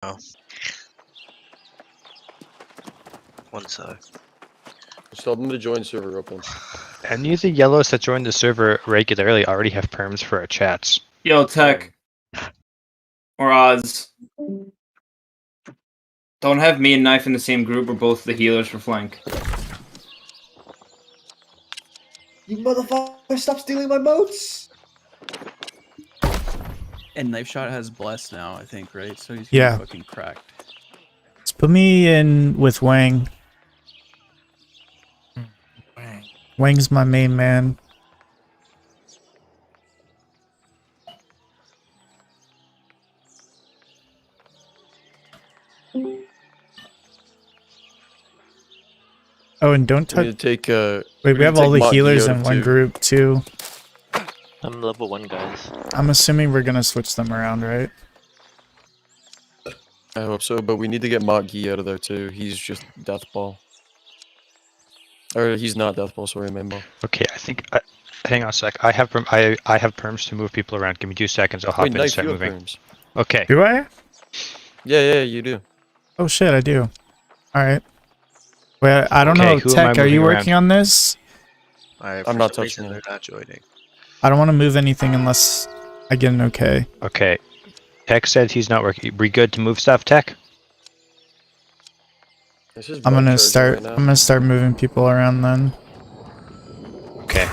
Oh. One sec. Just tell them to join server open. Any of the yellows that join the server regularly already have perms for our chats. Yo, Tech. Or Oz. Don't have me and Knife in the same group or both the healers for flank. You motherfucker, stop stealing my boats! And Knife Shot has Bless now, I think, right? So he's Yeah. fucking cracked. Let's put me in with Wang. Wang's my main man. Oh, and don't We need touch. to take. Wait, we have all the healers in one too. group too. I'm level 1, guys. I'm assuming we're gonna switch them around, right? I hope so, but we need to get Mach-Gi out of there too. He's just Deathball. Or he's not Deathball, sorry, Mainball. Okay, I think. Hang on a sec. I have perms to move people around. Give me 2 seconds. I'll hop Wait, in and Knife, start you have moving. perms. Okay. Do I? Yeah, you do. Oh shit, I do. All right. Wait, I don't Okay, know. who am I Tech, are you moving working on this? I'm not touching it. They're not joining. I don't want to move anything unless I get an okay. Okay. Tech said he's not working. We good to move stuff, Tech? This is I'm gonna Blood start. Charger right I'm now. gonna start moving people around then. Okay.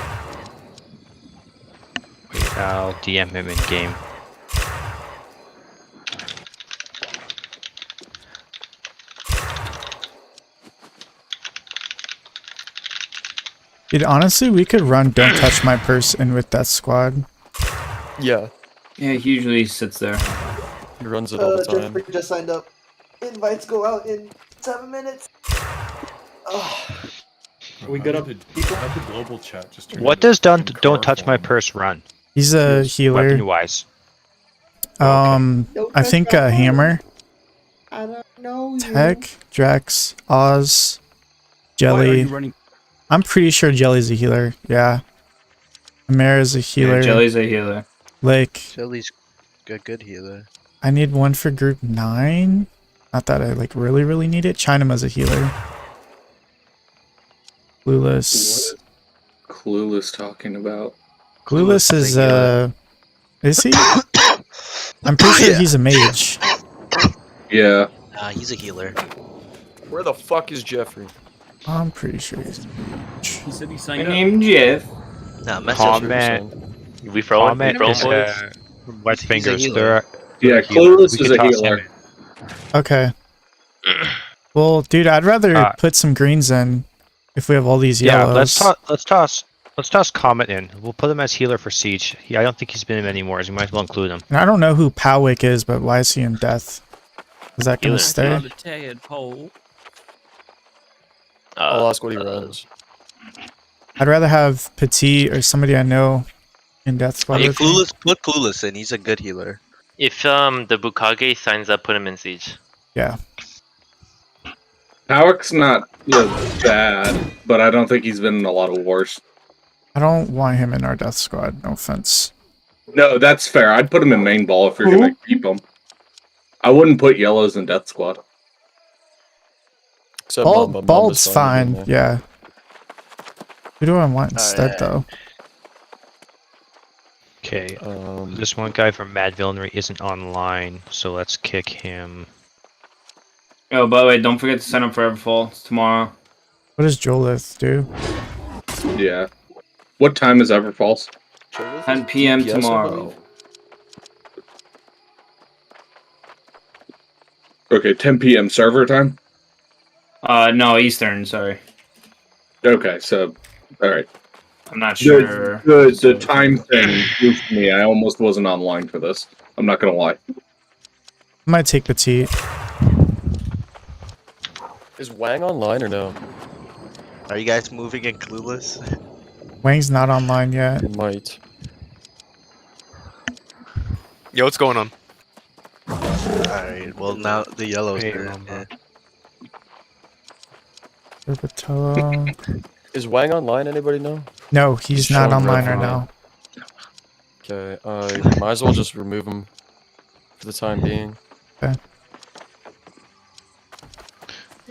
Wait, I'll DM him in game. Dude, honestly, we could run "Don't Touch My Purse" in with Death Squad. Yeah, Yeah, he usually sits there. he runs it all the time. Jeffrey just signed up. Invites go out in 7 minutes. Oh. We got up the global chat. Just turned What into does fucking don't touch my car purse run? He's a Weapon healer. wise. Don't I touch think my Hammer, I don't know you. Tech, Drex, Oz, Why are Jelly. you running? I'm pretty sure Jelly's a healer. Yeah. Amara's a healer. Yeah, Jelly's a healer. Like, Jelly's a good healer. I need one for group 9. Not that I like really need it. Chinama's a healer. Clueless. Clueless talking about. Clueless is is he? I'm pretty sure he's a mage. Yeah. He's a healer. Where the fuck is Jeffrey? I'm pretty sure he's a mage. He said he My signed up. name Jeff. Nah, message Comment. We throwing? Comment Throwing is boys? wet He's a fingers. healer. There are, Yeah, healer. Clueless We is could a toss him healer. in. Okay. Well, dude, I'd rather put some greens in if we have all these Yeah, yellows. let's toss Comet in. We'll put him as healer for Siege. I don't think he's been in many more, so we might as well include him. And I don't know who Powick is, but why is he in death? Is that gonna Healer. stay? On the tadpole. I'll ask what he runs. I'd rather have Petit or somebody I know in death squad. Hey, with me. Clueless, put Clueless in. He's a good healer. If the Bukage signs up, put him in Siege. Yeah. Powick's not bad, but I don't think he's been in a lot of wars. I don't want him in our death squad. No offense. No, that's fair. I'd put him in main ball if you're gonna keep him. I wouldn't put yellows in death squad. Except Bald's is fine. yeah. Yeah. Who do I want instead, though? Okay. This one guy from Mad Villainy isn't online, so let's kick him. Oh, by the way, don't forget to sign up for Everfall. It's tomorrow. What does Jolith do? Yeah. What time is Everfalls? 10 p.m. DPS tomorrow. Okay, 10 p.m. server time? No, Eastern, sorry. Okay, so, alright. I'm not sure. The time thing goofed me. I almost wasn't online for this. I'm not gonna lie. I might take Petit. Is Wang online or no? Are you guys moving in Clueless? Wang's not online yet. It might. Yo, what's going on? Alright, well now the yellows Hey, are Mamba. Urbatella. Is Wang online? Anybody know? No, he's not Showing online red right line. now. Okay, might as well just remove him for the time being. Okay.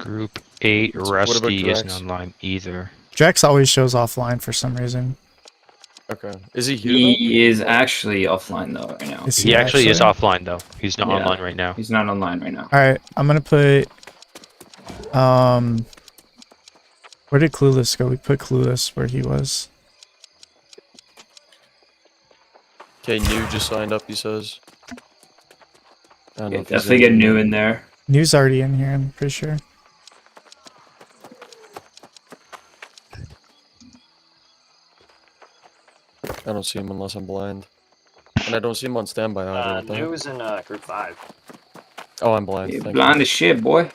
Group 8, about Rusty isn't Drex? online either. Drex always shows offline for some reason. Okay. Is he here? Though? He is actually offline though right now. Is He actually is offline though. He's not Yeah. online right now. He's not online right now. Alright, I'm gonna put where did Clueless go? We put Clueless where he was. Okay, New just signed up, he says. I don't know Yeah, if he's definitely get in new here. in there. New's already in here, I'm pretty sure. I don't see him unless I'm blind. And I don't see him on standby either. what the heck? News in group 5. Oh, I'm blind. You're Thank blind you. as shit, boy.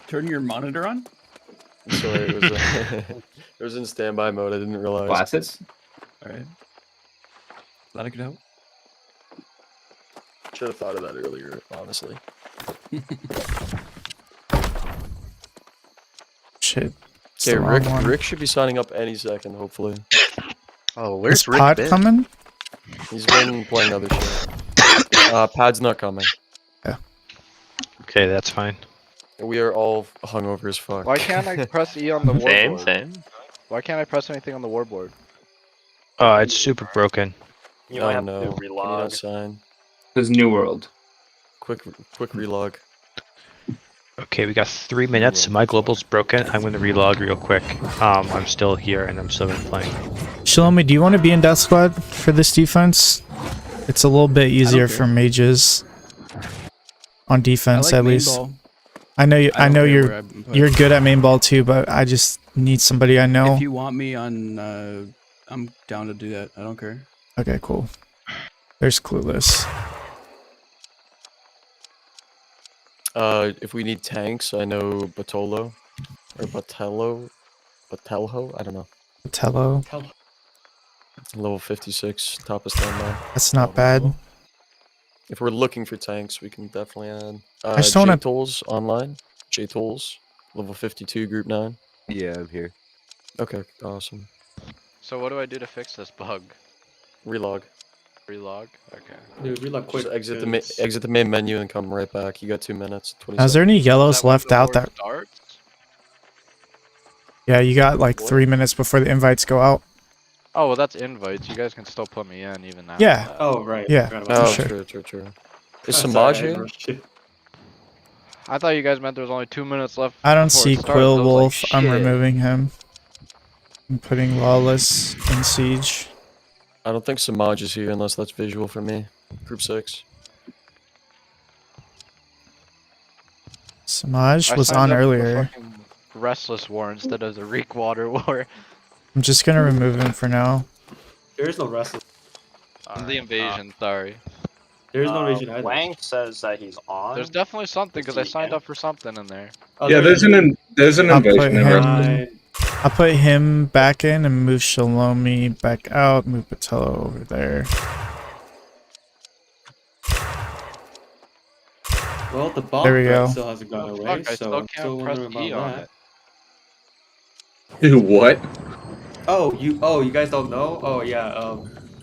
Turn your monitor on. Sorry, it was it was in standby mode. I didn't realize. Glasses. All right. Glad I could help. Should have thought of that earlier, honestly. Shit. It's Okay, the wrong one. Rick should be signing up any second, hopefully. Oh, Is where's Rick Pod been? coming? He's been playing other shit. Pad's not coming. Okay, that's fine. We are all hungover as fuck. Why can't I press E on the Same, warboard? same. Why can't I press anything on the warboard? It's super broken. You Oh might have no. to Can you relog. not sign? This New World. Quick relog. Okay, we got 3 minutes. My global's broken. I'm gonna relog real quick. I'm still here and I'm still gonna play. Shalomi, do you want to be in Death Squad for this defense? It's a little bit easier care. for mages. On defense, I like at main least. ball. I know I don't care you're where I'm put. you're good at main ball too, but I just need somebody I know. If you want me on, I'm down to do that. I don't care. Okay, cool. There's Clueless. If we need tanks, I know Batolo or Batello, I don't know. Tello. Level 56, top of standby. That's not bad. If we're looking for tanks, we can definitely add. I just don't wanna- J-Tools online. J-Tools, level 52, group 9. Yeah, I'm here. Okay, awesome. So what do I do to fix this bug? Relog. Relog? Okay. Dude, relog quick. Just exit because- exit the main menu and come right back. You got 2 minutes. 20 Now, is there any yellows Is that when left the out war that? starts? Yeah, you got like 3 minutes before the invites go out. Oh, well, that's invites. You guys can still put me in even now. Yeah. Oh, right. Yeah. Forgot about Oh, that. sure. Is I'm Samaj sorry, I here? rushed you. I thought you guys meant there was only 2 minutes left. I don't before see it starts. Quill I was like, Wolf. I'm shit. removing him. I'm putting Lawless in Siege. I don't think Samaj is here unless that's visual for me. Group 6. Samaj I was signed on up for the earlier. fucking Restless War instead of the Reekwater War. I'm just gonna remove him for now. There is no wrestling. The invasion, sorry. There is no region either. Wang says that he's on. There's definitely something because I signed Yeah. up for something in there. Oh, Yeah, there's an I'll put invasion in him- Rusty. I'll put him back in and move Shalomi back out. Move Patello over there. Well, the bomb There we threat go. still hasn't gone Oh, away, fuck, I so still I'm still can't press wondering E about on that. it. Dude, what? Oh, you guys don't know? Oh yeah,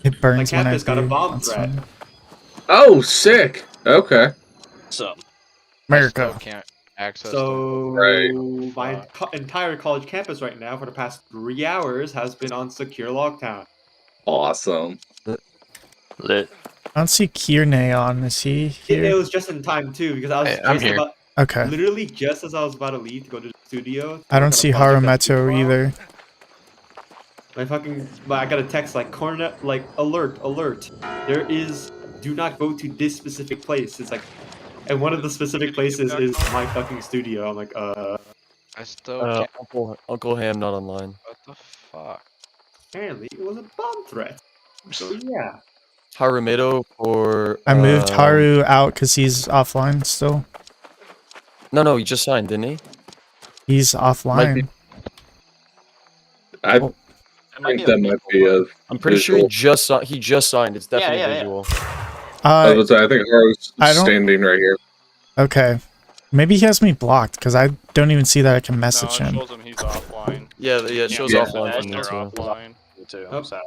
It burns when I campus got a do. bomb That's threat. fine. Oh, sick. Okay. So, I still America. can't access So Right. my entire college campus right now for the past 3 hours has been on secure lockdown. Awesome. Lit. I don't see Kierne on. Is he It here? was just in time too because I was Hey, I'm just here. about, Okay. literally just as I was about to leave to go to the studio. to I work don't on a see project that's Harumeto tomorrow. either. I got a text like alert. There is do not go to this specific place. It's like, and one of the specific places is my fucking studio. I'm like, I still can't. Uncle Ham not online. What the fuck? apparently it was a bomb threat. So yeah. Harumeto or I moved Haru out because he's offline still. No, he just signed, didn't he? He's offline. I think that might be a. I'm pretty sure he visual. just signed. It's definitely yeah. visual. I was gonna say, I think Haru's I don't- standing right here. Okay. Maybe he has me blocked because I don't even see that I can message No, it him. shows him he's offline. Yeah, it shows Yeah. offline Yeah, from they're me too. offline. too. Oh. So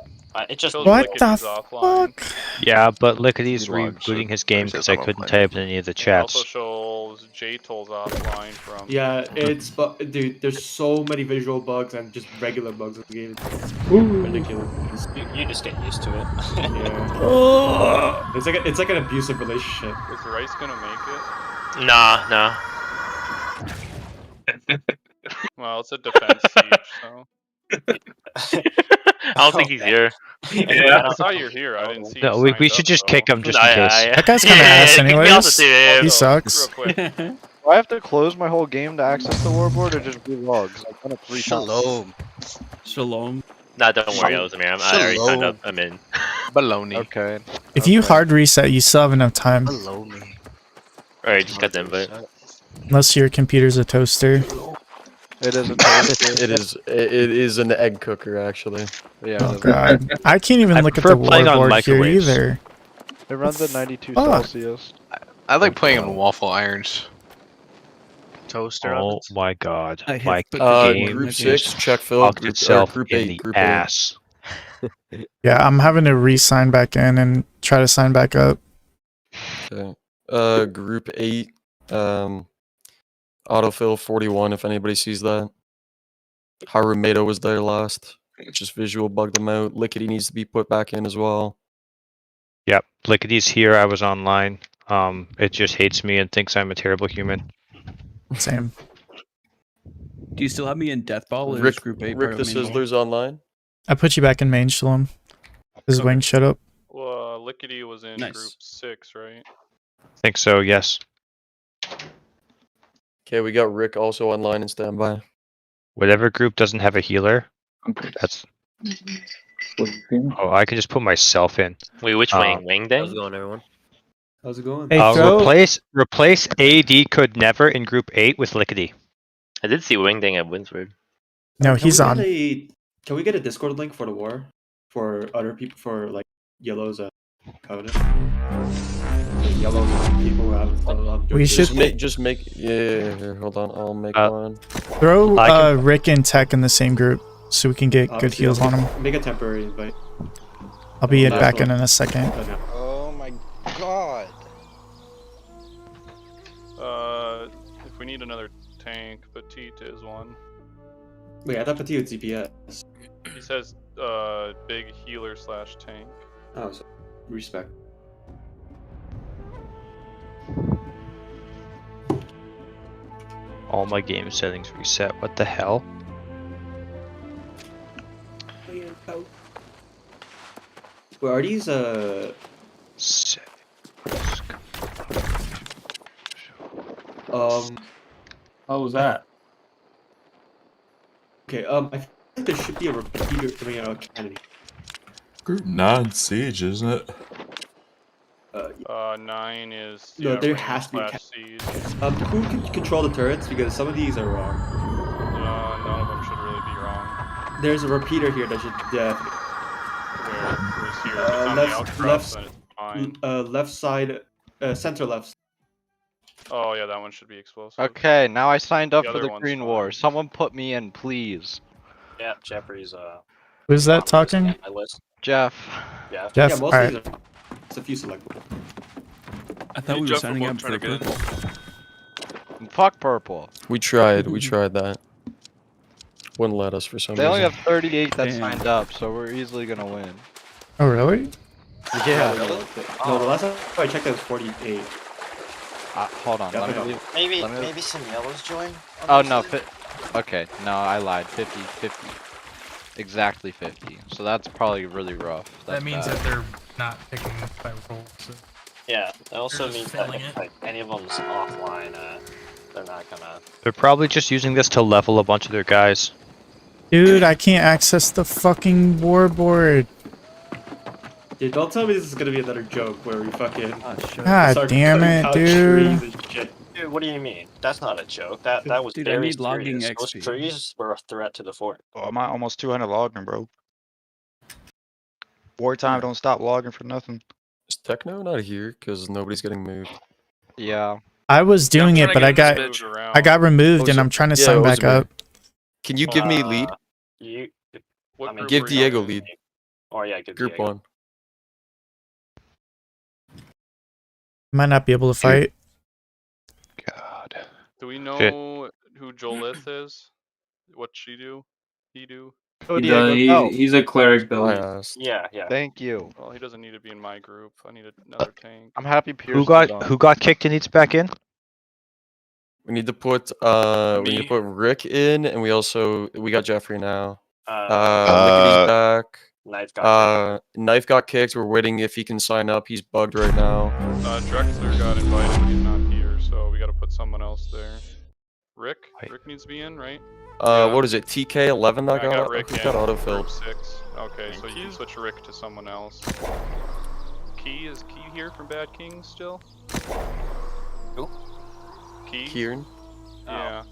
it just What the fuck? Yeah, but Lickity's Relogs, rebooting his so game it says because I I'm couldn't offline. type in any of the chats. shows J-Toll's offline from. Yeah, dude. There's so many visual bugs and just regular bugs in the game. It's ridiculous. you just get used to it. Yeah. It's like an abusive relationship. Is Rice gonna make it? Nah. Well, it's a defense siege, so. I don't think he's here. I saw you're here. I didn't see you. No, we signed should up, just though. kick him just in case. That guy's kinda ass kick me anyways. off the team. He sucks. Real quick. Do I have to close my whole game to access the warboard or just relogs? I've done it 3 times. Shalom. Shalom. Nah, don't worry, I already signed up. I'm in. Baloney. Okay. If you hard reset, you still have enough time. Baloney. Alright, just got the invite. Unless your computer's a toaster. It is a It is an egg cooker actually. Yeah. Oh god. I can't even I look at prefer the playing on warboard here microwaves. either. It runs at 92 Fuck. Celsius. I like playing on waffle irons. Toaster Oh ovens. my god. I hit My the game game Group is 6, check Phil. fucked Group, itself group in 8, the group 8. ass. Yeah, I'm having to re-sign back in and try to sign back up. Okay. Group 8. Autofill 41 if anybody sees that. Harumedo was there last. Just visual bugged them out. Lickety needs to be put back in as well. Yep, Lickity's here. I was online. It just hates me and thinks I'm a terrible human. Same. Do you still have me in Deathball or is Rick, Group 8 Rick part the of main ball? Sizzler's online. I put you back in main, Shalom. His wing shut up. Well, Lickety was in Nice. group 6, right? Think so, yes. Okay, we got Rick also online and standby. Whatever group doesn't have a healer, that's... Oh, I can just put myself in. Wait, which wing? Wing How's Dang? it going, everyone? How's it going? Hey, throw- Replace AD could never in group 8 with Lickety. I did see Wing Dang at Winsford. No, Can he's we on. get can we get a Discord link for the war? For other people, for like Yellow's Covenant? Yellow's people who have We should- Just make yeah, here, hold on, I'll make one. Throw I can- Rick and Tech in the same group so we can get good Obviously, heals on him. Make a temporary invite. I'll be Last back one. in a second. Okay. Oh my god. If we need another tank, Petite is one. Wait, I thought Petit was DPS. He says, big healer / tank. Oh, so respect. All my game settings reset. What the hell? Where are these? Set. How was that? Okay. I feel like there should be a repeater coming out of Kennedy. Group 9 Siege, isn't it? 9 is No, there Rain has to be / Siege. Who can control the turrets? Because some of these are wrong. None of them should really be wrong. There's a repeater here that should definitely. Where's here? If it's on the outcrops, then it's fine. Left side, center left. Oh yeah, that one should be explosive. Okay, now I signed up The for other the one's Green fine. War. Someone put me in, please. Yeah, Jeffrey's Who's that talking? on my list. Jeff. Yeah. Jeff, Yeah, most alright. of these are. It's a few selectable. I thought we were signing up for purple. Fuck purple. We tried that. Wouldn't let us for some They only reason. have 38 that Damn. signed up, so we're easily gonna win. Oh, really? Yeah. No, the last time I checked, it was 48. Hold on, Yeah, let me no. leave. Maybe Let me- maybe some yellows join. Oh no, okay, no, I lied. 50. Exactly 50. So that's probably really rough. That's bad. they're not picking by roll. So. Yeah. That also They're means just that filling if it. like, any of them's offline, they're not gonna. They're probably just using this to level a bunch of their guys. Dude, I can't access the fucking warboard. Dude, don't tell me this is gonna be another joke where we fucking. God start damn cutting it, down dude. trees and shit. Dude, what do you mean? That's not a joke. That was Dude, I very need logging serious. Those XP. trees were a threat to the fort. Oh, I'm at almost 200 logging, bro. Wartime don't stop logging for nothing. Is Techno not here? Because nobody's getting moved. Yeah. I was doing it, but I got removed and I'm trying to sign back up. Can you give me lead? What I mean, group Give were you Diego in? lead. Or yeah, give Group Diego. 1. Might not be able to fight. God. Do we know who Jolith is? What she do? He do? Go, Diego, go. He's a cleric I build. asked. Yeah, yeah. Thank you. Well, he doesn't need to be in my group. I need another tank. I'm happy Pierce Who is got on. who got kicked and needs back in? We need to put Me. Rick in, and we got Jeffrey now. Uh, Lickety's back. Knife got Knife got kicked. We're waiting if he can sign up. He's bugged right now. Drexler got invited, but he's not here, so we gotta put someone else there. Rick? Wait. Rick needs to be in, right? What is it? TK11 that I got got Rick in. got autofilled. Group 6. Okay, so you can switch Rick to someone else. Is Key here from Bad Kings still? Who? Key? Kieran. Yeah.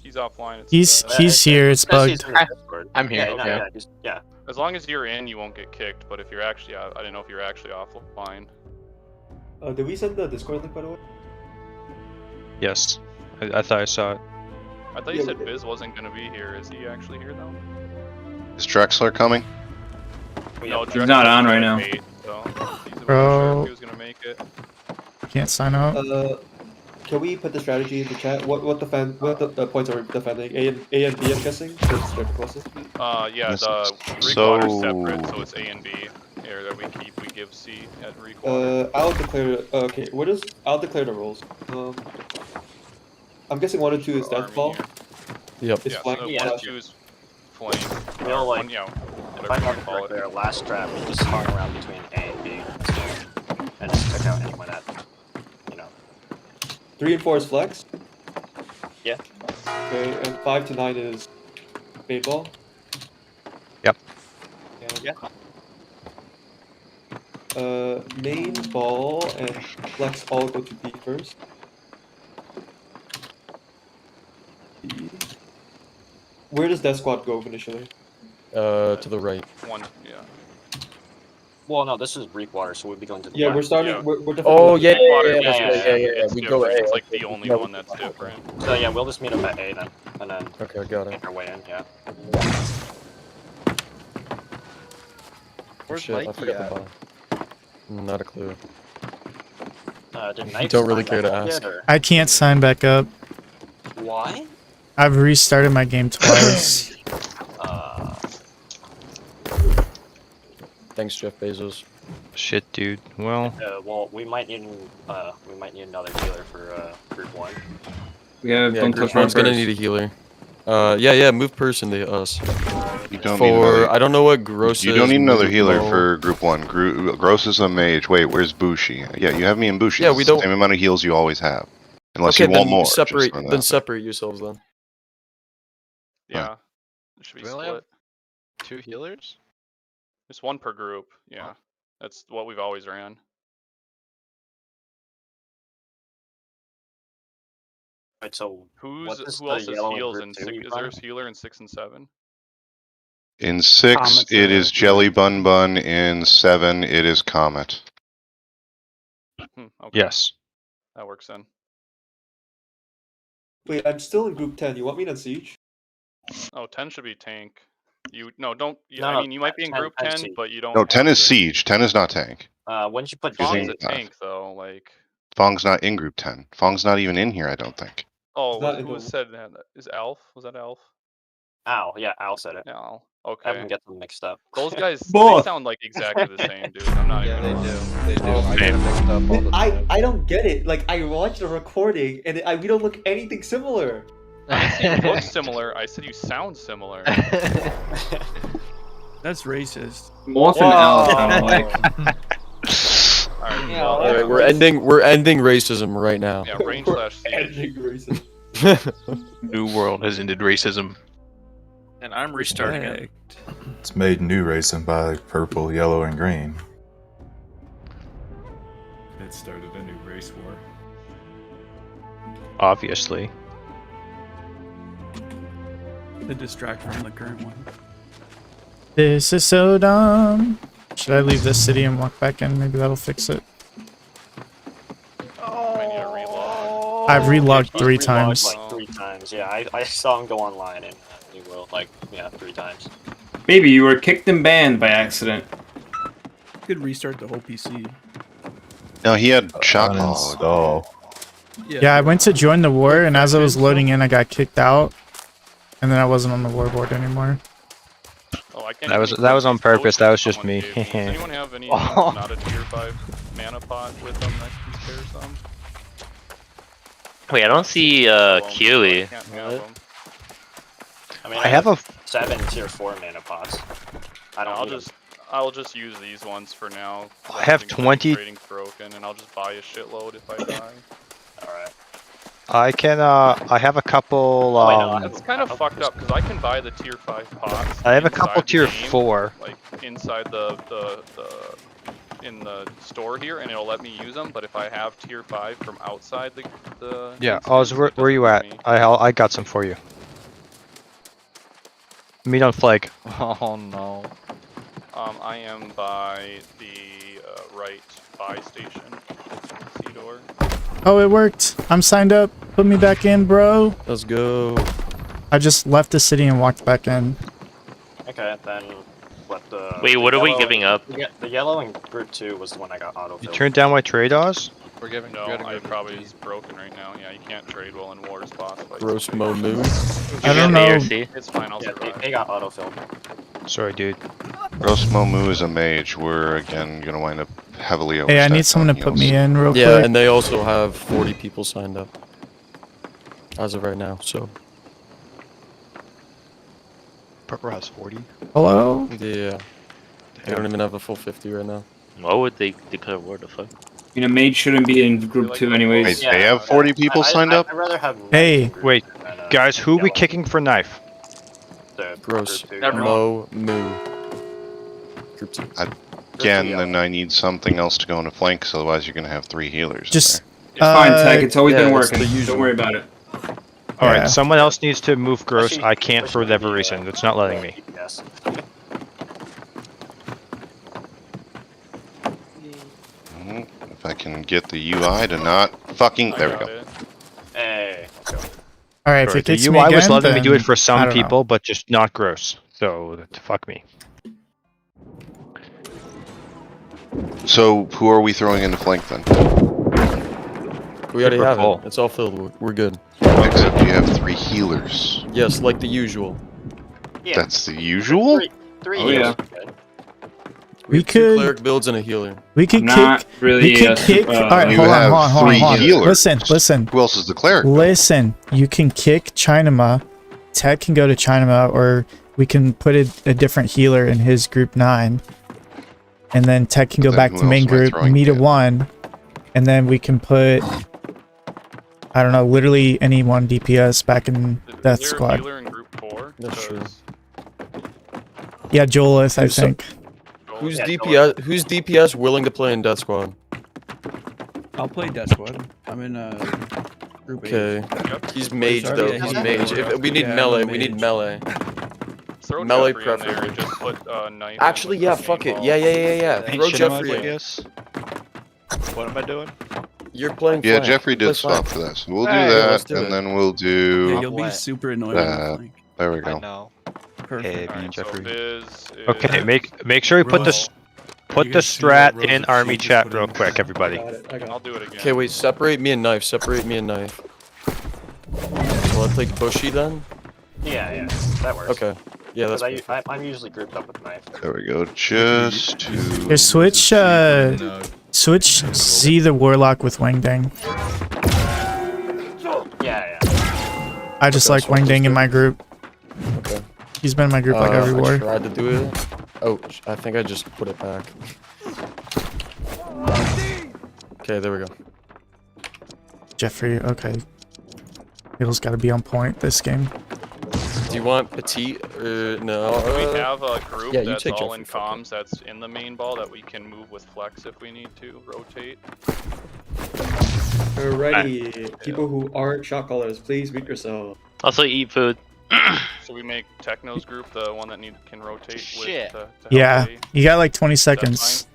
He's offline. He's here. It's bugged. I'm here. Yeah. As long as you're in, you won't get kicked. But if you're actually out, I didn't know if you're actually offline. Did we send the Discord link by the way? Yes. I thought I saw it. I thought you said Biz wasn't gonna be here. Is he actually here though? Is Drexler coming? No, He's not on right now. Bro. He was gonna make it. Can't sign up. Can we put the strategy in the chat? What the points are we defending? A and B, I'm guessing. Yeah, the Reekwater's separate, so it's A and B here that we keep. We give C at Reekwater. I'll declare. Okay, I'll declare the rules. I'm guessing 1 and 2 is Deathfall. Yep. It's flank. So 1 and 2 is flame. You know, like, if I remember correctly, our last trap, we just hung around between A and B, and just took out anyone that, 3 and 4 is flex. Yeah. Okay, and 5 to 9 is main ball. Yep. Yeah. Main ball and flex all go to B first. Where does Death Squad go initially? To the right. Yeah. Well, no, this is Reekwater, so we'll be going to the Yeah, left. we're starting. Yeah. We're definitely. Oh yeah, It's We different. go A. It's like the only one that's different. So yeah, we'll just meet up at A then, and then Okay, got it. make our way in. Yeah. Where's Shit, I Mikey forgot at? the button. Not a clue. Did You Knife don't really sign care to back up ask. yet, or- I can't sign back up. Why? I've restarted my game twice. Thanks, Jeff Bezos. Shit, dude. Well, well, we might need another healer for group 1. Yeah, Yeah, don't group touch my one's gonna purse. need a healer. Yeah, move person to us. You don't need another. I don't know what Gross You is. don't need another healer Mo. for group 1. Gross is a mage. Wait, where's Bushi? Yeah, you have me in Bushi. Yeah, It's we the don't- same amount of heals you always have. Unless Okay, you want then more. just separate. throwing that Then out separate yourselves then. Yeah. It should be Do we only split. have 2 healers? Just 1 per group. Yeah. That's what we've always ran. Right. So Who what is else the has yellow in heals group in 2 six? you Is there found? a healer in 6 and 7? In 6, Comet's it a is Jelly Bun Bun. In 7, it is Comet. Okay. yes. That works then. Wait, I'm still in group 10. You want me on siege? Oh, 10 should be tank. Don't. No, I no, mean, you might be in 10 group 10 10, siege. but you don't. No, 10 have is to- Siege. 10 is not Tank. Wouldn't you put Fong's Jay? a tank though. Like. Fong's not in group 10. Fong's not even in here, I don't think. Oh, not in who the- said that? Is Alf? Was that Alf? Al, yeah, Al said it. No. I Okay. haven't get them mixed up. Those guys, they Both. sound like exactly the same, dude. I'm not Yeah, even. they gonna do. lie. They do. I get them mixed up all the time. I don't get it. Like I watched the recording and we don't look anything similar. I didn't say you look similar. I said you sound similar. That's racist. Moth and Al sound like. Alright, Yeah, well, All right, we're ending racism right now. yeah, range slash siege. Ending racism. New World has ended racism. And I'm restarting it. It's made new racing by purple, yellow, and green. It started a new race war. Obviously. To distract from the current one. This is so dumb. Should I leave this city and walk back in? Maybe that'll fix it. I need a relog. I've relogged He's 3 relogged times. like 3 times. Yeah, I saw him go online and he will 3 times. Maybe you were kicked and banned by accident. You could restart the whole PC. No, he had shot Uninstall. Yeah, I went to join the war, and as I was loading in, I got kicked out, and then I wasn't on the war board anymore. Oh, I can't That was even that was on close those purpose. That was that just someone me. gave me. Does anyone have anything that's not a tier 5 mana pot with them that can spare some? Wait, I don't see Kiwi. Can't have them. I mean, I have a 7 tier 4 mana pots. I don't. I'll just use these ones for now. I have 20 Trading's broken, and I'll just buy a shitload if I die. Alright. I can I have a couple It's kind of fucked up because I can buy the tier 5 pots. I have a couple inside the tier game, 4. Like inside in the store here, and it'll let me use them. But if I have tier 5 from outside the Yeah, Oz, where are you at? I got some for you. Meet on flag. Oh no. I am by the right buy station. Sea-door. Oh, it worked. I'm signed up. Put me back in, bro. Let's go. I just left the city and walked back in. Okay, then let the. Wait, the what are we yellow- giving up? The yellow in group 2 was the one I got auto. You turned down my trade, Oz? We're giving. No, I probably is broken right now. Yeah, you can't trade well in war spots. Like Gross Mo Moo. I don't know. It's fine. I'll survive. They got autofilled. Sorry, dude. Gross Momu is a mage. We're again gonna wind up heavily over. Hey, I need someone to put me in real Yeah, quick. and they also have 40 people signed up as of right now. So. Purple has 40. Hello? Yeah. They don't even have a full 50 right now. Why would they declare war? The fuck? You know, mage shouldn't be in group 2 anyways. Wait, they have 40 people signed up? I'd rather have. Hey. Wait, guys, who are we kicking for knife? Gross Everyone. Mo Moo. Group 2. Again, then I need something else to go into flank, 'cause otherwise you're gonna have 3 healers. Just. It's fine, Tech. It's always been yeah, working. it's the usual. Don't worry about it. Alright, Yeah. someone else needs to move gross. I can't for whatever reason. It's not letting me. Yes. If I can get the UI to not fucking. There we got go. it. Hey. Okay. Alright, if Sorry, it the kicks UI me again, was letting me do it then for I some don't know. people, but just not gross. So, fuck me. So, who are we throwing into flank then? We already We're have full. it. It's all filled. We're good. Except you have 3 healers. Yes, like the usual. Yeah. That's the usual? Three Oh, heals. yeah. Good. We have 2 could- cleric builds and a healer. We could Not kick. really. We could kick. Alright, you hold on, have hold on, hold on, 3 hold on. healers. Listen. Who else is the cleric? Listen. You can kick Chinama. Ted can go to Chinama, or we can put a different healer in his group 9. And then Ted can go Then back who to main else am I group, throwing meet a in? 1. And then we can put, I don't know, literally any one DPS back in Is Death there a Squad. healer in group 4? That's true. Yeah, Joelith, I Who's- think. Who's Yeah, DPS? Who's DPS willing to play in Death Squad? I'll play Death Squad. I'm in group 8. Okay. He's mage Sorry, though. yeah, He's he's mage. mage. If we need Yeah, I'm melee. a We need mage. melee. Throw Melee Jeffrey in there preferably. and just put knife. Actually, in yeah. with the Fuck it. paintball. Yeah. Throw Jeffrey in. What am I doing? You're playing. Yeah, flank. Jeffrey Play did flank. swap for that. So we'll do Alright, that, let's do and it. then we'll Yeah, do. you'll be super annoying on the flank. There we go. know. Perfect. Hey, Alright, so Jeffrey. Viz is... Okay, make sure you put the Rose, put you the guys see what strat Rose in and army she just chat put real in? quick, everybody. I'll do it again. Okay, wait. Separate me and knife. Separate me and knife. So I'll take bushy then. Yeah. That works. Okay. Yeah, that's. Because perfect. I'm usually grouped up with knife. There we go. Just to. Here, switch Z the Warlock with Wang Dang. Yeah. I just like Wang Dang in my group. Okay. He's been in my group like every I war. tried to do it. Oh, I think I just put it back. Okay, there we go. Jeffrey, okay. Heal's gotta be on point this game. Do you want petite or no? Do we have a group yeah, you that's take all Jeffrey, in fuck comms that's in the main ball that we can move with flex if we need to rotate? Alrighty, people who aren't shot callers, please mute yourself. Also eat food. So we make Techno's group the one that can rotate Shit. with to help Yeah, A? you got like 20 Is that seconds. fine?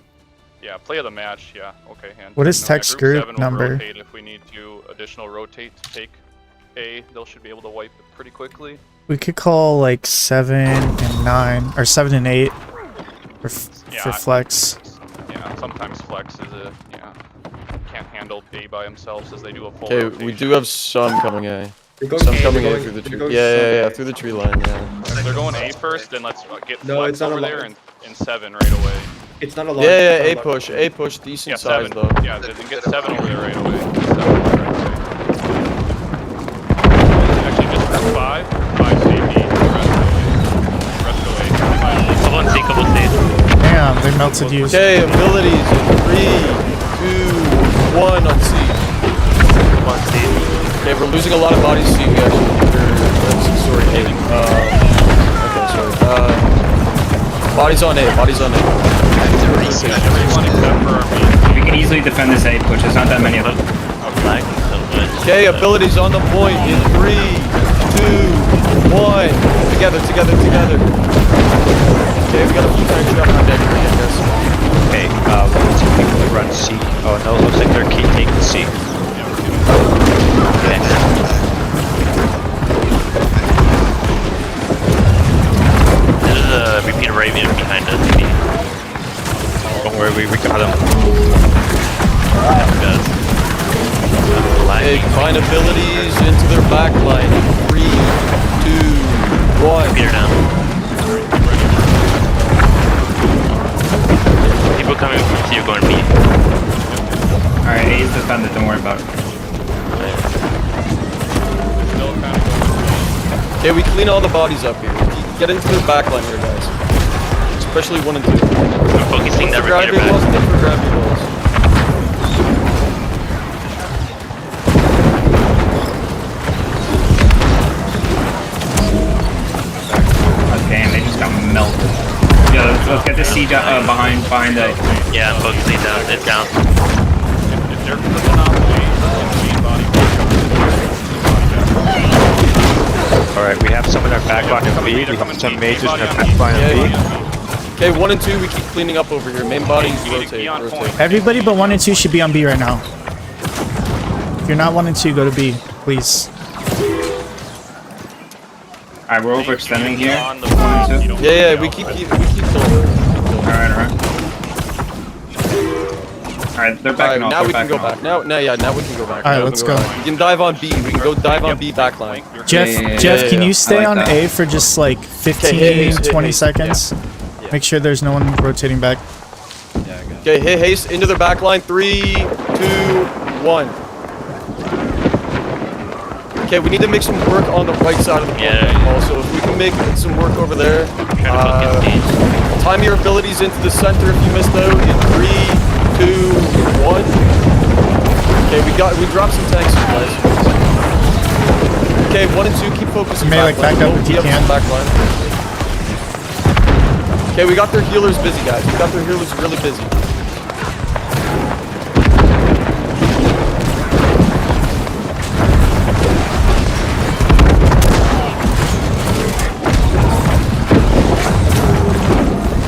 Yeah, play of the match. Yeah, okay. And What is yeah, Tech's group 7 will number? Rotate if we need to additional rotate to take A, they should be able to wipe it pretty quickly. We could call like 7 and 9 or 7 and 8 for flex. Yeah, sometimes flex is a can't handle A by themselves as they do a full Okay, rotation. we do have some coming A. They're going Some A, coming they're A going- through the they're tree. going Yeah, some A. through the tree line. Yeah. If they're going A first, then let's get No, flex it's not over allowed. there and 7 right away. It's not allowed. Yeah, it's A not push, allowed. A push, decent Yeah, size 7. though. Yeah, then get 7 over there right away. 7 over there right away. Actually, just 5. 5 safety. The rest go A. Couple on C, couple C. Damn, they melted you. Okay, abilities in 3, 2, 1 on C. Come on, C. Okay, we're losing a lot of bodies. C. We actually. Sorry, A. Okay, sorry. Bodies on A. Bodies on A. Everyone except for our main. We can easily defend this A push. There's not that many of them. Okay, abilities on the point in 3, 2, 1. Together. Okay, we got a few tanks dropping on deck, I guess. Okay, let's see if we can run C. Oh no, it looks like they're taking C. Okay. There's a repeat Arabian behind us. Don't worry, we got him. Okay, combine abilities into their back line. 3, 2, 1. Peter down. People coming from C are going B. Alright, A is defended. Don't worry about it. Okay, we clean all the bodies up here. Get into their back line here, guys. Especially 1 and 2. I'm focusing that repeater back. Look for gravity walls. Oh, damn, they just got melted. Yeah, let's get the C behind the. Yeah, I'm focusing down. It's down. If they're clicking off the main body, Alright, we have some in our back line in B. We have some mages in our back line in B. Okay, 1 and 2, we keep cleaning up over here. Main bodies rotate. Everybody but 1 and 2 should be on B right now. If you're not 1 and 2, go to B, please. Alright, we're overextending here. on the 1 and 2. Yeah, we keep going. Alright. Alright, they're backing off. Now They're we can go backing back. Now we can go back. Alright, Now we let's can go. back. We can dive on B. We can go dive on B backline. Jeff, yeah, can yeah. you stay I like on that. A for just like 15, hit, 20 hit, seconds? Yeah. Make sure there's no one rotating back. Okay, hit haste into their backline. 3, 2, 1. Okay, we need to make some work on the right side of the point. Also, if we can make some work over there. Time your abilities into the center if you missed out. In 3, 2, 1. Okay, we dropped some tanks, you guys. Okay, 1 and 2, keep focusing. You may like back up if you can. Backline. Okay, we got their healers busy, guys. We got their healers really busy.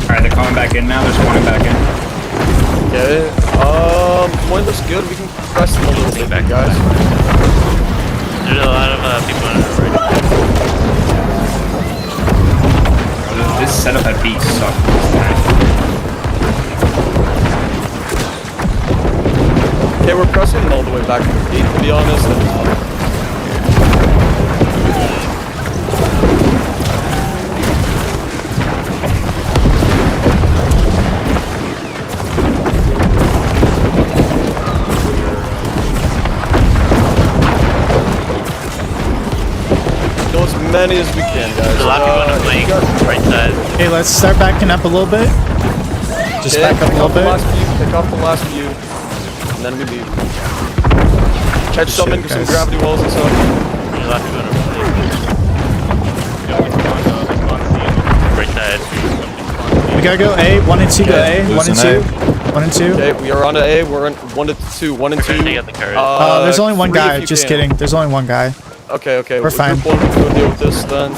Alright, they're coming back in now. They're spawning back in. Okay, one looks good. We can press them a little bit back, guys. There's a lot of people on the right. This setup at B sucks. Okay, we're pressing them all the way back to the gate, to be honest. Kill as many as we can, guys. There's a lot of people on the flank, right side. Okay, let's start backing up a little bit. Just back up a little bit. Pick off the last few, and then we leave. Catch some in some guys. gravity walls and stuff. There's a lot of people on the flank. Right side. We gotta go A. 1 and 2 go A. 1 and 2. 1 and 2. Okay, we are on to A. We're on 1 to 2. 1 and 2. Take out the carrot. There's only one 3 if guy. you Just can. kidding. There's only one guy. Okay. We're fine. Group 1 can go deal with this then.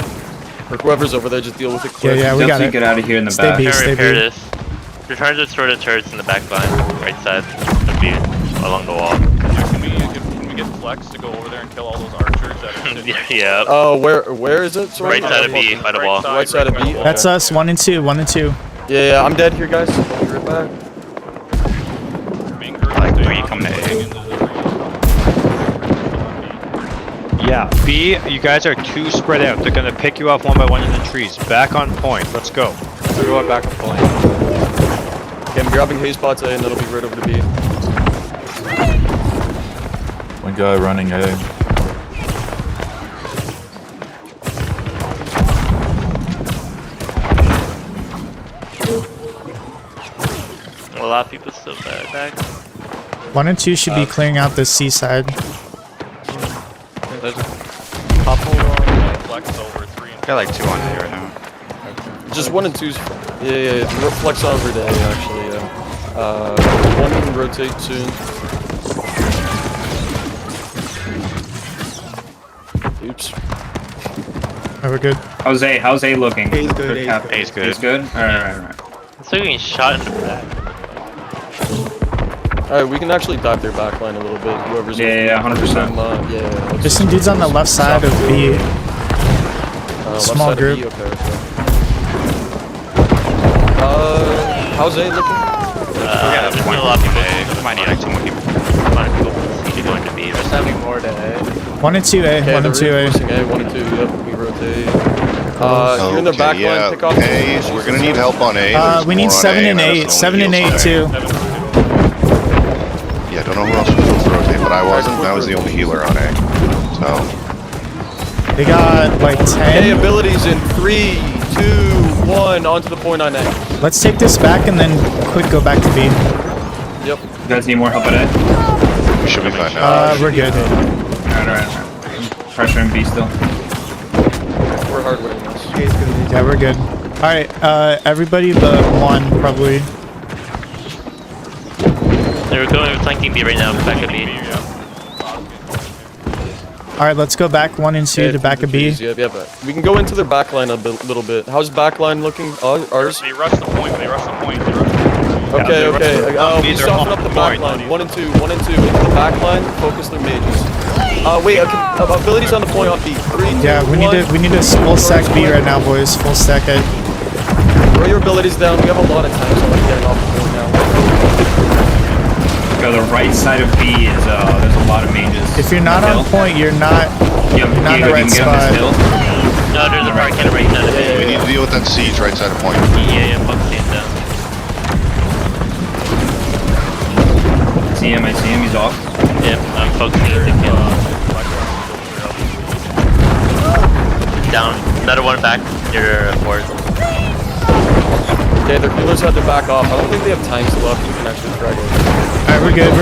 Or whoever's over there, just deal with it quick. Yeah, we got it. Get out of here in the Stay back. B, Can stay repair B. this. We're trying to destroy the turrets in the back line, right side. Should be along the wall. Can we get flex flex to go over there and kill all those archers that are sitting right Yeah. Oh, where is it? Sorry. Right side of B, by the wall. Right side of B. That's us. 1 and 2. 1 and 2. Yeah, I'm dead here, guys. I'll be right back. Like, where you coming to A? Yeah, B, you guys are too spread out. They're gonna pick you off one by one in the trees. Back on point. Let's go. We're going back to point. Okay, I'm grabbing haze spots A and that'll be right over to B. One guy running A. A lot of people still back. 1 and 2 should be clearing out the C side. There's a couple Flex over 3 and got like 2 on A right now. Just 1 and 2's. Yeah. Flex over to A actually. Yeah. 1 can rotate soon. Oops. Oh, we're good. How's A looking? A's good, A's good. A's good. A's good? Alright. So you're getting shot in the back. Alright, we can actually dive their backline a little bit. Whoever's Yeah, 100%. Yeah. There's some dudes on the left side of B. Small group. Okay. How's A looking? There's still a lot of people. Might need like 2 more people. A lot of people going to B. There's having more to A. 1 and 2 A. Okay, 1 and 2 A. reinforcing A. 1 and 2. Yep, we rotate. You're in their back line. Pick off. Hey, we're gonna need help on A. We need 7 and 8. 7 and 8 too. Yeah, don't know who else was supposed to rotate, but I wasn't. I was the only healer on A. So. They got like 10. A abilities in 3, 2, 1. Onto the point on A. Let's take this back and then quick go back to B. Yep. You guys need more help at A? We should be fine now. We're good. Alright. Pressure in B still. We're hard winning this. A's good. Yeah, we're good. Alright, everybody but 1 probably. They're going flanking B right now, back at B. Alright, let's go back 1 and 2 to back of B. Yeah, but we can go into their backline a little bit. How's backline looking? Ours? They rush the point. Okay. We soften up the backline. 1 and 2. 1 and 2. Into the backline. Focus their mages. Wait. Abilities on the point on B. 3, 2, Yeah, we 1. need to full stack B right now, boys. Full stack A. Throw your abilities down. We have a lot of time, so I'm getting off the point now. Go the right side of B is there's a lot of mages. If you're not on point, you're not in the right spot. No, there's a right side of B. We need to deal with that siege right side of point. Yeah, fuck stand down. I see him, he's off. Yep, I'm focusing the kill. Down. Another one back. Your forward. Okay, their healers had to back off. I don't think they have tanks left. You can actually drag it. Alright, we're good.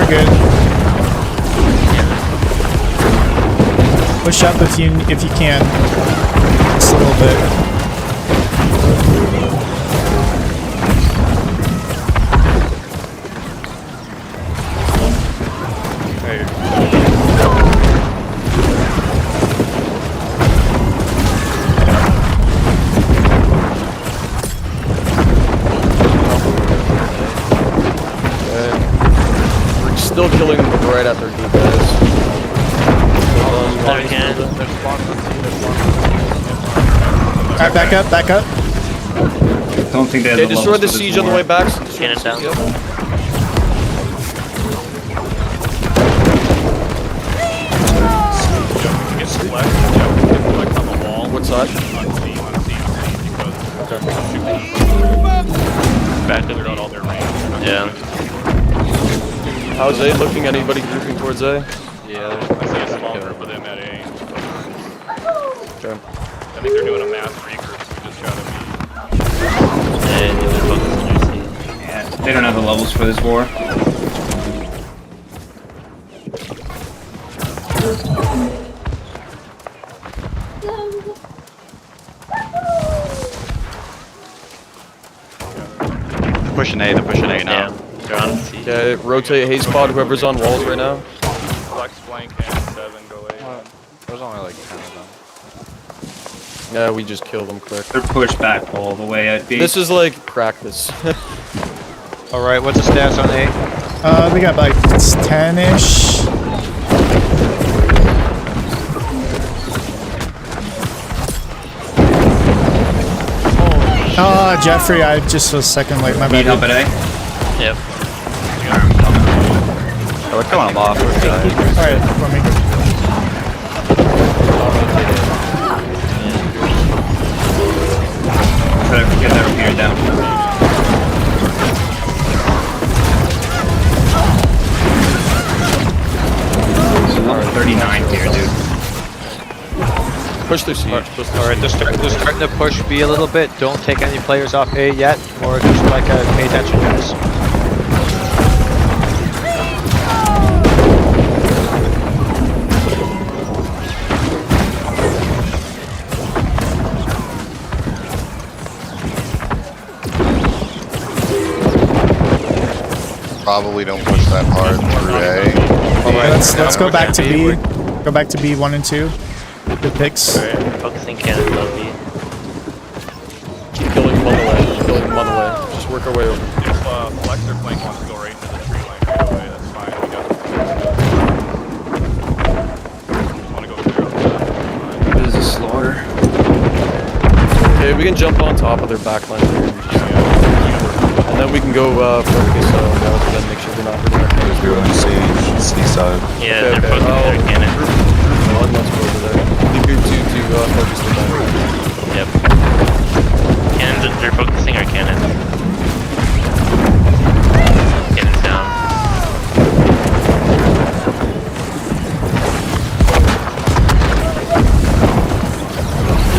Push up if you can. Just a little bit. Still killing them right at their deep guys. Alright, back up. Don't think they They destroyed the siege on the way back. Cannon down. Yep. What side? Back to all their range. Yeah. How's A looking? Anybody grouping towards A? Yeah, I see a small group of them at A. Okay. I think they're doing a mass regroup, so we just gotta be. Yeah, they don't have the levels for this war. They're pushing A now. They're on C. Okay, rotate haze pod, whoever's on walls right now. Flex flank and 7 go A. There's only like 10 of them. Yeah, we just kill them quick. They're pushed back all the way at B. This is like practice. Alright, what's the stats on A? We got like 10-ish. Jeffrey, I just was second late. My Need bad. help at A? Yep. Oh, we're coming off. We're good. Alright, for me. Try to get that repeater down. So level 39 here, dude. Push their siege. Alright, they're starting to push B a little bit. Don't take any players off A yet. More just like pay attention, guys. Probably don't push that hard through A. Alright, let's go back to B. Go back to B 1 and 2. Good picks. Focusing cannons on B. Keep killing them on the way. Keep killing them on the way. Just work our way over. If Flex or Flank wants to go right into the tree line right away, that's fine. We got just want to go clear out This is a slaughter. Okay, we can jump on top of their backline here. And then we can go focus on walls and make sure they're not hurting our cannons. Zero and Siege, C-side. Yeah, they're focusing their cannon. Group 1, let's go over there. Leave Group 2 to focus the backline. Yep. Cannons, they're focusing our cannons. Cannons down.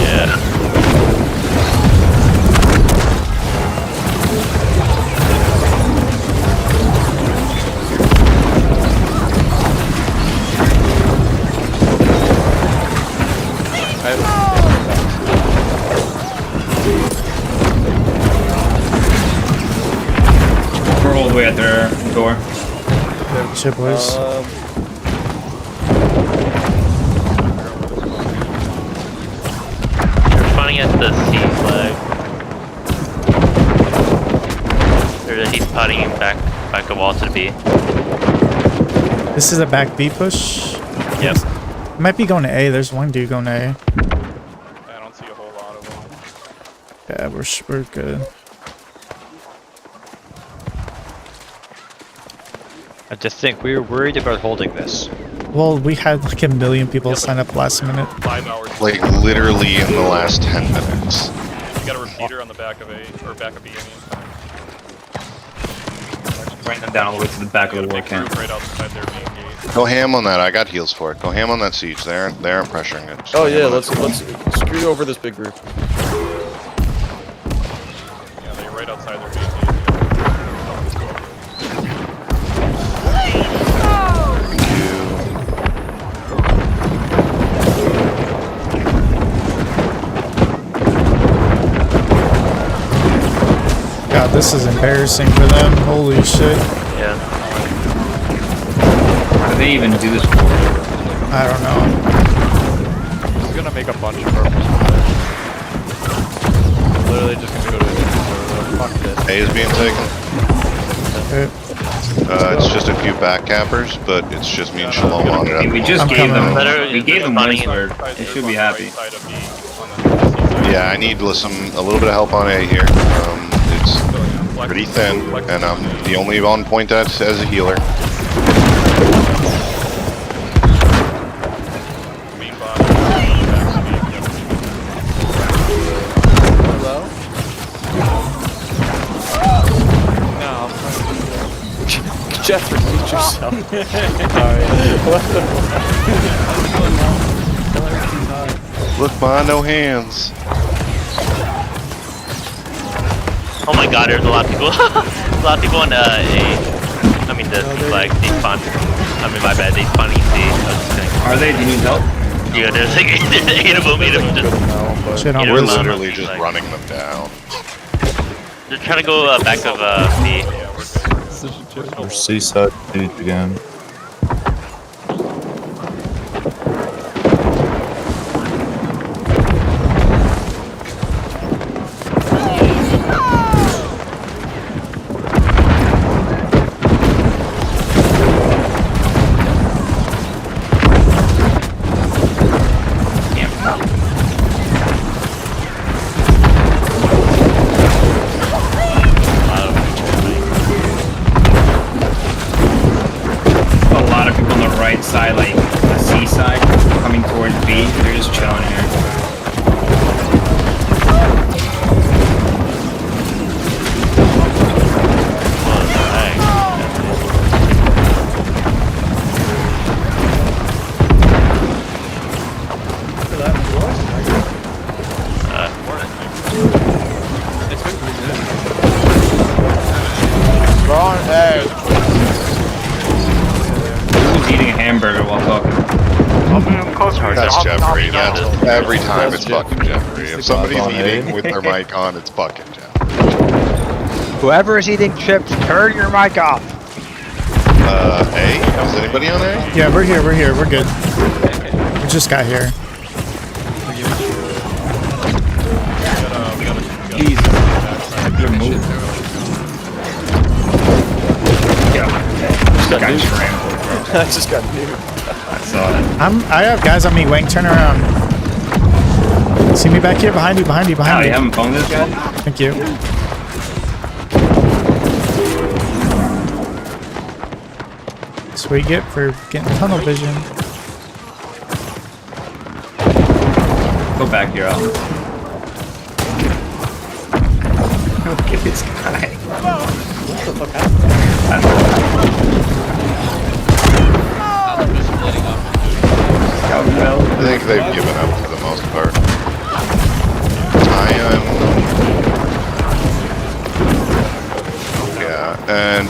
Yeah. We're all the way at their door. Shit, boys. They're spawning at the C flag. He's potting back a wall to B. This is a back B push. Yep. Might be going to A. There's one dude going to A. I don't see a whole lot of them. Yeah, we're good. I just think we were worried about holding this. Well, we had like 1 million people sign up last minute. 5 hours. Like literally in the last 10 minutes. You got a repeater on the back of A, or back of B, I mean. Bring them down all the way to the back of the wall camp. Right outside their main gate. Go ham on that. I got heals for it. Go ham on that siege. They aren't pressuring it. Just Oh go ham yeah, on let's that. screw over this big group. Yeah, they're right outside their main gate. God, this is embarrassing for them. Holy shit. Yeah. How do they even do this? I don't know. He's gonna make a bunch of purples. Literally just gonna go to the fuck this. A is being taken. Okay. It's just a few back cappers, but it's just me and Shalom on it. We just I'm gave coming. them. We gave them one sword. They should be happy. Yeah, I need a little bit of help on A here. It's pretty thin, and I'm the only on point as a healer. Hello? No. Jeffrey, mute yourself. Look, ma, no hands. Oh my god, there's a lot of people. A lot of people in A. I mean, the C flag, they spawn. I mean, my bad, they spawn EC. I was just kidding. Are they? Do you need help? Yeah, there's like 8 of them, 8 of them. Just, Shit, I'm We're really literally just running them down. they're trying to go back of B. We're C-side Siege again. like the seaside, coming towards B. They're just chilling here. Wrong egg. Who's eating a hamburger while talking? That's Jeffrey. That's every time it's fucking Jeffrey. If somebody's eating with their mic on, it's fucking Jeffrey. Whoever is eating chips, turn your mic off. A? Is anybody on A? Yeah, we're here, we're good. We just got here. I just got nuked. I saw it. I have guys on me, Wang, turn around. See me back here, behind you. Oh, you haven't phoned this guy? Thank you. That's what you get for getting tunnel vision. Go back here, Al. Look at this guy. What the fuck happened? I think they've given up for the most part. Yeah, and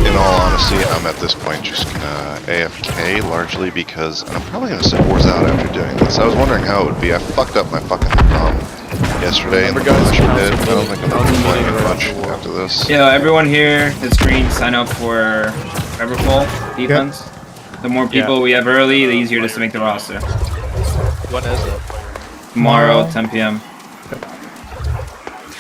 in all honesty, I'm at this point just gonna AFK largely because I'm probably gonna sit Wars out after doing this. I was wondering how it would be. I fucked up my fucking yesterday in the flash pit. I don't think I'm gonna be playing it much after this. Yeah, everyone here that's green, sign up for Everfall defense. Yep. The more people we have early, the easier it is to make the roster. When is it? Tomorrow, 10 p.m.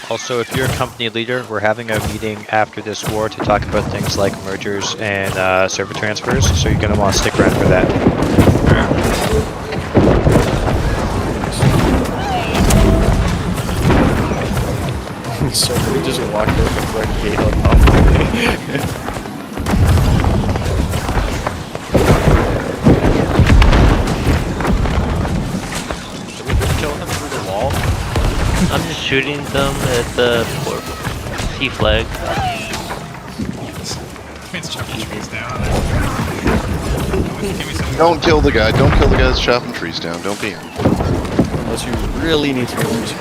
Also, if you're a company leader, we're having a meeting after this war to talk about things like mergers and server transfers, so you're going to want to stick around for that. So we just walked over the red gate on top of me. I'm just shooting them at the T flag. Don't kill the guy. Don't kill the guy that's chopping trees down. Don't be him. Unless you really need to use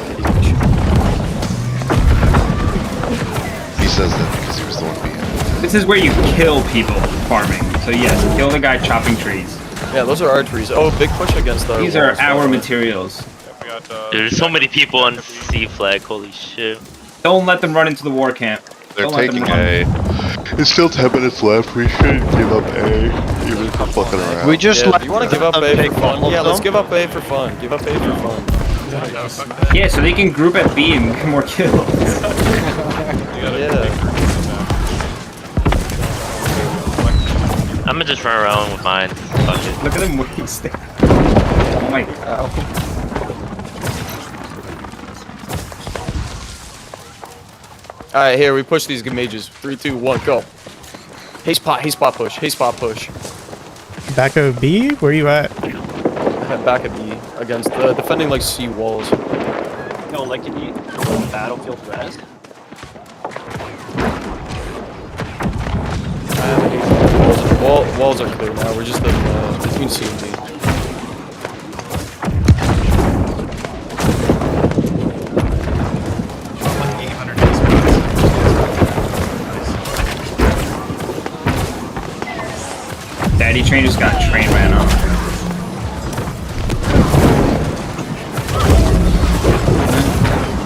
He says that because he was the one being. This is where you kill people farming. So yes, kill the guy chopping trees. Yeah, those are our trees. Oh, big push against the These are our materials. There's so many people on C flag, holy shit. Don't let them run into the war camp. They're taking A. It's still 10 minutes left. We should give up A, even for fucking around. We just let you want to give up A for fun? Yeah, let's give up A for fun. Give up A for fun. Yeah, so they can group at B and get more kills. Yeah. I'm gonna just run around with mine. Fuck it. Look at them wasting. Oh my god. Alright, here, we push these mages. 3, 2, 1, go. Hey spot push. Back of B? Where you at? Back at B, against the defending like C walls. No, like in the battlefield res. Walls are clear now, we're just in between C and D. Daddy train just got train ran on.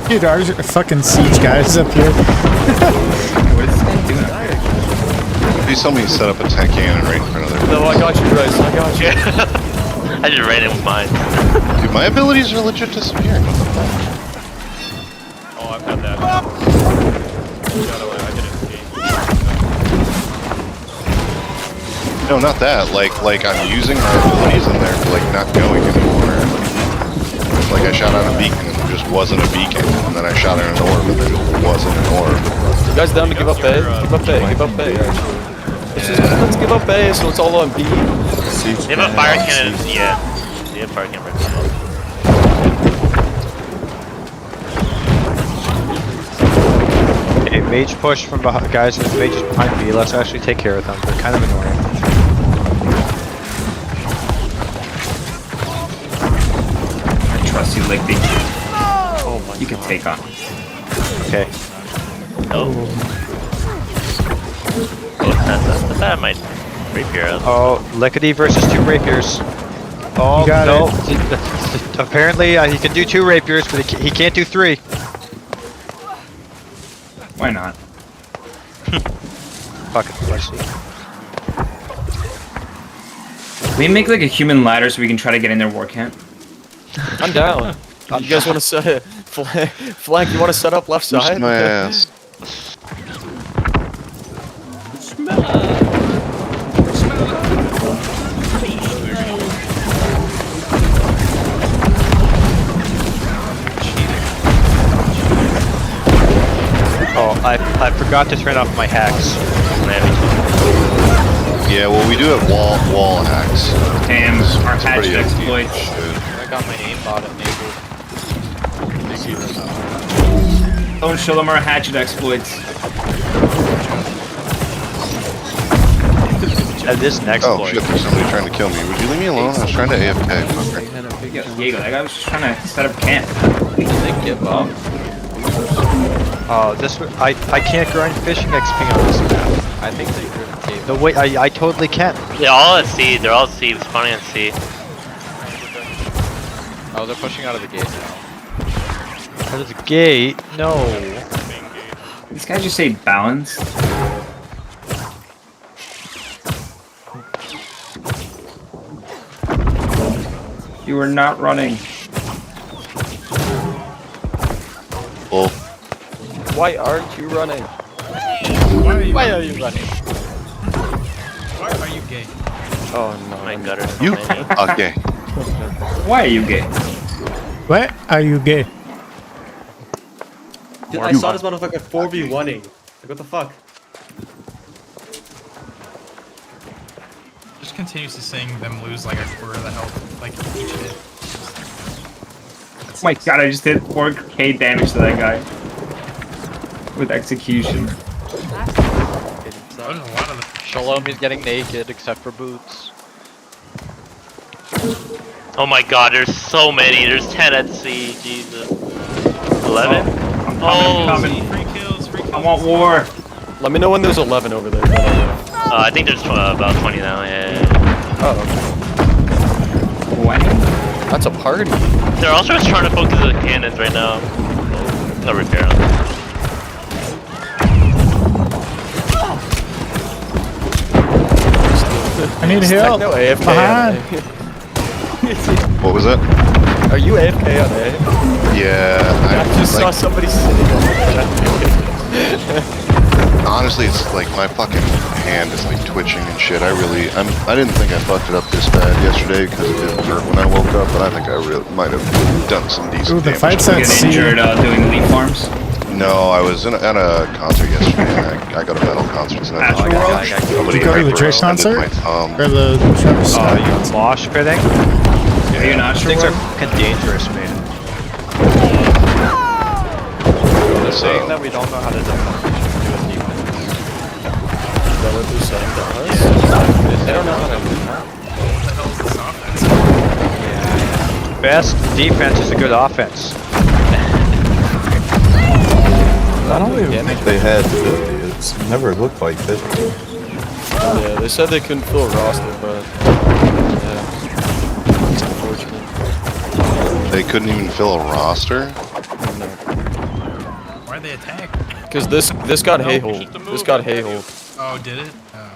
Dude, our fucking siege guys up here. What is this guy doing? Please tell me you set up a tank cannon right in front of there. No, I got you, Bryce. I got you. I just ran in with mine. Dude, my abilities are legit disappearing. What the fuck? Oh, I've had that. I did escape. No, not that. Like I'm using my abilities and they're like not going anymore. Like I shot out a beacon and there just wasn't a beacon, and then I shot at an orb and there just wasn't an orb. You guys down to give up A? Give up A, give up A. Let's give up A, so it's all on B. They have a fire cannon. Yeah. They have fire cannon. Hey, mage push from behind, guys. There's mages behind B. Let's actually take care of them. They're kind of annoying. I trust you, Ligby. Oh my You can take on. Okay. Oh, that's bad. My rapier. Oh, Lickety versus 2 rapiers. Oh, You got no. Apparently, he can do 2 rapiers, but he can't do 3. Why not? Fucking pussy. We make like a human ladder so we can try to get in their war camp. I'm down. You guys want to set flank? You want to set up left Boost side? my ass. Oh, I forgot to turn off my hacks. Yeah, well, we do have wall hacks. Damn, our It's hatchet pretty exploits. I got my aimbot enabled. Don't show them our hatchet exploits. This next Oh shit, there's somebody trying to kill me. Would you leave me alone? I was trying to AFK. Fucker. Diego, that guy was just trying to set up camp. They give up. Oh, this I can't grind fishing XP on this map. I think they gave No wait, I totally can. They're all at sea. They're all at sea. Spawning at sea. Oh, they're pushing out of the gate now. Out of the gate? No. These guys just say balance. You are not running. Oh. Why aren't you running? Why are you running? Why are you gay? Oh no. My gutter. You? Okay. Why are you gay? What? Are you gay? Dude, I saw this motherfucker 4v1ing. Like, what the fuck? Just continues to sing them lose like a quarter of the health, like each hit. Oh my god, I just did 4k damage to that guy. With execution. Shalom is getting naked except for boots. Oh my god, there's so many. There's 10 at sea. Jesus. 11? I'm coming. I want war. Let me know when there's 11 over there. I think there's about 20 now. Yeah. Oh. What? That's a party. They're also just trying to focus the cannons right now. No repair. I need help. No AFK Behind. on What was that? A. Are you AFK on A? Yeah, I just saw somebody sitting on honestly, it's like my fucking hand is like twitching and shit. I didn't think I fucked it up this bad yesterday because it didn't hurt when I woke up, but I think I really might have done some decent Ooh, the damage. fight's at Get sea. injured doing leaf farms. No, I was at a concert yesterday. And I got a metal concert tonight. Astro World? Did you go to the Trace concert? Or the Travis Oh, Scott you concert? mosh pitting? Are you not sure? Things are fucking dangerous, man. They're saying that we don't know how to defend. Is that what they're saying to us? They don't know how to do that. What the hell is this offense? Best defense is a good offense. I don't even think they had 50. It's never looked like 50. Yeah, they said they couldn't fill a roster, but yeah, it's unfortunate. They couldn't even fill a roster? Why'd they attack? Because this got hay-hole. This got hay-hole. Oh, did it?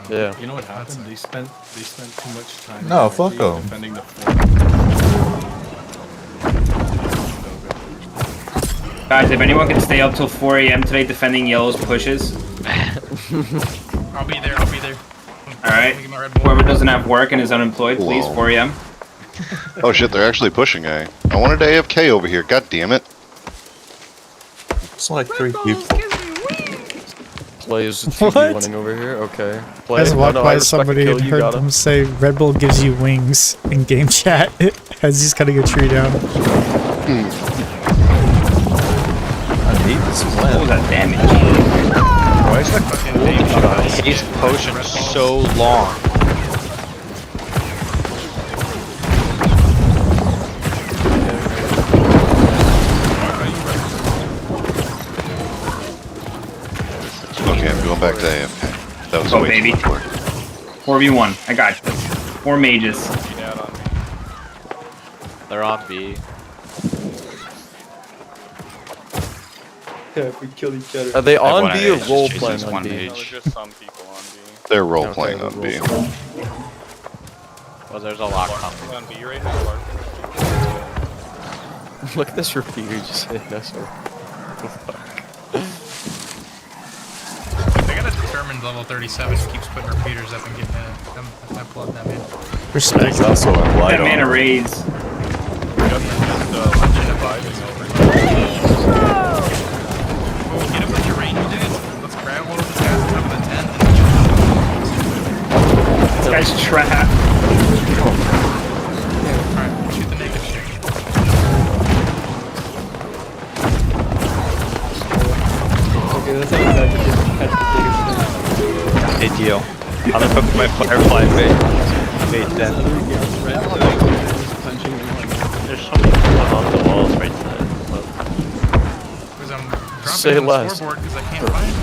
Yeah. You know what happened? They spent too much time. No, fuck 'em. Defending the Guys, if anyone can stay up till 4 a.m. today defending Yellow's pushes. I'll be there. I'll be there. Alright. Whoever doesn't have work and is unemployed, please, Whoa. 4 a.m. Oh shit, they're actually pushing A. I wanted to AFK over here, god damn it. It's like 3 people. Play is TV What? winning over here. Okay. I Play. just No, walked no, I by respect the somebody kill, and you heard got them say Red Bull gives you wings in game chat as he's cutting a tree down. I hate this plan. What was that damage? Why is that haste potion so long? Okay, I'm going back to AFK. That was Oh, way baby. too much work. 4v1. I got this. 4 mages. They're on B. Yeah, if we kill each other. Are they on Everyone B or is role just playing chases on one B? mage. No, there's just some people on B. They're role playing on B. Well, there's a lot Larkin's coming. on B right now. Larkin's Look at this repeater just hitting us. What the fuck? They got a determined level 37 who keeps putting repeaters up and getting them plug them in. Respect. Also, That light mana on. raise. just legend abiding over here. Oh, get up with your range, dude. Let's grab one of the guys on top of the tent and This guy's trapped. alright, shoot the naked shit. Okay, that's how exactly Hey, deal. I'm gonna put my firefly bait then. There's so many people on the walls right there. Because I'm dropping Say on the less. scoreboard because I can't find them.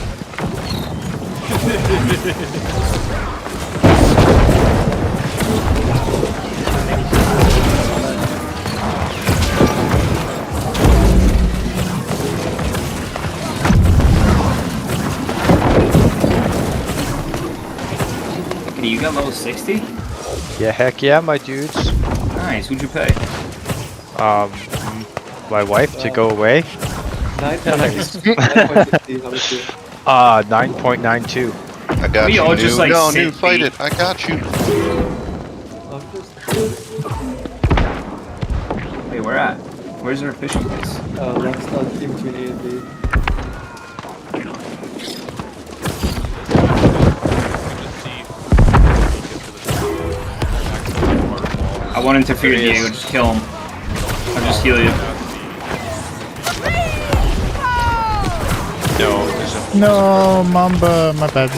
Okay, you got level 60? Yeah, heck yeah, my dudes. Nice. Who'd you pay? My wife to go away. 9.92. I got We you, all just, New. like, No, sit New, fight B. it. I got you. Wait, where at? Where's our fishing place? Left side in between A and B. I won't interfere, Diego. Just kill him. I'll just heal you. No, Mamba, my bad.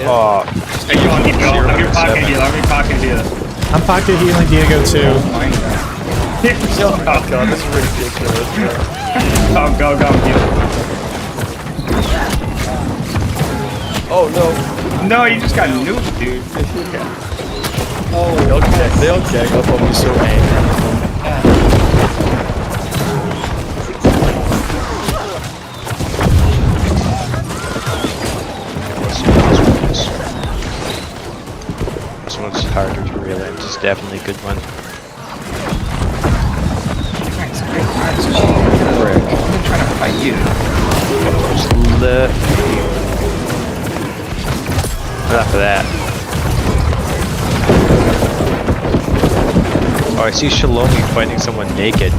Oh, Hey, you want Diego? I'm your pocket heal. I'm your pocket heal. I'm pocket healing Diego too. Oh my god. Oh god, this is ridiculous. Go, heal. Oh no. No, you just got nuked, dude. Oh, they all gang up on me so angry. this one's harder to reel in. It's definitely a good one. I'm trying to fight you. Enough of that. Oh, I see Shalomi fighting someone naked.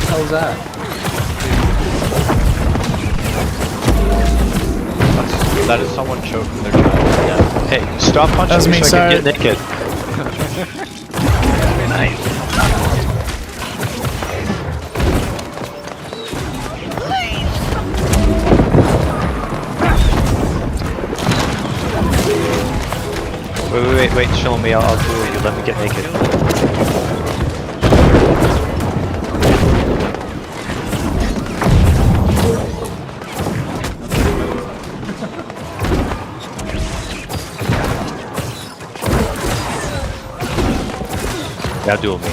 How's that? That is someone choking their child to death. Hey, stop punching That was me me, so I can sorry. get naked. Wait, show me, I'll do it. You let me get naked. Now duel me.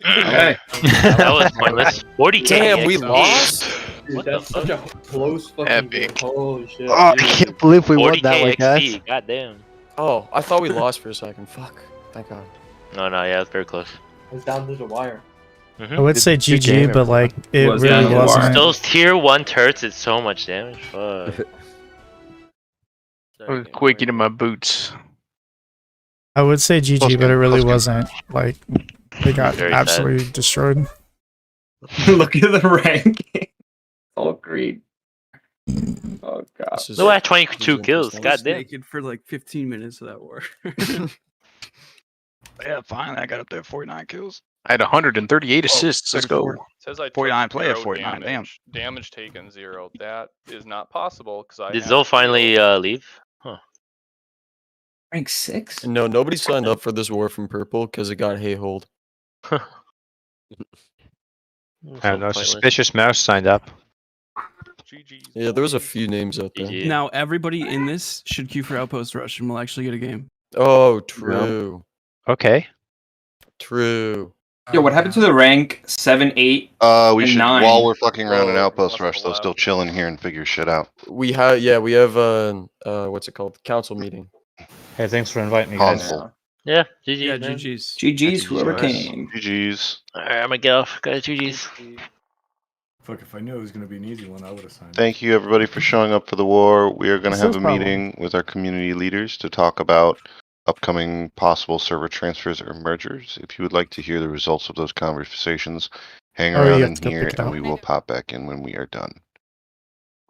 Okay. That was pointless. 40k. Damn, we XP. lost? Dude, What that's the such a close fucking game. Epic. Holy shit. Oh, I can't believe we won that 40k one, guys. XP. God damn. Oh, I thought we lost for a second. Fuck. Thank God. No, yeah, it's very close. It's down to the wire. I would say Good GG, game, but like it Was really down the wasn't. Those tier 1 turrets did so much damage. Fuck. Quick into my boots. I would say GG, but it really wasn't. Like they got Very sad. absolutely destroyed. Look at the ranking. All green. Oh god. No, I had 22 kills. I was God damn. naked for like 15 minutes of that war. Yeah, finally I got up there 49 kills. I had 138 assists. Let's go. It says I took 49 play at 0 49, damage. Damage taken 0. That is not possible because I. Did had Zoe finally leave? Huh. Rank 6? No, nobody signed up for this war from purple because it got hay-holed. I don't know. Suspicious Mouse signed up. GG's. Yeah, there was a few names out there. Now everybody in this should queue for Outpost Rush and we'll actually get a game. Oh, true. Okay. True. Yo, what happened to the rank 7, 8, We and should, 9? while we're fucking around an Oh, outpost must rush, though, have still chilling here and figure shit out. We have what's it called? Council meeting. Hey, thanks for inviting me, guys. Console. Yeah, GG. Yeah, man. GG's. GG's, whoever Nice. came. GG's. Alright, I'm gonna get off. Guys, GG's. Fuck, if I knew it was gonna be an easy one, I would have signed. Thank you, everybody, for showing up for the war. We are going to It's have no a problem. meeting with our community leaders to talk about upcoming possible server transfers or mergers. If you would like to hear the results of those conversations, hang Oh, you around have in to go here pick it and up. we will pop back in when we are done.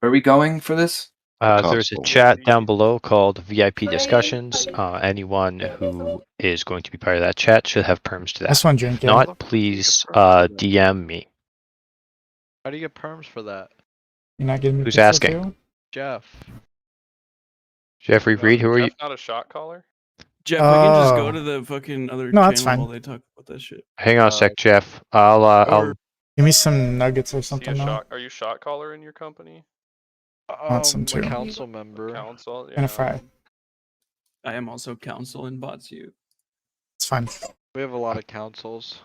Where are we going for this? There's a Console. chat down below called VIP discussions. Anyone who is going to be part of that chat should have perms to that. That's one drink. If not, please DM me. How do you get perms for that? You're not getting me. Who's pizza asking? too? Jeff. Jeffrey Reed, who are you? Jeff's not a shot caller. Jeff, we can just Oh. go to the fucking other No, that's channel fine. while they talk about that shit. Hang on a sec, Jeff. I'll Give me some nuggets or Is he a something. Now. shot? Are you shot caller in your company? Want some too. A council member. Council. And a fry. I am also council in Botsu. It's fine. We have a lot of councils.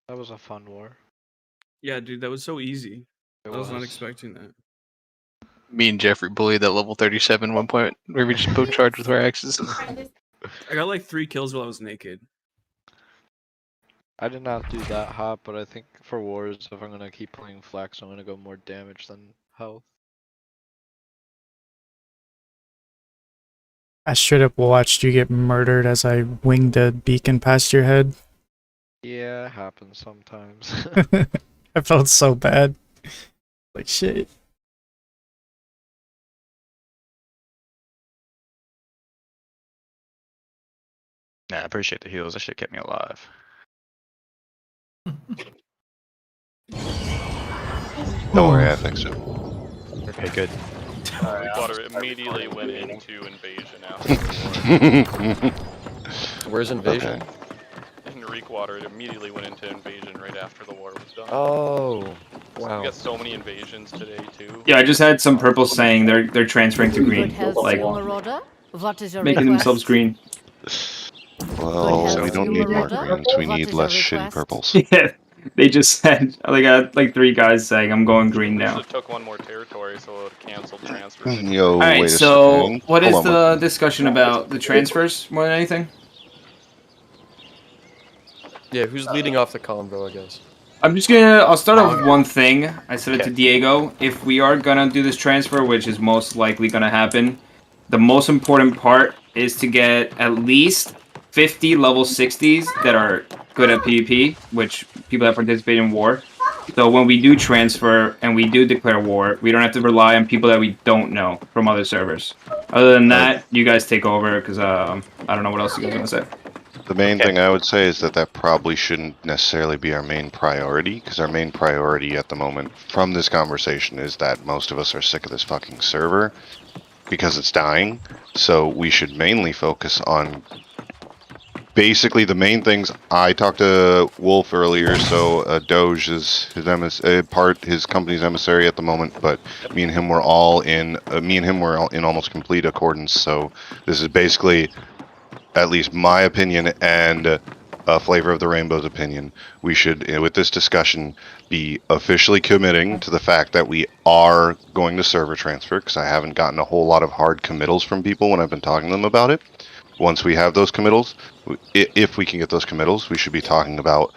That was a fun war. Yeah, dude, that was so easy. It I was not was. expecting that. Me and Jeffrey bullied that level 37 one point where we just both charged with our axes. I got like 3 kills while I was naked. I did not do that hot, but I think for wars, if I'm gonna keep playing flex, I'm gonna go more damage than health. I straight up watched you get murdered as I winged a beacon past your head. Yeah, it happens sometimes. I felt so bad. Like shit. Nah, I appreciate the heals. That shit kept me alive. Don't worry, I think so. Okay, good. Reekwater immediately went into invasion after the war. Where's invasion? In Reekwater, it immediately went into invasion right after the war was done. Oh, wow. We got so many invasions today too. Yeah, I just had some purple saying they're transferring to green, like making themselves green. Well, we don't need more greens, we need less shitty purples. Yeah, they just said I got like 3 guys saying I'm going green We now. should've took one more territory, so it would cancel transfers. Yo, All right, wait a so second. what is Hold on, the discussion about? The transfers more than anything? Yeah, who's leading off the convo, I guess? I'll start off with one thing. I said it to Diego. If we are gonna do this transfer, which is most likely gonna happen, the most important part is to get at least 50 level 60s that are good at PvP, which people that participate in war. So when we do transfer and we do declare war, we don't have to rely on people that we don't know from other servers. Other than that, you guys take over, because I don't know what else you guys want to say. The main thing I would say is that probably shouldn't necessarily be our main priority, because our main priority at the moment from this conversation is that most of us are sick of this fucking server because it's dying. So we should mainly focus on basically the main things. I talked to Wolf earlier, so Doge is his company's emissary at the moment, but me and him were all in almost complete accordance. So this is basically, at least my opinion and Flavor of the Rainbow's opinion. We should, with this discussion, be officially committing to the fact that we are going to server transfer, because I haven't gotten a whole lot of hard committals from people when I've been talking to them about it. Once we have those committals, if we can get those committals, we should be talking about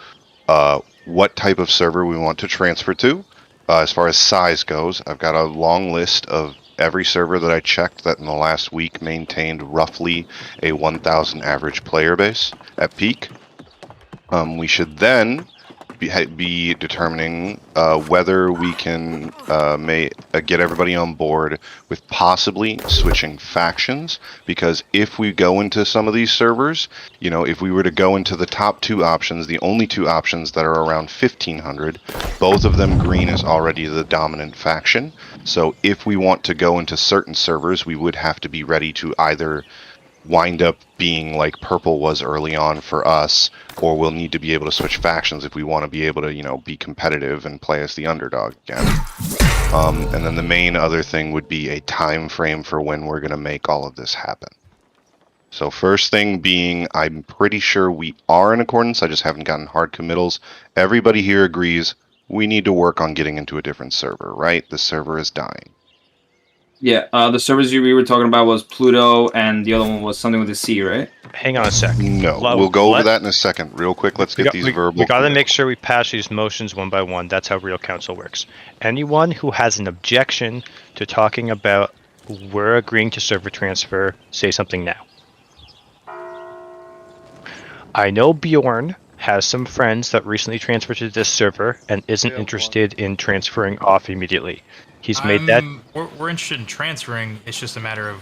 what type of server we want to transfer to. As far as size goes, I've got a long list of every server that I checked that in the last week maintained roughly a 1,000 average player base at peak. We should then be determining whether we can get everybody on board with possibly switching factions, because if we go into some of these servers, if we were to go into the top 2 options, the only 2 options that are around 1,500, both of them green is already the dominant faction. So if we want to go into certain servers, we would have to be ready to either wind up being like purple was early on for us, or we'll need to be able to switch factions if we want to be able to, be competitive and play as the underdog again. And then the main other thing would be a time frame for when we're going to make all of this happen. So first thing being, I'm pretty sure we are in accordance. I just haven't gotten hard committals. Everybody here agrees we need to work on getting into a different server, right? The server is dying. Yeah, the servers we were talking about was Pluto, and the other one was something with a C, right? Hang on a sec. No, we'll go over that in a second. Real quick, let's get these verbal. We gotta make sure we pass these motions one by one. That's how real council works. Anyone who has an objection to talking about we're agreeing to server transfer, say something now. I know Bjorn has some friends that recently transferred to this server and isn't interested in transferring off immediately. He's made that. We're interested in transferring. It's just a matter of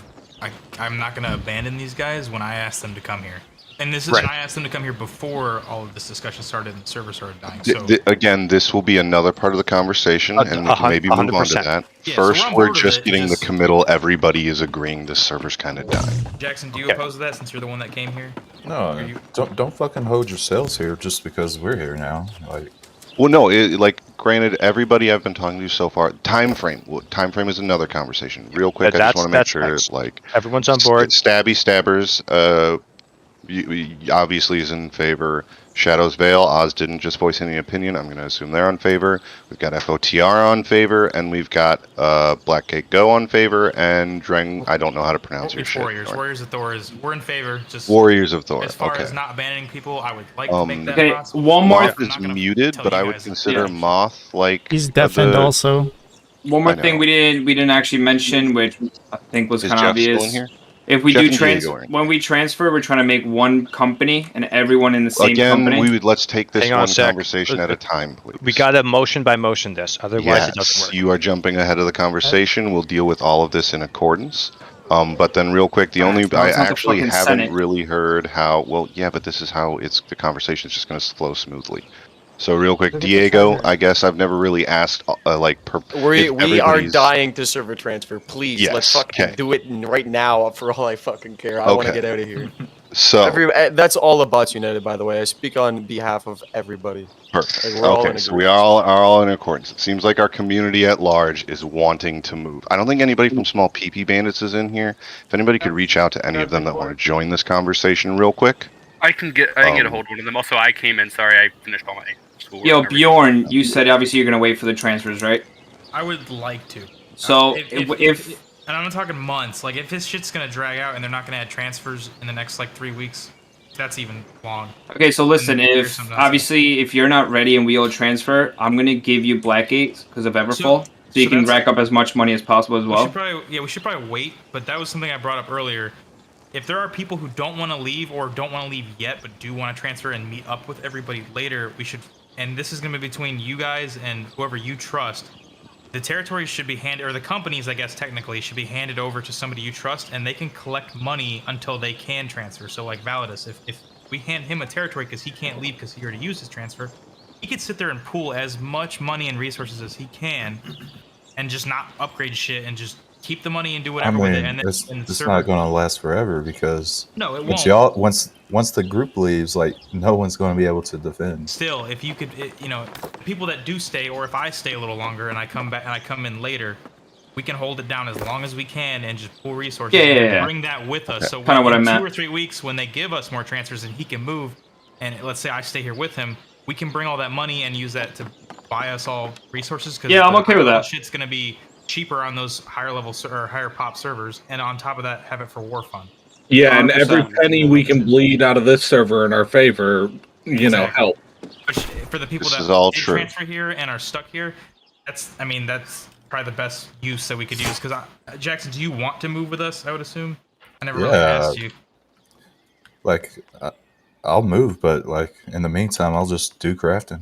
I'm not going to abandon these guys when I ask them to come here. And this is I asked them to come here before all of this discussion started and the server started dying. So again, this will be another part of the conversation, and we can maybe move on to that. Yeah, First, so we're just getting the committal. Everybody is agreeing the server's kind of dying. Jackson, do you oppose that since you're the one that came here? No, don't fucking hold yourselves here just because we're here now. Like, well, no, granted, everybody I've been talking to so far, time frame is another conversation. Real quick, I just want to make sure, everyone's on board. Stabby Stabbers, obviously is in favor. Shadow's Veil, Oz didn't just voice any opinion. I'm going to assume they're on favor. We've got FOTR on favor, and we've got Blackgate Go on favor, and Dreng, I don't know how to pronounce your shit. Warriors of Thor we're in favor. Just Warriors of Thor. As far as not abandoning people, I would like to make that possible. One more. Moth is muted, but I would consider Moth like he's deafened also. One more thing we didn't actually mention, which I think was kind of obvious. Still in here? If we when we transfer, we're trying to make one company and everyone in the same company. Let's take this one conversation at a time, please. We got to motion by motion this, otherwise it doesn't work. You are jumping ahead of the conversation. We'll deal with all of this in accordance. But then real quick, I actually haven't really heard how, but this is how the conversation is just going to flow smoothly. So real quick, Diego, I guess I've never really asked, we are dying to server transfer. Please, let's fucking do it right now for all I fucking care. I want to get out of here. So that's all of Bots United, by the way. I speak on behalf of everybody. Perfect. Okay, so we are all in accordance. It seems like our community at large is wanting to move. I don't think anybody from Small PP Bandits is in here. If anybody could reach out to any of them that want to join this conversation real quick. I can get a hold of one of them. Also, I came in. Sorry, I finished all my school. Yo, Bjorn, you said obviously you're gonna wait for the transfers, right? I would like to. So if and I'm not talking months. Like if this shit's gonna drag out and they're not gonna add transfers in the next 3 weeks, that's even long. Okay, so listen, if you're not ready and we all transfer, I'm gonna give you Blackgate because of Everfall, so you can rack up as much money as possible as well. We should probably wait. But that was something I brought up earlier. If there are people who don't want to leave or don't want to leave yet but do want to transfer and meet up with everybody later, we should, and this is going to be between you guys and whoever you trust, the territories should be handed, or the companies, I guess technically, should be handed over to somebody you trust, and they can collect money until they can transfer. So like Validus, if we hand him a territory because he can't leave because he already used his transfer, he could sit there and pool as much money and resources as he can and just not upgrade shit and just keep the money and do I whatever with it, mean, and then it's and it's server. not gonna last forever because No, it once won't. once the group leaves, like no one's gonna be able to defend. Still, if you could, people that do stay, or if I stay a little longer and I come back and I come in later, we can hold it down as long as we can and just pull resources. Yeah. Bring that with us. So Kinda what I in meant. 2 or 3 weeks, when they give us more transfers and he can move, and let's say I stay here with him, we can bring all that money and use that to buy us all resources. Because Yeah, I'm okay with that. Shit's gonna be cheaper on those higher level or higher pop servers, and on top of that, have it for war fund. Yeah, and every 100%. penny we can bleed out of this server in our favor, Exactly. help. Which, for the people This that is all did true. transfer here and are stuck here, that's probably the best use that we could use. Because Jackson, do you want to move with us? I would assume. I never really asked you. Like, I'll move, but like in the meantime, I'll just do crafting.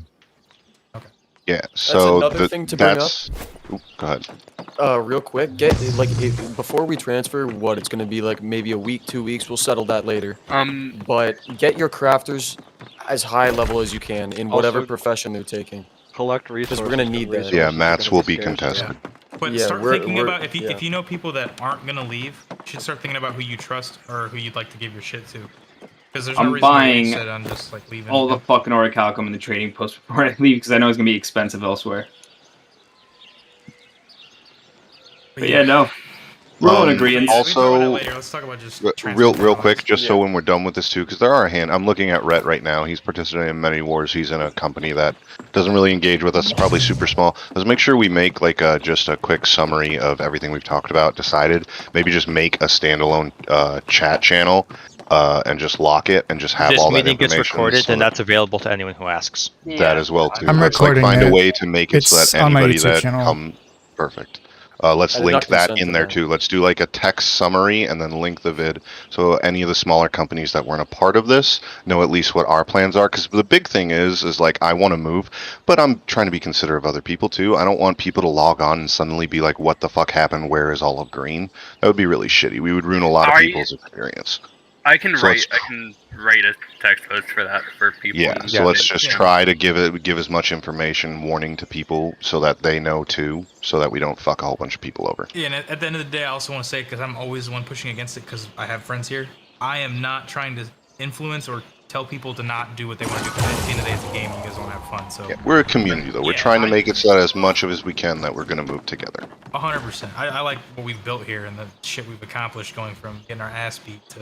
Yeah. So another thing to bring up. Oop, go ahead. Real quick, before we transfer, what it's gonna be like maybe a week, 2 weeks. We'll settle that later. But get your crafters as high level as you can in whatever profession they're taking. Collect resources. Because we're gonna need that. Yeah, mats will be contested. But Yeah, start we're- thinking we're- about if you know people that aren't gonna leave, you should start thinking about who you trust or who you'd like to give your shit to. Because there's no I'm reason to buying waste it on just like leaving. all the fucking orichalcum in the trading post before I leave because I know it's gonna be expensive elsewhere. But yeah, no. We're all in agreement. Also, let's talk about just real quick, just so when we're done with this too, because there are a hand. I'm looking at Rhett right now. He's participating in many wars. He's in a company that doesn't really engage with us. Probably super small. Let's make sure we make like just a quick summary of everything we've talked about. Decided. Maybe just make a standalone chat channel and just lock it and just have This all that meeting information. gets recorded, so and that- that's available to anyone who asks. that as well too. I'm Let's recording find a it. way to make it so It's that on my anybody YouTube that channel. perfect. Let's I did link not that consent in to there that. too. Let's do like a text summary and then link the vid so any of the smaller companies that weren't a part of this know at least what our plans are. Because the big thing is like I want to move, but I'm trying to be considerate of other people too. I don't want people to log on and suddenly be like, "What the fuck happened? Where is all of green?" That would be really shitty. We would ruin a lot of people's experience. I can So write a text post for that for people. Yeah, so let's just try to give as much information, warning to people, so that they know too, so that we don't fuck a whole bunch of people over. Yeah, and at the end of the day, I also want to say, because I'm always the one pushing against it, because I have friends here, I am not trying to influence or tell people to not do what they want to do, because at the end of the day, it's a game, you guys want to have fun, so... Yeah, we're a community though. We're trying to make it so that as much of as we can that we're going to move together. 100%. I like what we've built here and the shit we've accomplished, going from getting our ass beat to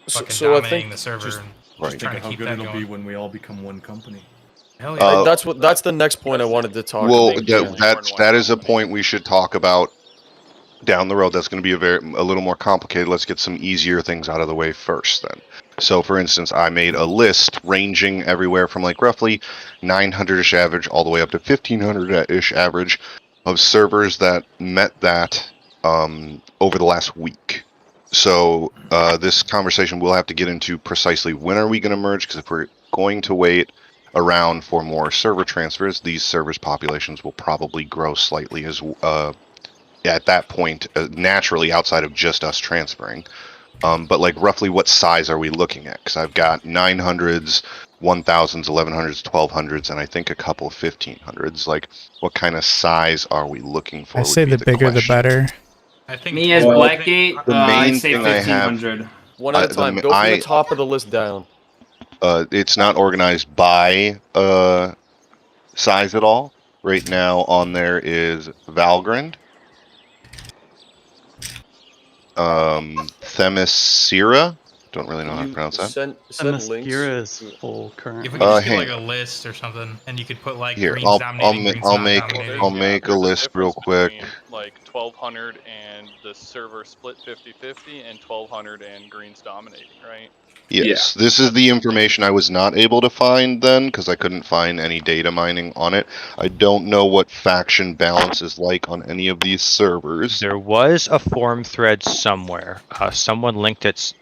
fucking So I dominating think the server just, and just trying think to of how keep good that it'll going. be when we all become one company. Hell yeah. That's the next point I wanted to talk Well, about. that is a point we should talk about down the road. That's going to be a little more complicated. Let's get some easier things out of the way first then. So for instance, I made a list ranging everywhere from like roughly 900-ish average all the way up to 1500-ish average of servers that met that over the last week. So this conversation we'll have to get into precisely when are we going to merge, because if we're going to wait around for more server transfers, these servers populations will probably grow slightly as at that point naturally outside of just us transferring. But like roughly what size are we looking at? Because I've got 900s, 1000s, 1100s, 1200s, and I think a couple of 1500s. Like what kind of size are we looking for? I say the bigger the better. I think Me as Blackgate, I'd say thing I have- 1500. One at a time. Go from the top of the list down. It's not organized by size at all. Right now on there is Valgrind, Themyscira. Don't really know how to pronounce that. Send links. is full current. If we could just do hang like a list or something, and you could put like Here, green's I'll dominating, green's I'll not make dominating. I'll make a list real quick. Like 1200 and the server split 50-50 and 1200 and green's dominating, right? Yes, this is the information I was not able to find then because I couldn't find any data mining on it. I don't know what faction balance is like on any of these servers. There was a forum thread somewhere. Someone linked it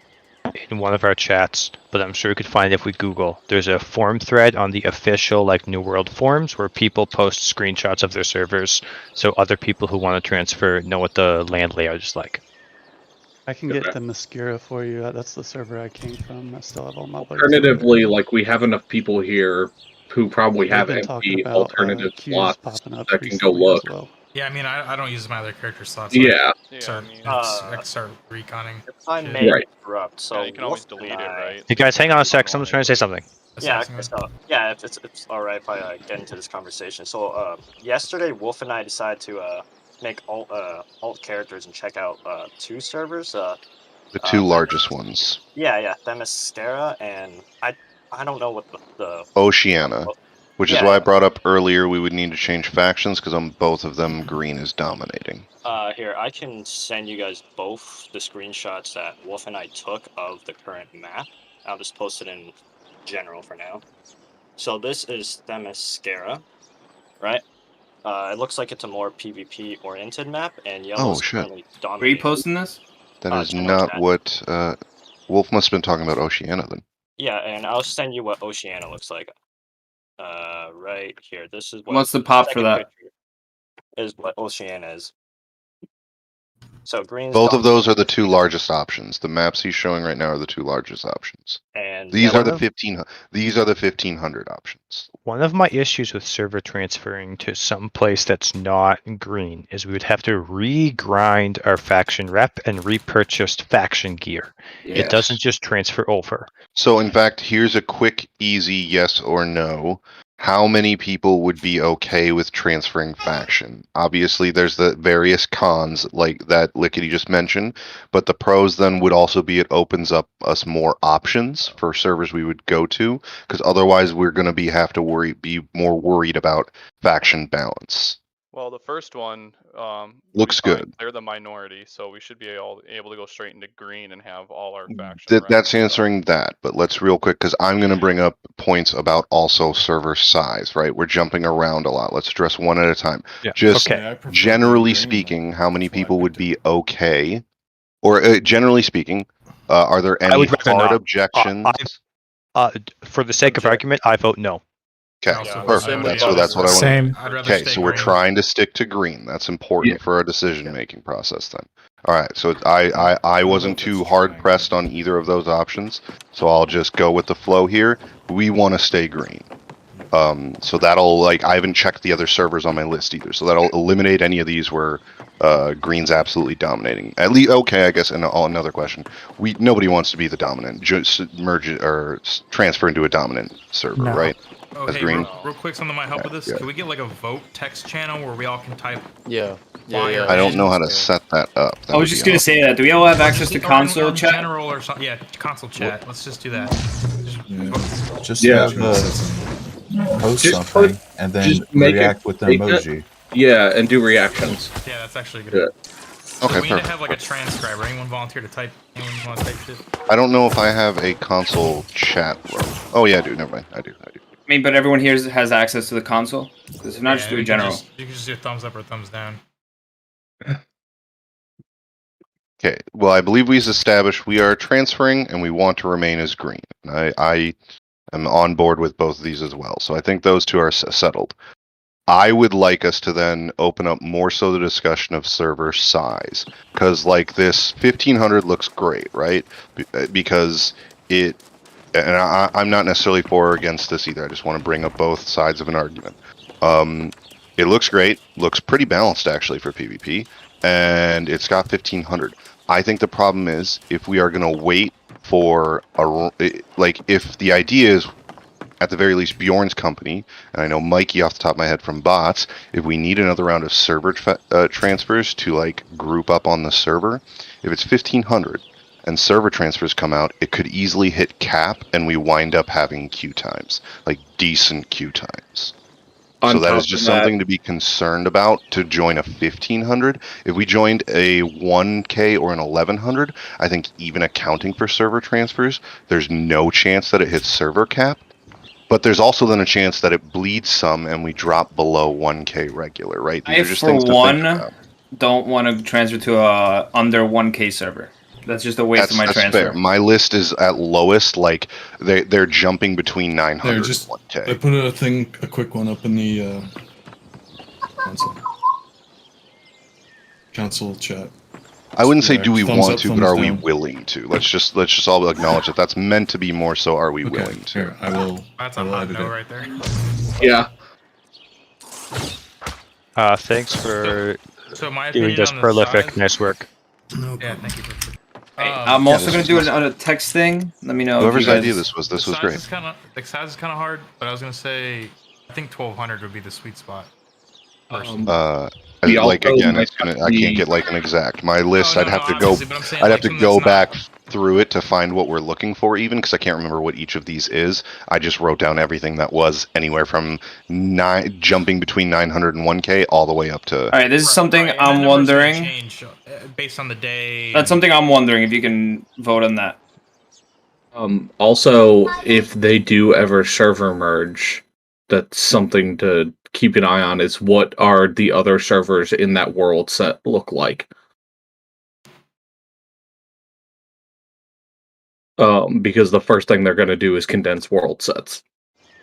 in one of our chats, but I'm sure we could find it if we Google. There's a forum thread on the official like New World forums where people post screenshots of their servers, so other people who want to transfer know what the land layout is like. I can get the Mascara for you. That's the server I came from. I still have all my bugs. Alternatively, like we have enough people here who probably They've have been talking empty about, alternative queues slots popping up that can go recently as look. well. Yeah, I mean, I don't use my other character slots. Yeah. I can start reconning. If I shit. may interrupt, so Yeah, you can always delete it, right? Hey guys, hang on a sec. Someone's trying to say something. Yeah, okay, so yeah, if it's all right if I get into this conversation. So yesterday, Wolf and I decided to make alt characters and check out 2 servers. The 2 largest ones. Yeah, Themyscira and I don't know what the Oceania. Which is Yeah, why I brought up earlier we would need to change factions, because on both of them, green is dominating. Here, I can send you guys both the screenshots that Wolf and I took of the current map. I'll just post it in general for now. So this is Themyscira, right? It looks like it's a more PvP-oriented map, and yellow Oh, is shit. currently Where are dominating. you posting this? That is general not chat. what... Wolf must have been talking about Oceania then. Yeah, and I'll send you what Oceania looks like. Right here. This is what. What's the pop for second that? picture is what Oceania is. So green's Both of those are the dominating, 2 largest options. The maps he's showing right now are the 2 largest options. and These yellow. are the 1500 options. One of my issues with server transferring to some place that's not green is we would have to re-grind our faction rep and repurchase faction gear. It doesn't just transfer over. So in fact, here's a quick, easy yes or no. How many people would be okay with transferring faction? Obviously, there's the various cons like that Lickety just mentioned, but the pros then would also be it opens up us more options for servers we would go to, because otherwise we're going to be more worried about faction balance. Well, the first one Looks we find good. They're the minority, so we should be able to go straight into green and have all our faction. That's answering that, but let's real quick, because I'm going to bring up points about also server size, right? We're jumping around a lot. Let's address one at a time. Yeah, Just okay. generally speaking, how many people would be okay? Or generally speaking, are there any hard objections? For the sake of argument, I vote no. Okay, perfect. So that's what I want. Same. Okay, so we're trying to stick to green. That's important for our decision-making process then. All right, so I wasn't too hard pressed on either of those options, so I'll just go with the flow here. We want to stay green. So that'll, I haven't checked the other servers on my list either, so that'll eliminate any of these where green's absolutely dominating. At least, okay, I guess, and another question. Nobody wants to be the dominant. Just merge it or transfer into a dominant server, No. right? Oh, As hey, green. real quick, something might help with this. Yeah. Can we get like a vote text channel where we all can type? Yeah. I don't know how to set that up. I was just gonna say that. Do we all have access to console in chat? General or something? Yeah, console chat. Let's just do that. Just Yeah. post Just something and then just make react with the make emoji. Yeah, and do reactions. Yeah, that's actually a good. Okay, So we need to perfect. have like a transcriber. Anyone volunteer to type? Anyone want to type shit? I don't know if I have a console chat room. Oh yeah, I do. Never mind. I do. I mean, but everyone here has access to the console. Because if not, just do you a can general. You can just do a thumbs up or thumbs down. Okay. Well, I believe we've established we are transferring and we want to remain as green. I am on board with both of these as well. So I think those 2 are settled. I would like us to then open up more so the discussion of server size, because this 1500 looks great, right? Because it, and I'm not necessarily for or against this either. I just want to bring up both sides of an argument. It looks great, looks pretty balanced actually for PvP, and it's got 1500. I think the problem is if we are going to wait for if the idea is, at the very least, Bjorn's company, and I know Mikey off the top of my head from bots, if we need another round of server transfers to group up on the server, if it's 1500 and server transfers come out, it could easily hit cap and we wind up having queue times, decent queue times. So that is just something to be concerned about to join a 1500. If we joined a 1K or an 1100, I think even accounting for server transfers, there's no chance that it hits server cap. But there's also then a chance that it bleeds some and we drop below 1K regular, right? These are just things to think about. Don't want to transfer to a under 1K server. That's just a waste of my transfer. Fair. My list is at lowest, they're jumping between 900 and 1K. I put a quick one up in the console chat. I wouldn't say do we Thumbs want up, to, but thumbs are we down. willing to? Let's just all acknowledge that that's meant to be more so are we willing to. Here, I will. That's a hot no right there. Yeah. Thanks for So my doing opinion this on the prolific. size- Nice work. Yeah, thank you. I'm also going to do it on a text thing. Let me know Whoever's if you guys... idea this was The size great. is kind of hard, but I was gonna say I think 1200 would be the sweet spot. Like again, it's gonna. I can't get like an exact. My list. I'd have to go. I'd have to go back through it to find what we're looking for, even because I can't remember what each of these is. I just wrote down everything that was anywhere from jumping between 900 and 1K all the way up to. All right, this is something I'm wondering. Change based on the day. That's something I'm wondering if you can vote on that. Also, if they do ever server merge, that's something to keep an eye on, is what are the other servers in that world set look like. Because the first thing they're going to do is condense world sets.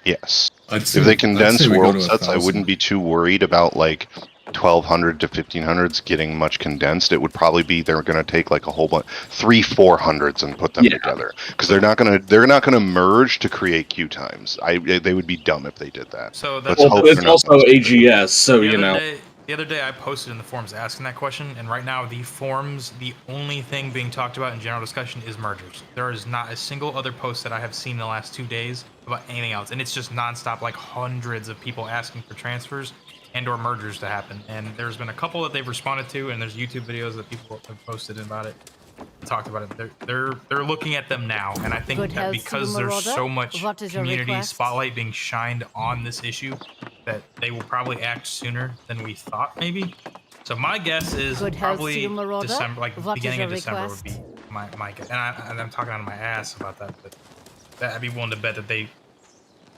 Yes. If they condense world sets, I wouldn't be too worried about like 1200 to 1500s getting much condensed. It would probably be they're going to take like a whole bunch 300-400s and put them together because they're not going to merge to create queue times. They would be dumb if they did that. So that's it's also AGS, so you know. The other day I posted in the forums asking that question, and right now the forums, the only thing being talked about in general discussion is mergers. There is not a single other post that I have seen in the last 2 days about anything else, and it's just nonstop, like hundreds of people asking for transfers and/or mergers to happen. And there's been a couple that they've responded to, and there's YouTube videos that people have posted about it, talked about it. They're looking at them now, and I think that because there's so much community spotlight being shined on this issue, that they will probably act sooner than we thought, maybe. So my guess is probably December, like beginning of December would be my guess. And I'm talking out of my ass about that, but I'd be willing to bet that they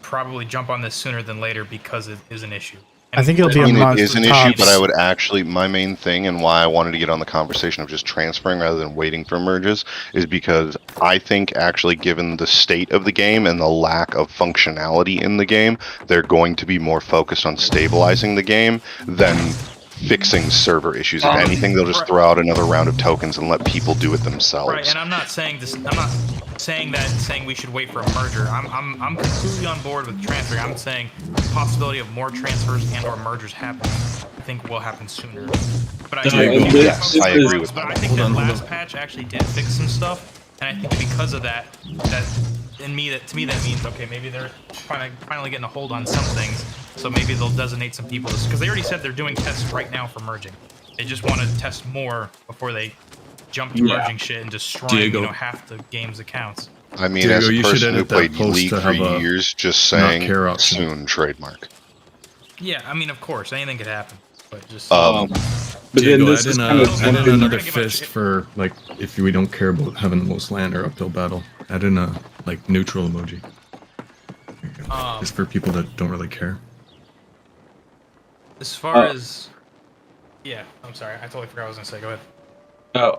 probably jump on this sooner than later because it is an issue. I think it'll be a month. It is an issue, but I would actually, my main thing and why I wanted to get on the conversation of just transferring rather than waiting for merges is because I think actually given the state of the game and the lack of functionality in the game, they're going to be more focused on stabilizing the game than fixing server issues. If anything, they'll just throw out another round of tokens and let people do it themselves. Right, and I'm not saying this. I'm not saying we should wait for a merger. I'm completely on board with transferring. I'm saying the possibility of more transfers and/or mergers happening, I think will happen sooner. But I agree with that. But I think that last patch actually did fix some stuff, and I think because of that, to me that means okay, maybe they're finally getting a hold on some things. So maybe they'll designate some people because they already said they're doing tests right now for merging. They just want to test more before they jump to merging shit and destroying half the game's accounts. I mean, as a person who played League for years, just saying soon trademark. Yeah, I mean, of course, anything could happen, but just. But then this is add in another fist for like if we don't care about having the most land or uphill battle. Add in a like neutral emoji. Just for people that don't really care. As far as, yeah, I'm sorry, I totally forgot what I was gonna say. Go ahead.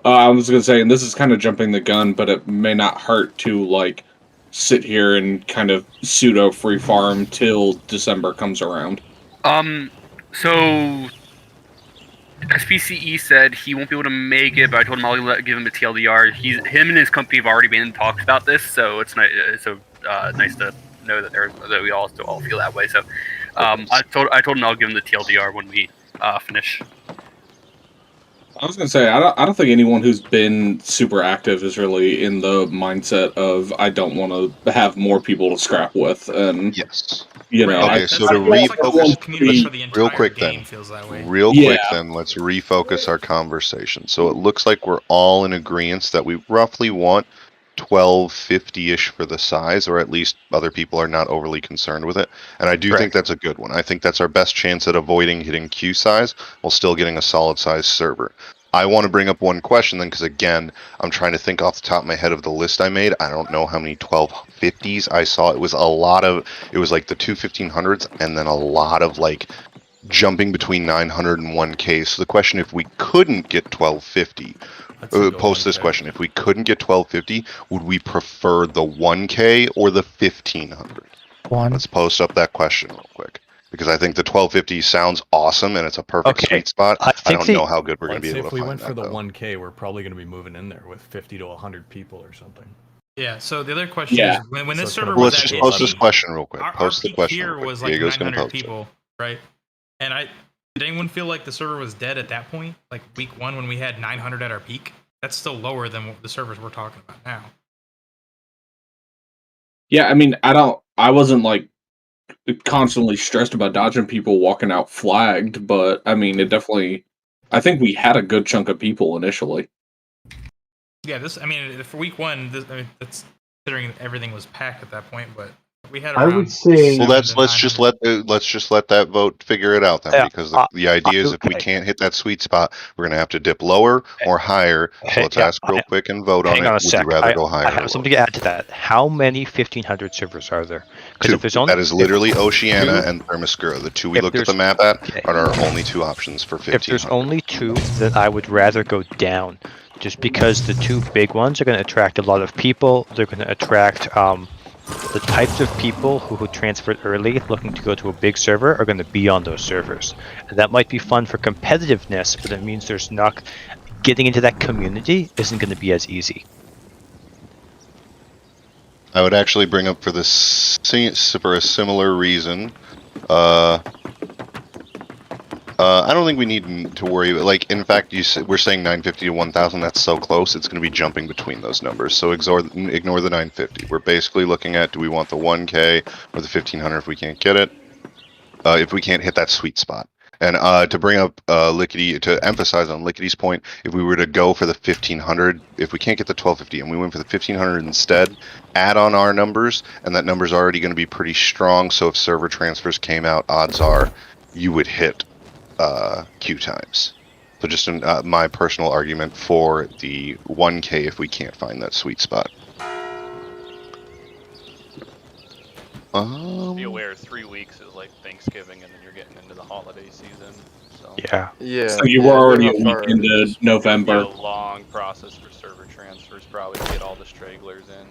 I was gonna say, and this is kind of jumping the gun, but it may not hurt to like sit here and kind of pseudo free farm till December comes around. So SPCE said he won't be able to make it, but I told him I'll give him a TLDR. Him and his company have already been in talks about this, so it's nice. Nice to know that we all still all feel that way. So, I told him I'll give him the TLDR when we finish. I was gonna say I don't think anyone who's been super active is really in the mindset of I don't want to have more people to scrap with, and yes, you know. Okay, so to refocus, real quick then, let's refocus our conversation. So it looks like we're all in agreement that we roughly want 1250-ish for the size, or at least other people are not overly concerned with it. And I do think that's a good one. I think that's our best chance at avoiding hitting queue size while still getting a solid size server. I want to bring up one question then, because again, I'm trying to think off the top of my head of the list I made. I don't know how many 1250s I saw. It was like the two 1500s and then a lot of like jumping between 900 and 1K. So the question, if we couldn't get 1250, post this question. If we couldn't get 1250, would we prefer the 1K or the 1500? Let's post up that question real quick. Because I think the 1250 sounds awesome and it's a perfect sweet spot. I don't know how good we're going to be able to find that. If we went for the 1K, we're probably going to be moving in there with 50 to 100 people or something. Yeah, so the other question is, when this server let's was just post this question real quick. Post the question here real quick. was like Diego's going to 900 post people, right? And Did anyone feel like the server was dead at that point? Like week 1 when we had 900 at our peak? That's still lower than what the servers we're talking about now. Yeah, I mean, I wasn't like constantly stressed about dodging people walking out flagged, but I mean, it definitely. I think we had a good chunk of people initially. Yeah, I mean, for week 1, that's considering everything was packed at that point, but we had I around. would say. Well, let's just let that vote figure it out then, because the idea is if we can't hit that sweet spot, we're gonna have to dip lower or higher. So let's ask real quick and vote on Hang it. on a Would sec. you rather go higher? I have something to add to that. How many 1500 servers are there? Because if there's only That is literally Oceania and Themyscira. The two we looked at the map at are our only two options for 1500. If there's only 2, then I would rather go down, just because the 2 big ones are going to attract a lot of people. They're going to attract the types of people who transferred early looking to go to a big server are going to be on those servers. And that might be fun for competitiveness, but it means there's not getting into that community isn't going to be as easy. I would actually bring up for a similar reason. I don't think we need to worry. Like, in fact, we're saying 950 to 1,000. That's so close. It's going to be jumping between those numbers. So ignore the 950. We're basically looking at: do we want the 1K or the 1,500 if we can't get it? If we can't hit that sweet spot. And to bring up Lickety, to emphasize on Lickety's point, if we were to go for the 1,500, if we can't get the 1,250 and we went for the 1,500 instead, add on our numbers, and that number's already going to be pretty strong. So if server transfers came out, odds are you would hit queue times. So just my personal argument for the 1K if we can't find that sweet spot. Be aware, 3 weeks is like Thanksgiving, and then you're getting into the holiday season. So Yeah. So you were already a week into November. It'll be a long process for server transfers, probably to get all the stragglers in.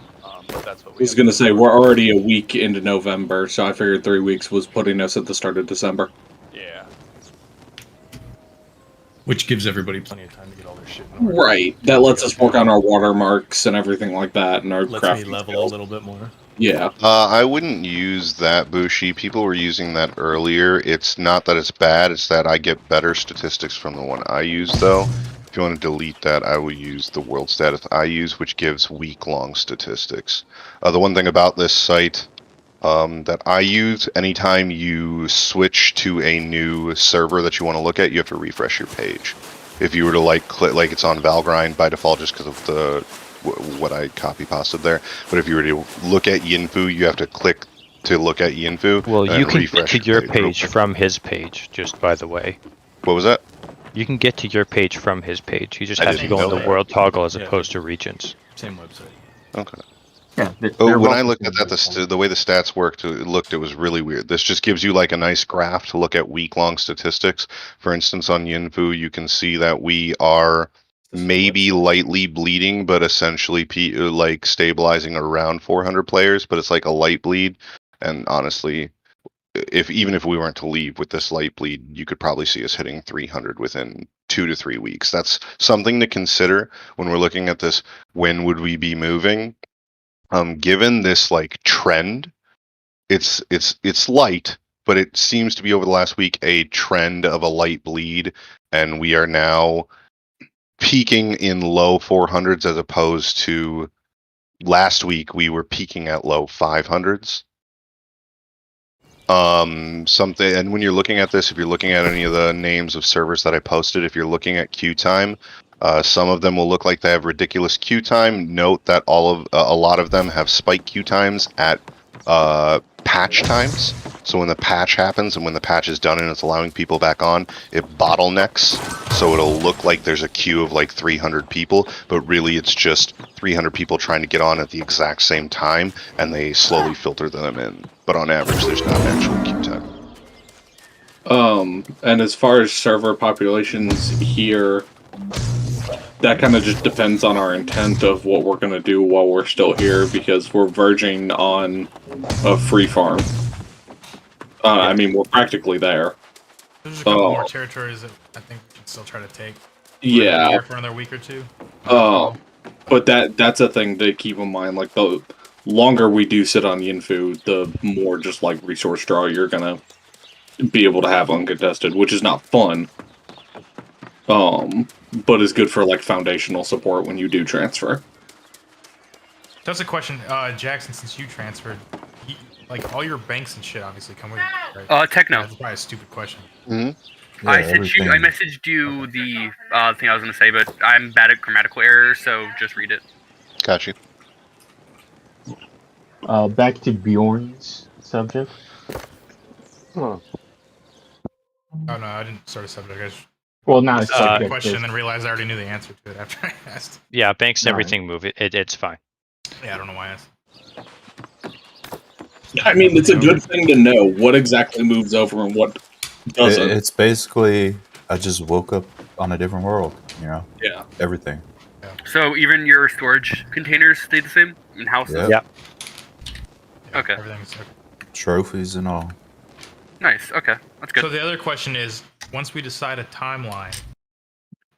But that's what I was gonna say we're already a week into November, so I figured 3 weeks was putting us at the start of December. Yeah. Which gives everybody plenty of time to get all their shit in order. Right. That lets us work on our watermarks and everything like that, and our Lets me crafting level skills. a little bit more. Yeah. I wouldn't use that, Bushi. People were using that earlier. It's not that it's bad, it's that I get better statistics from the one I use, though. If you want to delete that, I will use the world status I use, which gives week-long statistics. The one thing about this site that I use, anytime you switch to a new server that you want to look at, you have to refresh your page. If you were to click, like it's on Valgrind by default just because of the what I copy pasted there. But if you were to look at Yinfu, you have to click to look at Yinfu. Well, you can get refresh to your real page quick. from his page, just by the way. What was that? You can get to your page from his page. You just I have to didn't go on know the that. world toggle as Yeah. opposed to regions. Same website. Okay. Yeah, Oh, when I looked at that, the way the stats worked, it was really weird. This just gives you like a nice graph to look at week-long statistics. For instance, on Yinfu, you can see that we are maybe lightly bleeding, but essentially like stabilizing around 400 players, but it's like a light bleed. And honestly, even if we weren't to leave with this light bleed, you could probably see us hitting 300 within 2 to 3 weeks. That's something to consider when we're looking at this. When would we be moving? Given this like trend, it's light, but it seems to be over the last week a trend of a light bleed, and we are now peaking in low 400s as opposed to last week we were peaking at low 500s. Something, and when you're looking at this, if you're looking at any of the names of servers that I posted, if you're looking at queue time, some of them will look like they have ridiculous queue time. Note that a lot of them have spike queue times at patch times. So when the patch happens and when the patch is done and it's allowing people back on, it bottlenecks. So it'll look like there's a queue of like 300 people, but really it's just 300 people trying to get on at the exact same time, and they slowly filter them in. But on average, there's not an actual queue time. And as far as server populations here, that kind of just depends on our intent of what we're going to do while we're still here, because we're verging on a free farm. I mean, we're practically there. There's a couple more territories that I think we should still try to take. Yeah. Here for another week or two. But that's a thing to keep in mind. Like, the longer we do sit on Yinfu, the more just like resource draw you're gonna be able to have uncontested, which is not fun. But is good for like foundational support when you do transfer. That's a question, Jackson. Since you transferred, like all your banks and shit obviously come with you, right? Techno. Yeah, that's probably a stupid question. I messaged you the thing I was gonna say, but I'm bad at grammatical errors, so just read it. Got you. Back to Bjorn's subject. Oh no, I didn't start a subject. I just Well, not a started a subject, question just- and then realized I already knew the answer to it after I asked. Yeah, banks and Alright. everything move. It's fine. Yeah, I don't know why I asked. I mean, it's a good thing to know what exactly moves over and what doesn't. It's basically I just woke up on a different world. You know. Yeah. Everything. So even your storage containers stay the same in houses? Yeah. Okay. Everything's okay. Trophies and all. Nice. Okay, that's good. So the other question is, once we decide a timeline,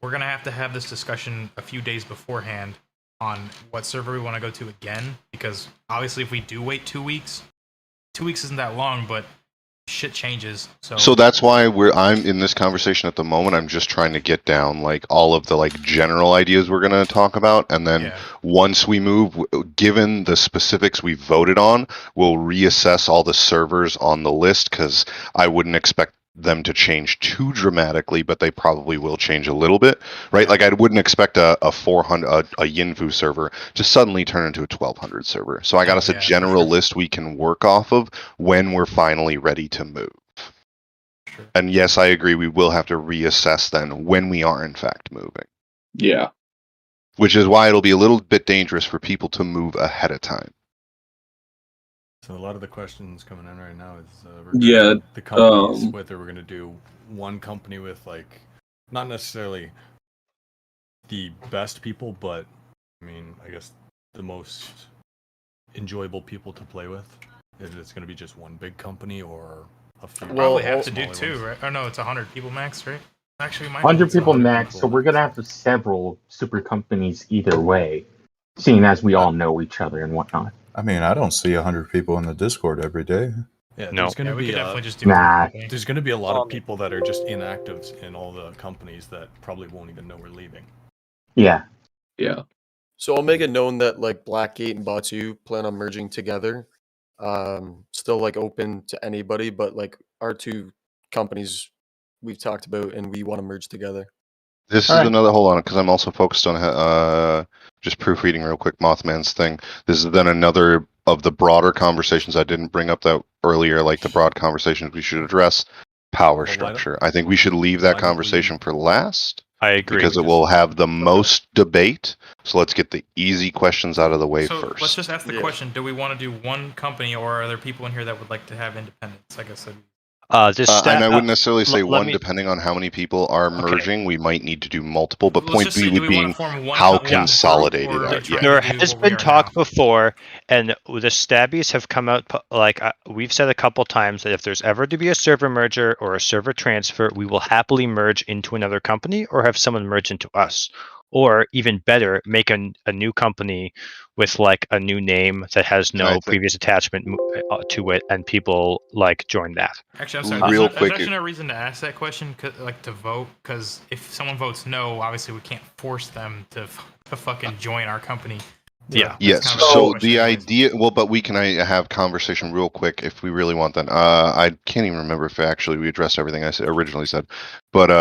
we're gonna have to have this discussion a few days beforehand on what server we want to go to again, because obviously if we do wait 2 weeks, 2 weeks isn't that long, but shit changes. So that's why I'm in this conversation at the moment. I'm just trying to get down like all of the like general ideas we're going to talk about, and then once we move, given the specifics we voted on, we'll reassess all the servers on the list, because I wouldn't expect them to change too dramatically, but they probably will change a little bit, right? Like I wouldn't expect a 400 a Yinfu server to suddenly turn into a 1200 server. So I got us a general list we can work off of when we're finally ready to move. And yes, I agree, we will have to reassess then when we are in fact moving. Yeah. Which is why it'll be a little bit dangerous for people to move ahead of time. So a lot of the questions coming in right now is the companies, whether we're going to do one company with like not necessarily the best people, but I mean, I guess the most enjoyable people to play with. If it's going to be just one big company or a few. Probably have to do two, right? Oh no, it's 100 people max, right? Actually, we might 100 people max, so we're gonna have several super companies either way, seeing as we all know each other and whatnot. I mean, I don't see 100 people in the Discord every day. Yeah, there's going to be we could definitely just do Nah. There's going to be a lot of people that are just inactives in all the companies that probably won't even know we're leaving. Yeah. Yeah. So I'll make it known that like Blackgate and Batu plan on merging together. Still like open to anybody, but like our two companies we've talked about and we want to merge together. This is another, hold on, because I'm also focused on just proofreading real quick Mothman's thing. This is then another of the broader conversations I didn't bring up that earlier, like the broad conversations we should address. Power structure. I think we should leave that conversation for last. I agree. Because it will have the most debate. So let's get the easy questions out of the way So first. let's just ask the question: do we want to do one company, or are there people in here that would like to have independence? Like I said. And I wouldn't necessarily say one, depending on how many people are merging. We might need to do multiple, but point B would be how consolidated are. Yeah. There has been talk before, and the Stabbies have come out, like we've said a couple times, that if there's ever to be a server merger or a server transfer, we will happily merge into another company or have someone merge into us. Or even better, make a new company with like a new name that has no previous attachment to it, and people like join that. Actually, I'm sorry. There's actually no reason to ask that question, like to vote, because if someone votes no, obviously we can't force them to fucking join our company. Yeah. Yes. So the idea, well, but we can have conversation real quick if we really want that. I can't even remember if actually we addressed everything I originally said, but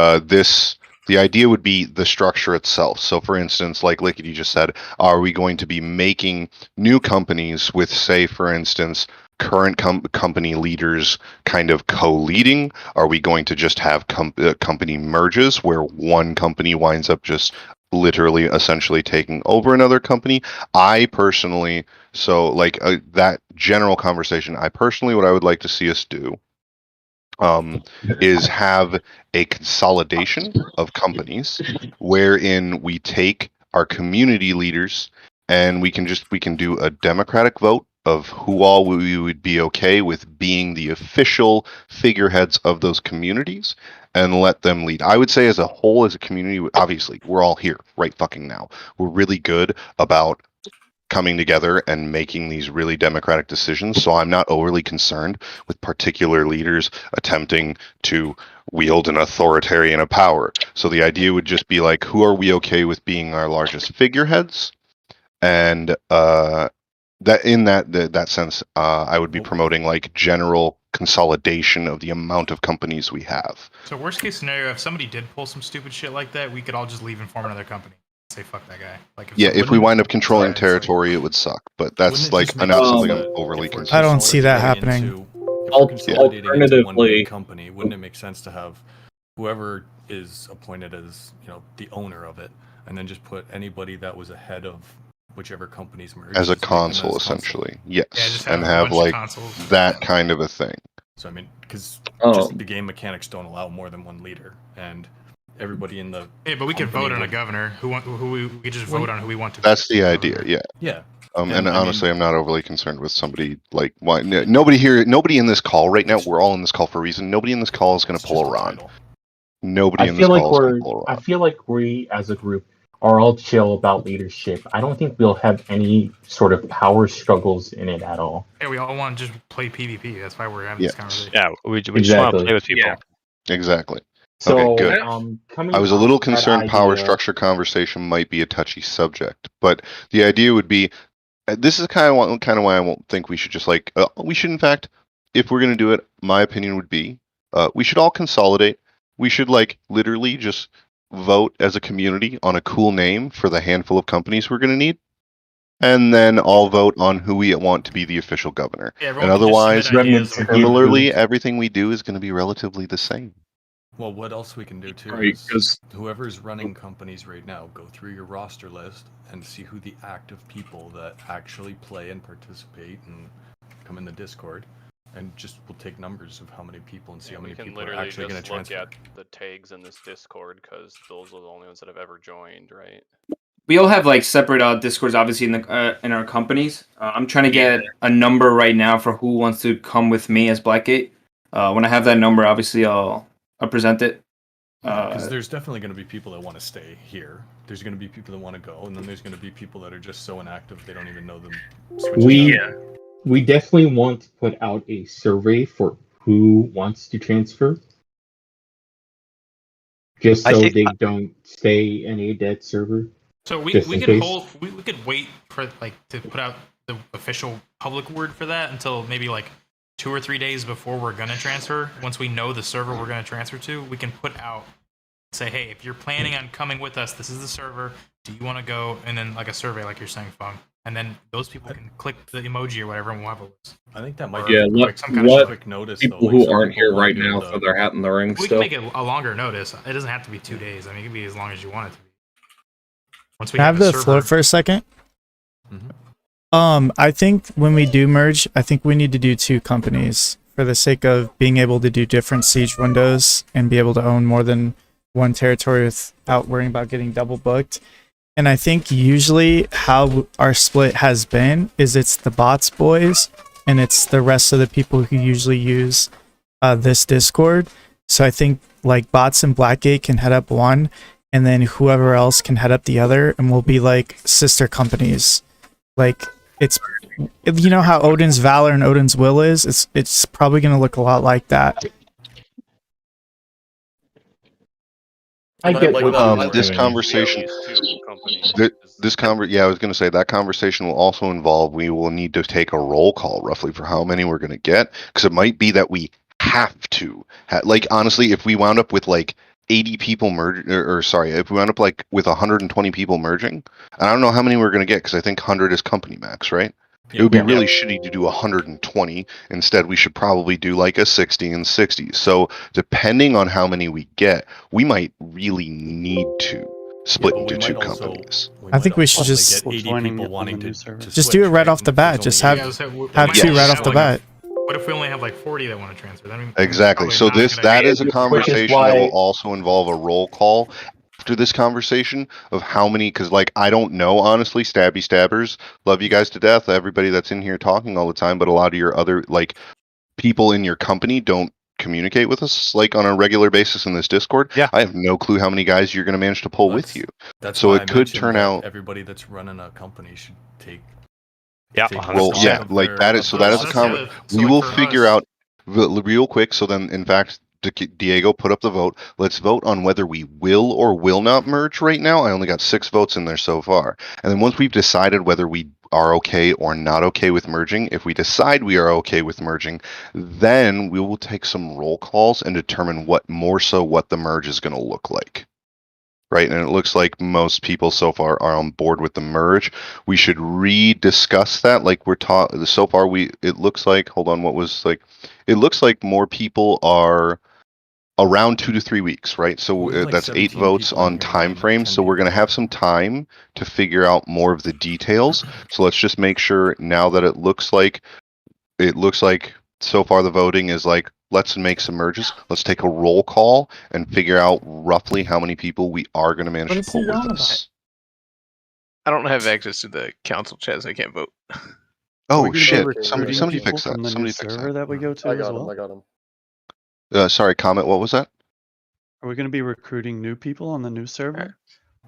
the idea would be the structure itself. So for instance, like Lickety just said, are we going to be making new companies with, say, for instance, current company leaders kind of co-leading? Are we going to just have company merges where one company winds up just literally essentially taking over another company? I personally, so like that general conversation, I personally, what I would like to see us do is have a consolidation of companies wherein we take our community leaders and we can do a democratic vote of who all we would be okay with being the official figureheads of those communities and let them lead. I would say as a whole, as a community, obviously we're all here right fucking now. We're really good about coming together and making these really democratic decisions. So I'm not overly concerned with particular leaders attempting to wield an authoritarian power. So the idea would just be like, who are we okay with being our largest figureheads? And that in that sense, I would be promoting like general consolidation of the amount of companies we have. So worst case scenario, if somebody did pull some stupid shit like that, we could all just leave and form another company. Say fuck that guy. Like If we wind up controlling territory, it would suck. But that's like not something I'm overly concerned. I don't see that happening. If we're consolidating into one Alternatively- big company, wouldn't it make sense to have whoever is appointed as, you know, the owner of it, and then just put anybody that was ahead of whichever company's merged As a just make them console, as console? essentially, yes, just and have a have bunch of like consoles. that kind of a thing. So I mean, because Oh. just the game mechanics don't allow more than one leader, and everybody in the Yeah, but we could company vote on a would- governor who we could just vote on who we want to. That's the idea, yeah. Yeah. And And I honestly, I'm not overly concerned with somebody like why. Nobody here, nobody in this call right now. We're all in this call for a reason. Nobody in this call is going to pull a Ron. Nobody I in this feel like call is going to pull a Ron. I feel like we as a group are all chill about leadership. I don't think we'll have any sort of power struggles in it at all. Yeah, we all want to just play PvP. That's why we're having Yes. this conversation. Yeah, we just want to play with people. Exactly. So, okay, good. coming I was a off little that concerned power idea- structure conversation might be a touchy subject, but the idea would be this is kind of why I won't think we should just like we should in fact, if we're going to do it, my opinion would be we should all consolidate. We should like literally just vote as a community on a cool name for the handful of companies we're going to need, and then all vote on who we want to be the official governor. Yeah, And everyone can just otherwise, submit ideas of- similarly, everything we do is going to be relatively the same. Well, what else we can do too Right, is 'cause- whoever's running companies right now, go through your roster list and see who the active people that actually play and participate and come in the Discord, and just we'll take numbers of how many people and see Yeah, how we many can people are literally actually going just to look transfer. at the tags in this Discord because those are the only ones that have ever joined, right? We all have like separate discords, obviously in our companies. I'm trying to get a number right now for who wants to come with me as Blackgate. When I have that number, obviously I'll present it. Because there's definitely going to be people that want to stay here. There's going to be people that want to go, and then there's going to be people that are just so inactive they don't even know them. We definitely want to put out a survey for who wants to transfer, just so they don't stay in a dead server. So we just we in could case. hold we could wait for like to put out the official public word for that until maybe like 2 or 3 days before we're gonna transfer. Once we know the server we're gonna transfer to, we can put out say, hey, if you're planning on coming with us, this is the server. Do you want to go? And then like a survey, like you're saying, Fung. And then those people can click the emoji or whatever, and we'll have a list. I think that might Or, be like, some kind of let quick notice, people though, like, who some aren't people here wanna right be now able throw to- their hat in the ring We still. can make it a longer notice. It doesn't have to be 2 days. I mean, it can be as long as you want it to be. Once we Can I have a the server- floor for a second? I think when we do merge, I think we need to do 2 companies for the sake of being able to do different siege windows and be able to own more than one territory without worrying about getting double booked. And I think usually how our split has been is it's the bots boys and it's the rest of the people who usually use this Discord. So I think like bots and Blackgate can head up one and then whoever else can head up the other, and we'll be like sister companies. Like it's, you know how Odin's Valor and Odin's Will is? It's probably going to look a lot like that. I get what you're This doing. conversation, yeah, I was going to say that conversation will also involve, we will need to take a roll call roughly for how many we're going to get, because it might be that we have to, like, honestly, if we wound up with like 80 people merge, or sorry, if we wound up like with 120 people merging, I don't know how many we're going to get, because I think 100 is company max, right? It would be really shitty to do 120. Instead, we should probably do like a 60 and 60. So depending on how many we get, we might really need to split into 2 companies. I think we should just get 80 people wanting to just do it right off the bat. Just have 2 right off the bat. What if we only have like 40 that want to transfer? Then Exactly. So that is a conversation that will also involve a roll call after this conversation of how many, because like I don't know, honestly, stabby stabbers, love you guys to death, everybody that's in here talking all the time, but a lot of your other like people in your company don't communicate with us like on a regular basis in this Discord. Yeah, I have no clue how many guys you're going to manage to pull with you. That's So why it I could mentioned turn that out everybody that's running a company should take Yeah, Well, yeah, like that is so that is a comment. We will figure out real quick. So then, in fact, Diego, put up the vote. Let's vote on whether we will or will not merge right now. I only got 6 votes in there so far. And then once we've decided whether we are okay or not okay with merging, if we decide we are okay with merging, then we will take some roll calls and determine what the merge is going to look like. Right, and it looks like most people so far are on board with the merge. We should rediscuss that. Like we're taught so far, it looks like. Hold on, what was like? It looks like more people are around 2 to 3 weeks, right? So that's 8 votes on time frame. So we're going to have some time to figure out more of the details. So let's just make sure now that it looks like so far the voting is like, let's make some merges. Let's take a roll call and figure out roughly how many people we are going to manage to pull with us. I don't have access to the council chat, so I can't vote. Are we Oh gonna be shit! recruiting Somebody people fix that. from the Somebody new fix server that we go to I as got well? him. I got him. Sorry, comment. What was that? Are we going to be recruiting new people on the new server?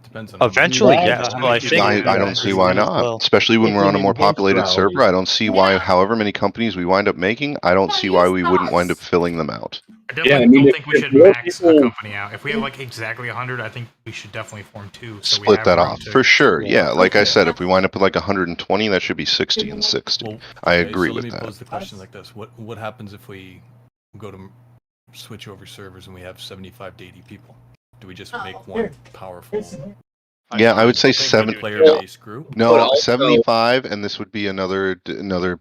Depends on Eventually, Can you yes. how Well, I many think people I don't see why as not. well? Especially when we're on a more populated eventuality. server. I don't see why, however many companies we wind up making, I don't see why we wouldn't wind up filling them out. I definitely don't think we should max a company out. If we have like exactly 100, I think we should definitely form 2. So we Split have that room off to- for sure. Yeah, like I said, if we wind up with like 120, that should be 60 and 60. Well, I okay, agree so with let me that. pose the question like this: What happens if we go to switch over servers and we have 75 to 80 people? Do we just make one powerful? Yeah, I would say 7 player-based group. No, 75, and this would be another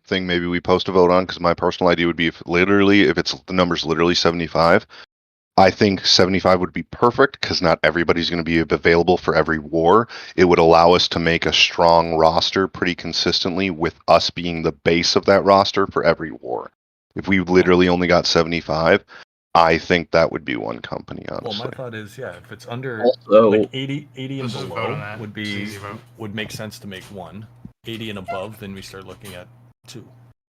thing maybe we post a vote on, because my personal idea would be if it's the number's literally 75, I think 75 would be perfect because not everybody's going to be available for every war. It would allow us to make a strong roster pretty consistently with us being the base of that roster for every war. If we literally only got 75, I think that would be one company, honestly. Well, my thought is, yeah, if it's under Also- like 80 and Let's just vote on below that. would It's an be easy vote. would make sense to make 1. 80 and above, then we start looking at 2.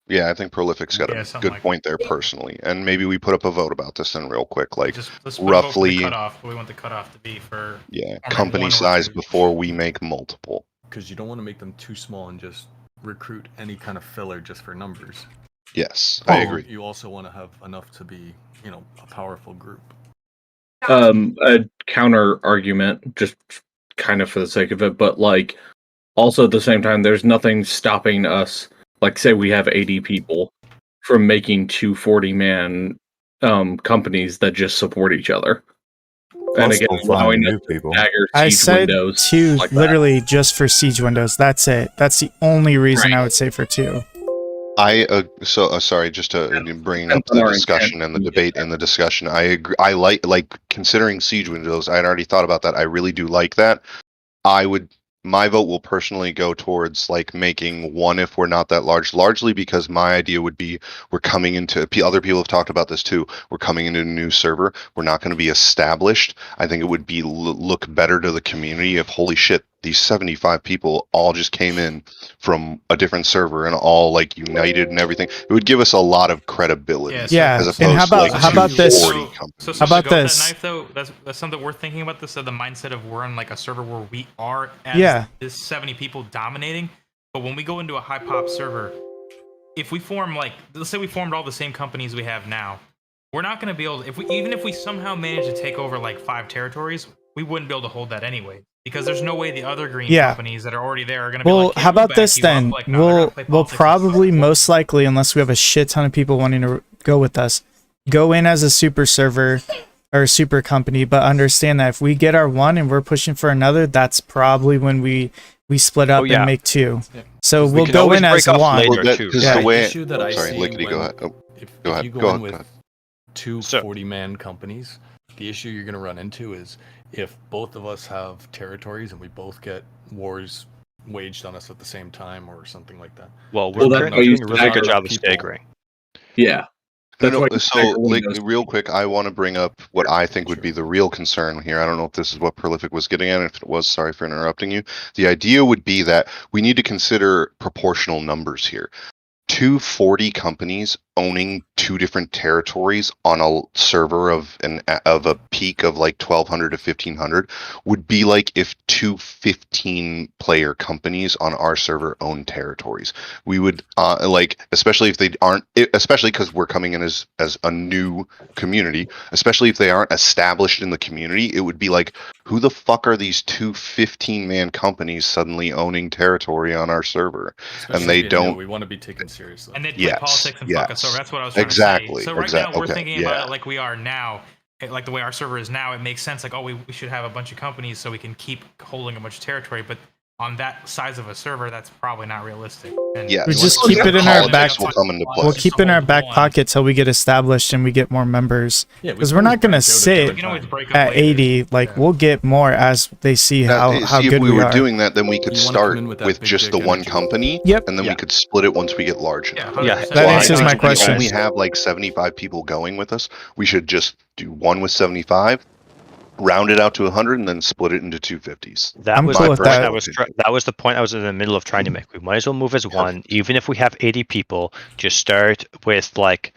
Yeah, I think Prolific's got Yeah, a something good like point there personally. And maybe we put up a vote about this then real quick, like Let's put a vote for the roughly, cutoff. What we want the cutoff to be for. yeah, or company 1 or size 2. before we make multiple. Because you don't want to make them too small and just recruit any kind of filler just for numbers. Yes, I agree. You also want to have enough to be, a powerful group. A counter argument, just kind of for the sake of it, but like also at the same time, there's nothing stopping us. Like, say we have 80 people from making 2 40-man companies that just support each other. And again, allowing us to stagger I siege said windows 2 like that. literally just for siege windows. That's it. That's the only reason I would say for 2. Sorry, just to bring up the discussion and the debate in the discussion. I agree. I like considering siege windows. I had already thought about that. I really do like that. My vote will personally go towards like making 1 if we're not that large, largely because my idea would be we're coming into, other people have talked about this too, we're coming into a new server, we're not going to be established. I think it would be look better to the community if, holy shit, these 75 people all just came in from a different server and all like united and everything. It would give us a lot of credibility. Yeah, as opposed and how about to like how about this? 40 companies. So How about go with this? That knife, though, that's something worth thinking about. This, the mindset of we're on like a server where we are as Yeah. this 70 people dominating. But when we go into a high pop server, if we form like, let's say we formed all the same companies we have now, we're not going to be able to, even if we somehow manage to take over like 5 territories, we wouldn't be able to hold that anyway. Because there's no way the other green Yeah. companies that are already there are going to be Well, like, hey, how we'll about back this you up. then? Like, no, they're gonna play We'll politics. probably most likely, unless we have a shit ton of people wanting to go with us, go in as a super server or a super company, but understand that if we get our 1 and we're pushing for another, that's probably when we split up and make 2. So we'll go in as 1. The way, issue that I sorry, see Lickety, go when- ahead. Oh, If go ahead. you Go go in ahead. with Go ahead. 2 40-man companies, the issue you're going to run into is if both of us have territories and we both get wars waged on us at the same time or something like that. Well, There's we're not doing enough- a really good not job enough of people. staggering. Yeah. No, so real quick, I want to bring up what I think would be the real concern here. I don't know if this is what Prolific was getting at. If it was, sorry for interrupting you. The idea would be that we need to consider proportional numbers here. 2 40 companies owning 2 different territories on a server of a peak of like 1,200 to 1,500 would be like if 2 15-player companies on our server own territories. We would like, especially if they aren't, especially because we're coming in as a new community, especially if they aren't established in the community, it would be like, who the fuck are these 2 15-man companies suddenly owning territory on our server? Especially and they being new, don't. we want to be taken seriously. And they'd play politics and fuck us over. That's what I was trying to Exactly. say. So right now we're Okay, thinking yeah. about it like we are now, like the way our server is now. It makes sense. Like, oh, we should have a bunch of companies so we can keep holding a bunch of territory. But on that size of a server, that's probably not realistic. And Yes. We just keep it in our back. Will come into play. We'll keep it in our back pocket till we get established and we get more members. Yeah, Because we're not gonna sit at 80. Like we'll get more as they see how See, good if we were are. doing that, then we could You wanna start come in with that with big just dick the one energy. company. Yep. And then we could split it once we get large enough. Yeah, that answers my question. We only have like 75 people going with us. We should just do one with 75, round it out to 100, and then split it into 250s. That was the point that was the point I was in the middle of trying to make. We might as well move as one, even if we have 80 people. Just start with like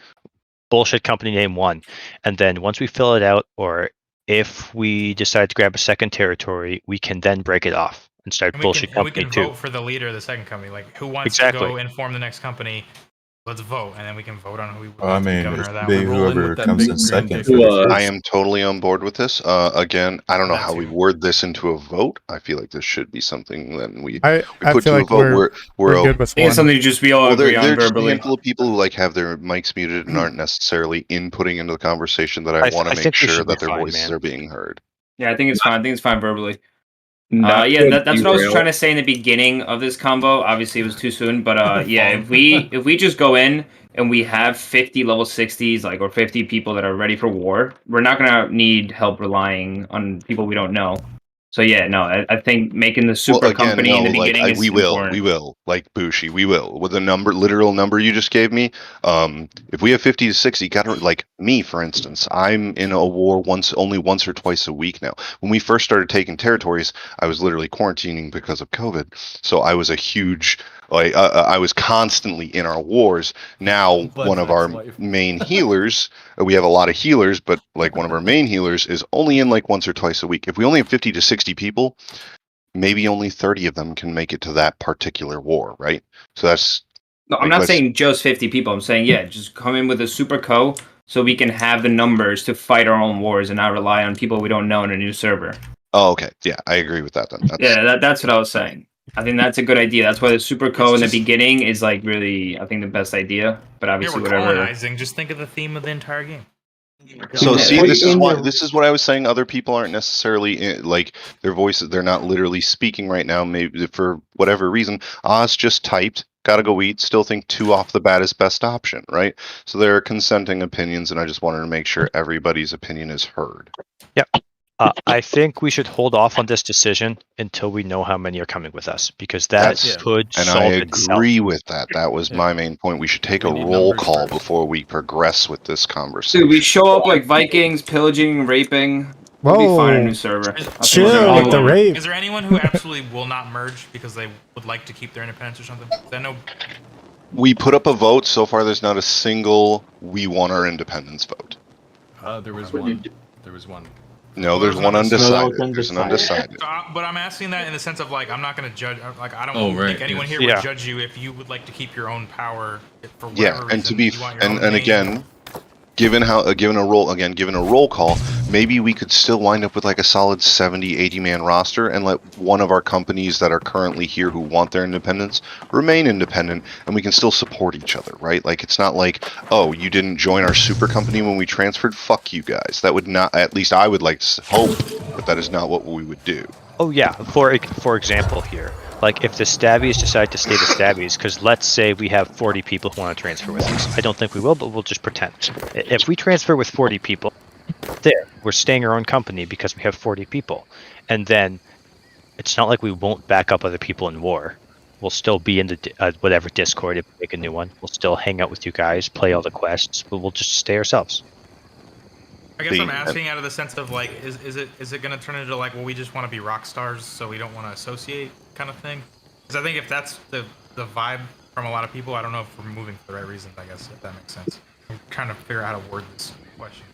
bullshit company name 1, and then once we fill it out, or if we decide to grab a second territory, we can then break it off and start bullshit we company can 2. vote for the leader of the second company. Like, who wants Exactly. to go and form the next company? Let's vote, and then we can vote on who we would I like to be mean, governor it of that could be one. whoever comes in second. I am totally on board with this. Again, I don't know how we word this into a vote. I feel like this should be something that we put feel to like a vote. We're good with I think it's something just we all agree on there's just a verbally. handful of people who like have their mics muted and aren't necessarily inputting into the conversation that I want to make think we sure should be that their fine, voices man. are being heard. Yeah, I think it's fine. I think it's fine verbally. Not Yeah, to that's what I was derail. trying to say in the beginning of this combo. Obviously, it was too soon, but yeah, if we just go in and we have 50 level 60s, like, or 50 people that are ready for war, we're not gonna need help relying on people we don't know. So yeah, no, I think making the super company in the beginning is important. We will, like Bushi, we will. With the literal number you just gave me, if we have 50 to 60, gotta, like me, for instance, I'm in a war only once or twice a week now. When we first started taking territories, I was literally quarantining because of COVID. So I was a huge, I was constantly in our wars. Now, one of our main healers, we have a lot of healers, but like one of our main healers is only in like once or twice a week. If we only have 50 to 60 people, maybe only 30 of them can make it to that particular war, right? So that's... No, I'm not saying just 50 people. I'm saying, yeah, just come in with a super co so we can have the numbers to fight our own wars and not rely on people we don't know in a new server. Oh, okay. Yeah, I agree with that then. That's what I was saying. I think that's a good idea. That's why the super co in the beginning is like really, I think, the best idea. But obviously, we're whatever. colonizing. Just think of the theme of the entire game. So see, this is what I was saying. Other people aren't necessarily like their voices. They're not literally speaking right now. Maybe for whatever reason, Oz just typed. Gotta go eat. Still think 2 off the bat is best option, right? So there are consenting opinions, and I just wanted to make sure everybody's opinion is heard. Yep. I think we should hold off on this decision until we know how many are coming with us, because that could And solve I itself. agree with that. That was my main point. We should take a roll call before we progress with this conversation. Dude, we show up like Vikings, pillaging, raping. We'll be fine in a new server. Chill with the rape. Is there anyone who absolutely will not merge because they would like to keep their independence or something? Is that no? We put up a vote. So far, there's not a single "we want our independence" vote. There was one. There was one. No, there's one undecided. There's an undecided. But I'm asking that in the sense of like I'm not going to judge. Like I don't think anyone here Yeah. would judge you if you would like to keep your own power for whatever Yeah, reason. and to be you want your own and name. again, given a roll call, maybe we could still wind up with like a solid 70, 80 man roster and let one of our companies that are currently here who want their independence remain independent, and we can still support each other, right? Like it's not like, oh, you didn't join our super company when we transferred, fuck you guys. That would not, at least I would like to hope that that is not what we would do. Oh yeah, for example here, like if the Stabbies decide to stay the Stabbies, because let's say we have 40 people who want to transfer with us. I don't think we will, but we'll just pretend. If we transfer with 40 people, there, we're staying our own company because we have 40 people. And then it's not like we won't back up other people in war. We'll still be in the whatever Discord if we make a new one. We'll still hang out with you guys, play all the quests, but we'll just stay ourselves. I guess I'm asking out of the sense of like, is it going to turn into like, well, we just want to be rock stars, so we don't want to associate kind of thing? Because I think if that's the vibe from a lot of people, I don't know if we're moving for the right reasons. I guess if that makes sense. trying to figure out how to word this question.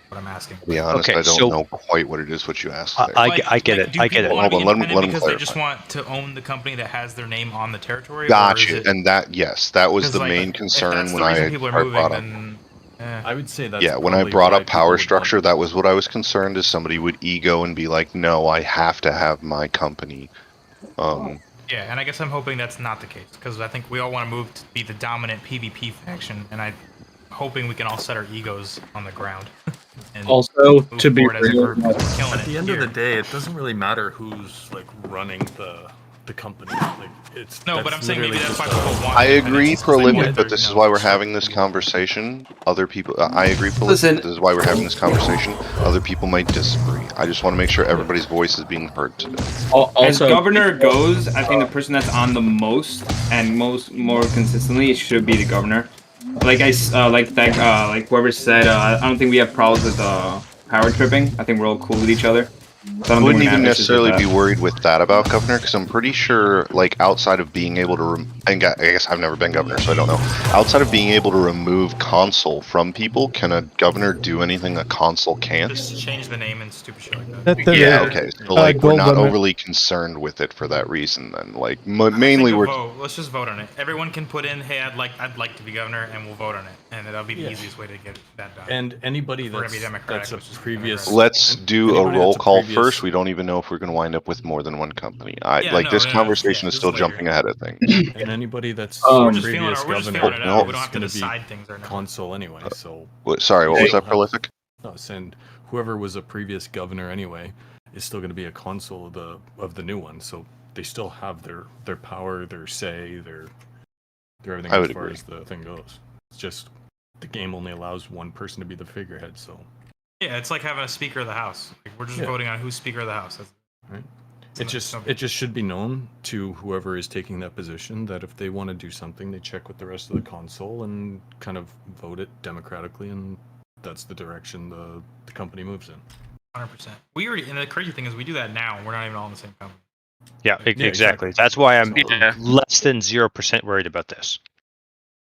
What I'm asking. To be honest, I don't know quite what it is what you asked there. I get it. Do people want to be Hold on, independent let him because they just clarify. want to own the company that has their name on the territory? Or is Gotcha. it, And that, yes, that was 'cause, the like, main if concern that's the when reason I people are brought moving, up. then I would say that's Yeah, when I probably brought why up power people would structure, that was what I was concerned is somebody would ego and be like, no, I have to have my company. yeah, and I guess I'm hoping that's not the case because I think we all want to move to be the dominant PvP faction, and I'm hoping we can all set our egos on the ground. And Also, move to be forward as a real, group, 'cause we're killing At the it end here. of the day, it doesn't really matter who's like running the company. Like it's No, but that's I'm saying maybe literally that's why just people want I independence, agree, is 'cause they want Prolific, their, but this you is know, why we're structure. having this conversation. Other people, I agree, Prolific, Listen. but this is why we're having this conversation. Other people might disagree. I just want to make sure everybody's voice is being heard today. As governor goes, I think the person that's on the most and more consistently it should be the governor. Like like whoever said, I don't think we have problems with power tripping. I think we're all cool with each other. So I I don't think we're wouldn't gonna even have issues with necessarily that. be worried with that about governor, because I'm pretty sure, like, outside of being able to, I guess I've never been governor, so I don't know. Outside of being able to remove consul from people, can a governor do anything a consul can't? Just change the name and stupid shit like that. Yeah, okay. So, like, we're gold not limit. overly concerned with it for that reason, then. Like, I mainly think a we're... vote. Let's just vote on it. Everyone can put in, hey, I'd like to be governor, and we'll vote on it, and that'll be the easiest way to get that done. And anybody If we're gonna be that's democratic, a let's just be previous. Let's do a anybody roll that's a call previous- first. We don't even know if we're going to wind up with more than one company. Yeah, no, this no, conversation yeah, is this still is later. jumping ahead of things. And anybody that's We're just feeling previous we're just governor feeling it out. We don't is have to gonna be decide things or nothing. consul anyway. So Sorry, what they was still that, Prolific? No, and whoever was a previous governor anyway is still going to be a consul of the new one. So they still have their power, their say, their everything I as would far agree. as the thing goes. It's just the game only allows one person to be the figurehead. So Yeah, it's like having a Speaker of the House. Like, we're just Yeah. voting on who's Speaker of the House. That's, right. It just should be known to whoever is taking that position that if they want to do something, they check with the rest of the console and kind of vote it democratically, and that's the direction the company moves in. 100%. We already, and the crazy thing is we do that now. We're not even all in the same company. Yeah, Yeah, exactly. exactly. That's why I'm Yeah. less than 0% worried about this.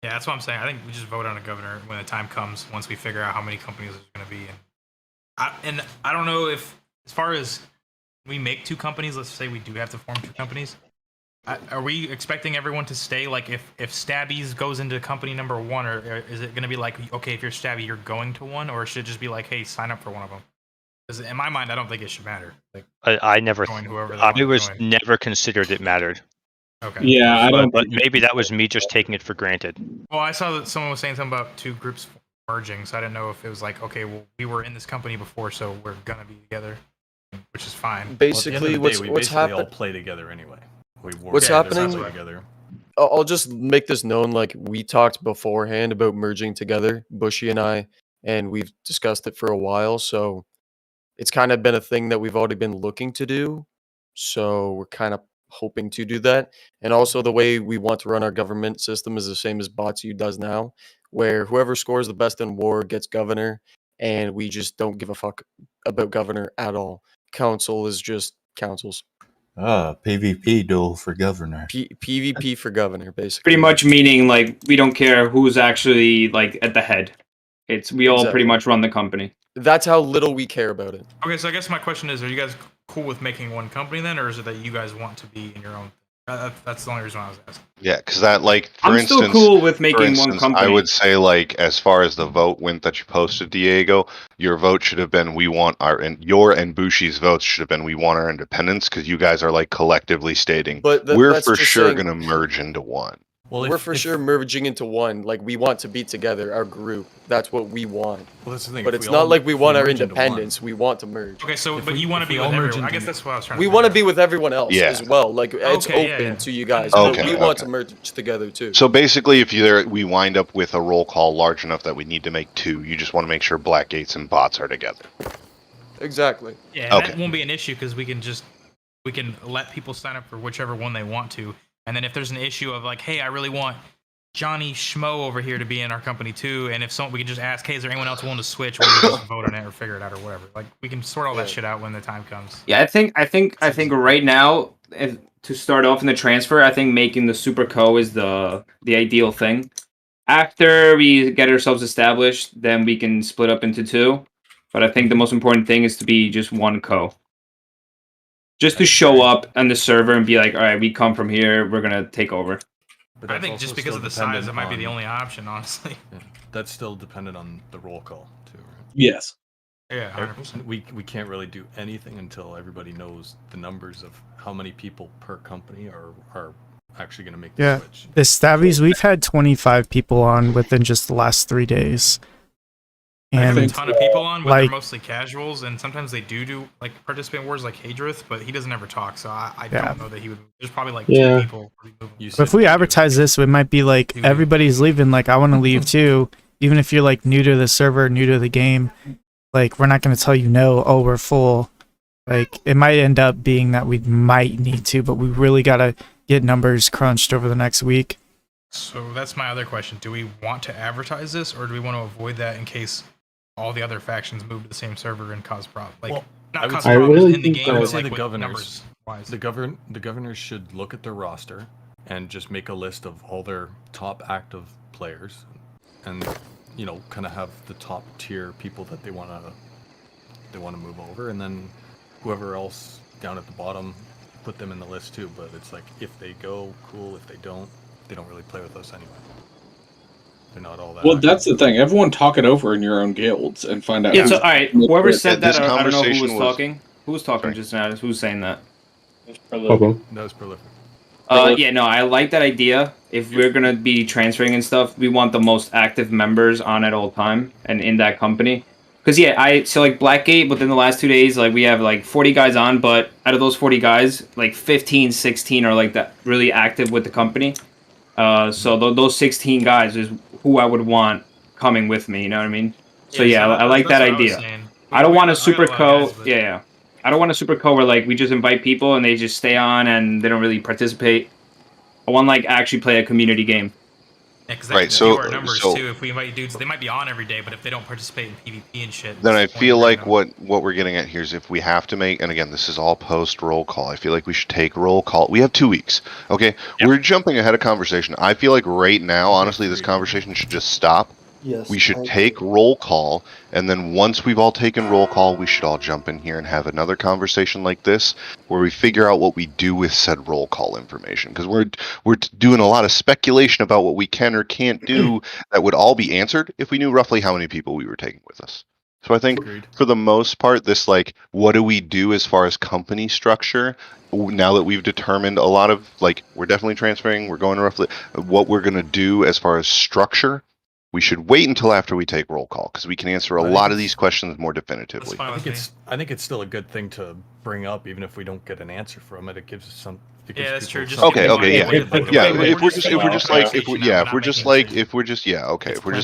Yeah, that's what I'm saying. I think we just vote on a governor when the time comes. Once we figure out how many companies there's going to be, and I don't know if, as far as we make two companies, let's say we do have to form two companies. Are we expecting everyone to stay? Like, if Stabbies goes into company number one, or is it going to be like, okay, if you're Stabby, you're going to one, or should it just be like, hey, sign up for one of them? Because in my mind, I don't think it should matter. Like, I never, join whoever they want I to was join. never considered it mattered. Okay. Yeah, I don't. But maybe that was me just taking it for granted. Well, I saw that someone was saying something about two groups merging, so I didn't know if it was like, okay, well, we were in this company before, so we're gonna be together, which is fine. Basically, what's we what's basically all happening? play together anyway. We work What's together, happening? play together. I'll just make this known. Like, we talked beforehand about merging together, Bushy and I, and we've discussed it for a while. So it's kind of been a thing that we've already been looking to do. So we're kind of hoping to do that. And also, the way we want to run our government system is the same as Batsu does now, where whoever scores the best in war gets governor, and we just don't give a fuck about governor at all. Council is just councils. PvP duel for governor. PvP for governor, basically. Pretty much meaning like we don't care who's actually like at the head. We all pretty Exactly. much run the company. That's how little we care about it. Okay, so I guess my question is, are you guys cool with making one company then, or is it that you guys want to be in your own? That's the only reason why I was asking. Yeah, because that, like, for I'm instance, still cool with for making one instance, company. I would say, like, as far as the vote went that you posted, Diego, your vote should have been we want our, and your and Bushi's votes should have been we want our independence, because you guys are like collectively stating But we're that's for just sure saying- going to merge into one. Well, we're for sure merging into one. Like, we want to be together, our group. That's what we want. Well, that's the thing. But if it's we not all- like we if want our merge into one- independence. We want to merge. Okay, so If but we- you want to if be we with all merge everyone. I into- guess that's what I was trying. We to want to figure be with everyone else Yeah. as well. Like, it's Okay, yeah, open yeah. to you guys. Okay, But we want okay. to merge together too. So basically, if we wind up with a roll call large enough that we need to make two, you just want to make sure Blackgates and bots are together. Exactly. Yeah, and that Okay. won't be an issue because we can let people sign up for whichever one they want to, and then if there's an issue of like, hey, I really want Johnny Schmo over here to be in our company too, and if we can just ask, hey, is there anyone else willing to switch? We can just vote on it or figure it out or whatever. Like, we can sort all that shit out when the time comes. Yeah, I think right now, to start off in the transfer, I think making the Super Co is the ideal thing. After we get ourselves established, then we can split up into 2. But I think the most important thing is to be just one co. Just to show up on the server and be like, all right, we come from here, we're gonna take over. But I think just because of the size, it might be the only option, honestly. Yeah, that's still dependent on the roll call too, right? Yes. Yeah, 100%. We can't really do anything until everybody knows the numbers of how many people per company are actually going to make the switch. The Stabbies, we've had 25 people on within just the last 3 days. There's And a ton of people on, but like, they're mostly casuals, and sometimes they do like participate in wars like Hadrith, but he doesn't ever talk, so I Yeah. don't know that he would. There's probably like Yeah. 2 people. But if we advertise this, it might be like everybody's leaving. Like, I want to leave too. Even if you're like new to the server, new to the game, like we're not going to tell you no. Oh, we're full. Like it might end up being that we might need to, but we really got to get numbers crunched over the next week. So that's my other question: do we want to advertise this, or do we want to avoid that in case all the other factions move to the same server and cause problems? Like, not cause problems in the game, I would but say like the with governors, numbers-wise. the governors should look at their roster and just make a list of all their top active players, and kind of have the top tier people that they want to move over, and then whoever else down at the bottom, put them in the list too. But it's like if they go, cool. If they don't really play with us anyway. They're not all that. Well, that's the thing. Everyone talk it over in your own guilds and find out. Yeah, so, all right, whoever said that, This I don't know who was conversation was- talking. Who was talking just now? Who's saying that? That was prolific. Yeah, no, I like that idea. If we're gonna be transferring and stuff, we want the most active members on at all time and in that company. Because so like Blackgate, within the last 2 days, like we have like 40 guys on, but out of those 40 guys, like 15, 16 are like that really active with the company. So those 16 guys is who I would want coming with me. You know what I mean? So Yeah, so I like that's that what I was idea. saying. I don't want a I got super a lot of co. guys, but- Yeah. I don't want a super co where like we just invite people and they just stay on and they don't really participate. I want like actually play a community game. Yeah, because Right, that so- our numbers so- too. If we invite dudes, they might be on every day, but if they don't participate in PvP and shit, Then I what's the point feel of like bringing what we're getting at here is if we have to make, and again, this is all post roll call. I feel like we should take roll call. We have 2 weeks. Okay, we're jumping ahead of conversation. I feel like right now, honestly, this conversation should just stop. Yes, We should I take roll call, and then once we've all taken roll call, we should all jump in here and have another conversation like this, where we figure out what we do with said roll call information. Because we're doing a lot of speculation about what we can or can't do that would all be answered if we knew roughly how many people we were taking with us. So I think for the most part, this like, what do we do as far as company structure? Now that we've determined a lot of like, we're definitely transferring, we're going roughly, what we're gonna do as far as structure. We should wait until after we take roll call because we can answer a lot of these questions more definitively. I think it's still a good thing to bring up, even if we don't get an answer from it. It gives us some. It gives that's true. people Just Okay, yeah. If we're just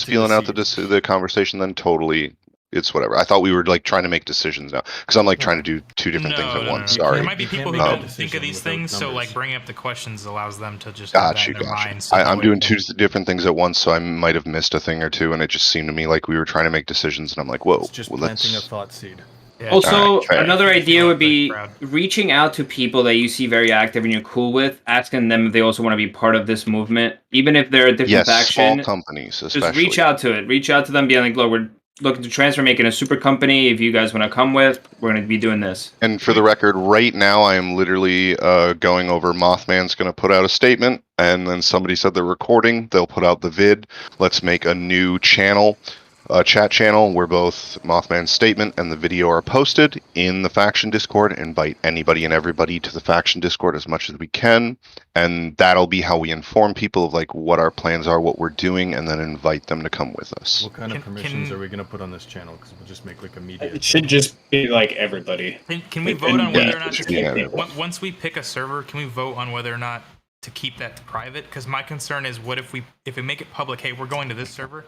feeling out the conversation, then totally, it's whatever. I thought we were like trying to make decisions now because I'm like trying to do 2 different things at once. Sorry. There might be people who don't think of these things, so like bringing up the questions allows them to just have that in their mind. So I'm doing 2 different things at once, so I might have missed a thing or two, and it just seemed to me like we were trying to make decisions, and I'm like, whoa. It's just planting a thought seed. Also, Alright, another idea would be reaching out to people that you see very active and you're cool with, asking them if they also want to be part of this movement, even if they're a different yes, faction. small companies, Just especially. reach out to it. Reach out to them, being like, look, we're looking to transfer, making a super company. If you guys want to come with, we're going to be doing this. And for the record, right now I am literally going over Mothman's going to put out a statement, and then somebody said they're recording. They'll put out the vid. Let's make a new channel, a chat channel, where both Mothman's statement and the video are posted in the faction Discord. Invite anybody and everybody to the faction Discord as much as we can, and that'll be how we inform people of like what our plans are, what we're doing, and then invite them to come with us. What kind of permissions are we going to put on this channel? Because we'll just make like a media. It should just be like everybody. Can we vote on whether or not just to be keep everybody. once we pick a server? Can we vote on whether or not to keep that private? Because my concern is, what if we make it public? Hey, we're going to this server,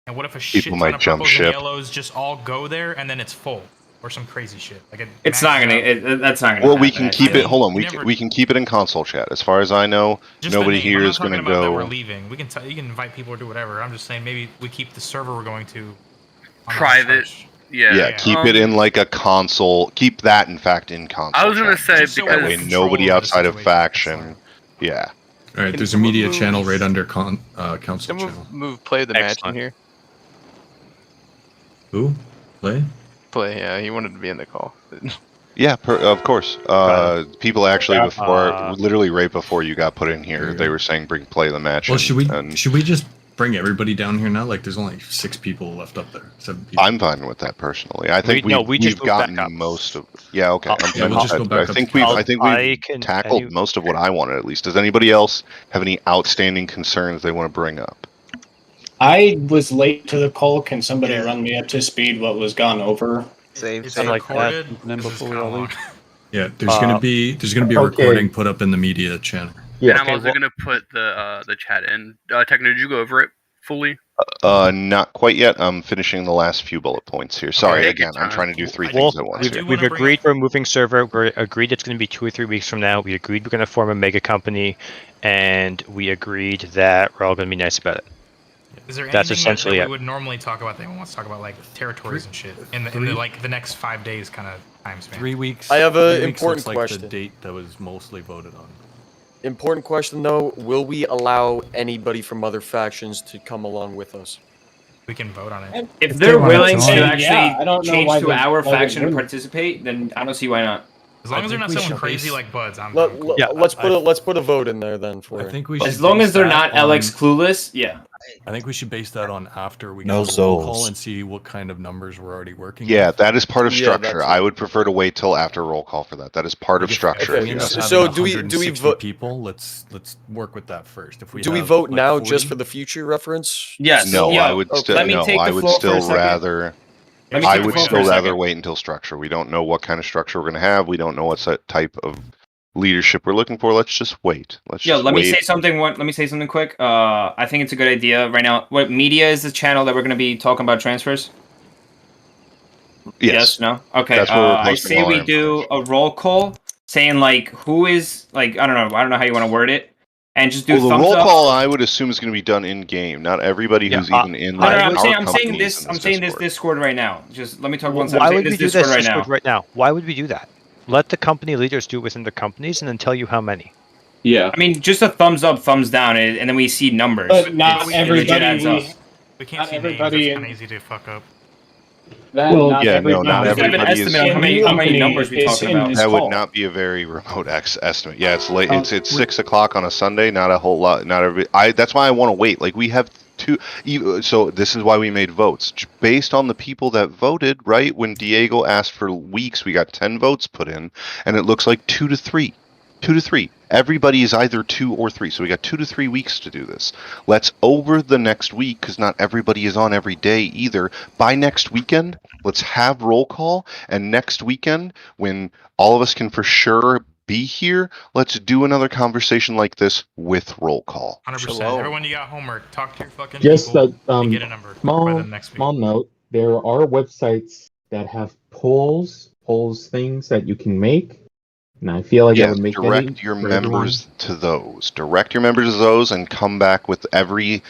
and what if a shit People ton might of jump purples ship. and yellows just all go there and then it's full or some crazy shit? Like It's not gonna. That's not gonna. Well, we happen, can keep actually. it. Hold on, we can keep it in console chat. As far as I know, Just the nobody name. here I'm not is going to talking about that go. we're leaving. We can you can invite people or do whatever. I'm just saying maybe we keep the server we're going to on the Private. hush. Yeah. Keep it in like a console. Keep that, in fact, in console. I was gonna chat. say That way because nobody outside of faction. Yeah. All right, there's a media channel right under council Someone channel. move play the match in here. Who? Play? Play, yeah, he wanted to be in the call. Yeah, of course. People actually before, literally right before you got put in There here, you they go. were saying play the match. Well, and should we just bring everybody down here now? Like, there's only 6 people left up there. 7 people. I'm fine with that personally. I think we we've just moved gotten back up. most of. Yeah, okay. I'm Yeah, we'll just go back I up think to we've. council. I think we've tackled most of what I wanted at least. Does anybody else have any outstanding concerns they want to bring up? I was late to the call. Can somebody run me up to speed what was gone over? Same. I'd like that then before we all leave. Yeah, there's gonna be a recording put up in the media channel. And I'm also gonna put the chat in. Techno, did you go over it fully? Not quite yet. I'm finishing the last few bullet points here. Sorry, take your again, I'm time. trying to do 3 things at once here. We've agreed we're moving server. We're agreed it's going to be 2 or 3 weeks from now. We agreed we're going to form a mega company, and we agreed that we're all going to be nice about it. Is there That's anything essentially that it. we would normally talk about that we want to talk about, like territories and shit, in the like the next 5 days kind of time span? 3 weeks. I have an 3 weeks important looks question. Like the date that was mostly voted on. Important question though, will we allow anybody from other factions to come along with us? We can vote on it. If they're willing to join. actually Yeah, I don't know change why to they- our why they faction and wouldn't. participate, then I don't see why not. As long as they're not we someone should crazy base- like Buds, I'm Let's put a vote in there then for. I think we should. As long base as they're that not Alex Clueless, yeah. I think we should base that on after we No get the roll souls. call and see what kind of numbers we're already working. Yeah, with. that is part of Yeah, structure. that's I it. would prefer to wait till after roll call for that. That is part of If structure. we end up yes. having So do we 160 vote- people? Let's work with that first. If we Do we have, vote like, now 40, just for the future reference? Yes. No, yeah. I would still. Let me No, take the I would floor for a still second. rather. Let me I take the would floor for still a rather second. wait until structure. We don't know what kind of structure we're going to have. We don't know what type of leadership we're looking for. Let's just wait. Let's Yo, just let wait. me say something. Let me say something quick. I think it's a good idea right now. What media is the channel that we're going to be talking about transfers? Yes. No. Okay. That's where we're I posting say all we our do a roll call saying like who is like I don't know how you want to word it, and just do Well, the thumbs roll up. call I would assume is going to be done in game. Not everybody who's even in No, like I'm our saying company this. is in I'm saying this Discord. Discord right now. Just let me talk one second. Why I'm saying would we do this Discord right now? Why would we do that? Let the company leaders do it within their companies and then tell you how many. Yeah. I mean, just a thumbs up, thumbs down, and then we see numbers. But not It everybody. legit adds up. We can't Not see everybody names. It's in- kind of easy to fuck up. Not yeah, every- no, not Just have an everybody is. estimate on how many numbers we is talking in about. this That would call. not be a very remote estimate. Yeah, it's late. It's 6 o'clock on a Sunday. Not a whole lot. Not every. That's why I want to wait. Like we have two. So this is why we made votes based on the people that voted. Right when Diego asked for weeks, we got 10 votes put in, and it looks like 2 to 3. 2 to 3. Everybody is either 2 or 3. So we got 2 to 3 weeks to do this. Let's over the next week, because not everybody is on every day either. By next weekend, let's have roll call. And next weekend, when all of us can for sure be here, let's do another conversation like this with roll call. 100%. Everyone, you got homework. Talk to your fucking Just people a and get a number by small, the next week. small note. There are websites that have polls things that you can make. And I feel like that would make direct your members to those. Direct your members to those and come back with every.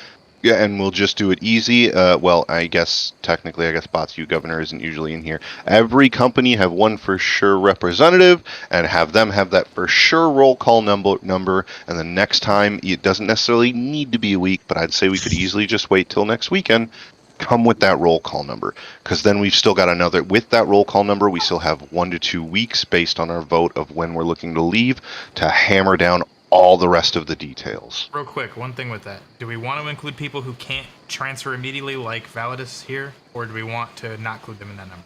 Yeah, and we'll just do it easy. Well, I guess technically, Bots, you governor isn't usually in here. Every company have one for sure representative, and have them have that for sure roll call number. And the next time, it doesn't necessarily need to be a week, but I'd say we could easily just wait till next weekend. Come with that roll call number, because then we've still got another. With that roll call number, we still have 1 to 2 weeks based on our vote of when we're looking to leave to hammer down all the rest of the details. Real quick, one thing with that. Do we want to include people who can't transfer immediately like Validus here? Or do we want to not include them in that number?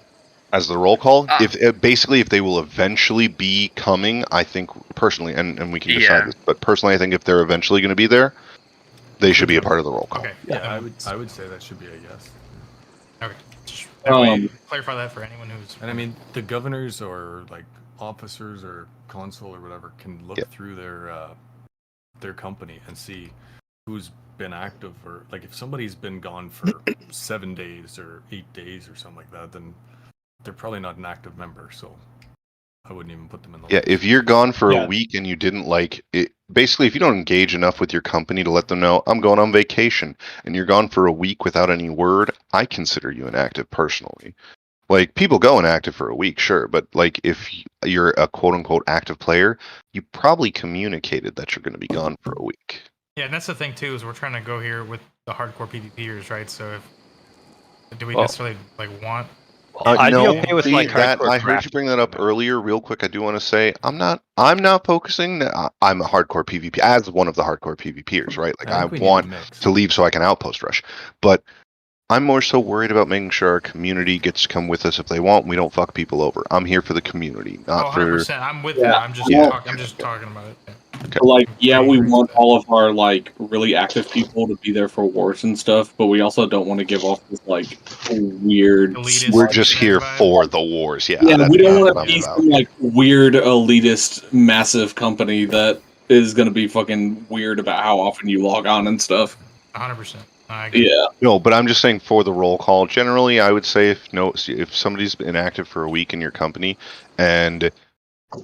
As the roll call, if they will eventually be coming, I think personally, and we can decide this, but personally, I think if they're eventually going to be there, they should be a part of the roll call. Okay. Yeah, I would say that should be a yes. Okay. Just that way, clarify that for anyone who's. And I mean, the governors or like officers or consul or whatever can look through their company and see who's been active, or like if somebody's been gone for 7 days or 8 days or something like that, then they're probably not an active member. So I wouldn't even put them in the Yeah, list. if you're gone for a week and you didn't like it, basically, if you don't engage enough with your company to let them know, I'm going on vacation, and you're gone for a week without any word, I consider you inactive personally. Like, people go inactive for a week, sure, but like if you're a quote-unquote active player, you probably communicated that you're going to be gone for a week. Yeah, and that's the thing too, is we're trying to go here with the hardcore PvPers, right? So do we Well, necessarily want? I'd no, be okay with see, like that hardcore I heard you crafting. bring that up earlier. Real quick, I do want to say I'm not focusing. I'm a hardcore PvP as one of the hardcore PvPers, right? Like, I think we need a want mix. to leave so I can outpost rush, but I'm more so worried about making sure our community gets to come with us if they want. And we don't fuck people over. I'm here for the community, not for. 100%. I'm with you. Yeah. I'm just Yeah. I'm just talking about it. Okay. Like, yeah, we want all of our like really active people to be there for wars and stuff, but we also don't want to give off this like weird. We're just here for the wars. Yeah, Yeah, that's we don't not want what to I'm be about. some like weird elitist massive company that is going to be fucking weird about how often you log on and stuff. 100%. I agree. Yeah. No, but I'm just saying for the roll call. Generally, I would say if somebody's been active for a week in your company and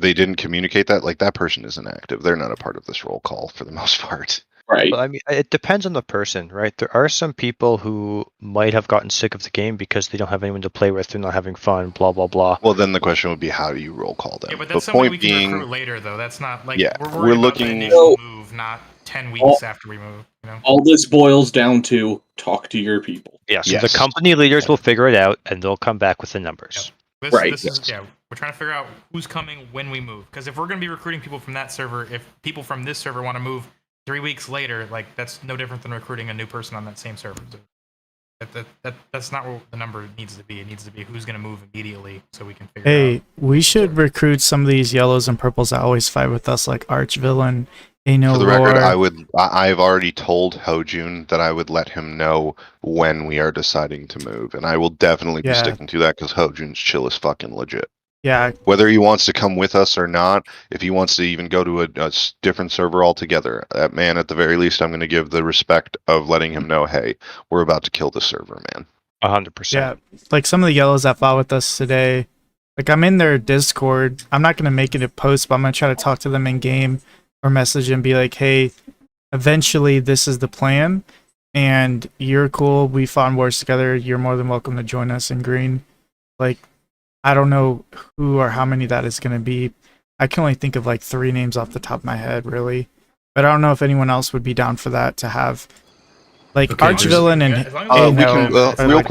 they didn't communicate that, like, that person isn't active. They're not a part of this roll call for the most part. Right. Well, I mean, it depends on the person, right? There are some people who might have gotten sick of the game because they don't have anyone to play with, they're not having fun, blah blah blah. Well, then the question would be, how do you roll call them? Yeah, but The that's somebody we point can being, recruit later, though. That's not like yeah, we're we're worried about the looking. initial move, not 10 weeks after we move. You know. All this boils down to talk to your people. Yeah, so the company leaders will figure it out and they'll come back with the numbers. This is we're trying to figure out who's coming when we move. Because if we're going to be recruiting people from that server, if people from this server want to move 3 weeks later, like that's no different than recruiting a new person on that same server. That's not what the number needs to be. It needs to be who's going to move immediately, so we can figure it out. Hey, we should recruit some of these yellows and purples that always fight with us, like Archvillain, Ano For the record, Lore. I've already told Hojun that I would let him know when we are deciding to move, and I will definitely be Yeah. sticking to that because Hojun's chill is fucking legit. Yeah, Whether he wants to come with us or not, if he wants to even go to a different server altogether, that man, at the very least, I'm going to give the respect of letting him know, hey, we're about to kill the server, man. 100%. yeah. Like some of the yellows that fought with us today, like I'm in their Discord. I'm not gonna make it a post, but I'm gonna try to talk to them in game or message and be like, hey, eventually this is the plan, and you're cool. We fought in wars together. You're more than welcome to join us in green. Like, I don't know who or how many that is going to be. I can only think of like 3 names off the top of my head, really. But I don't know if anyone else would be down for that, to have like Archvillain and real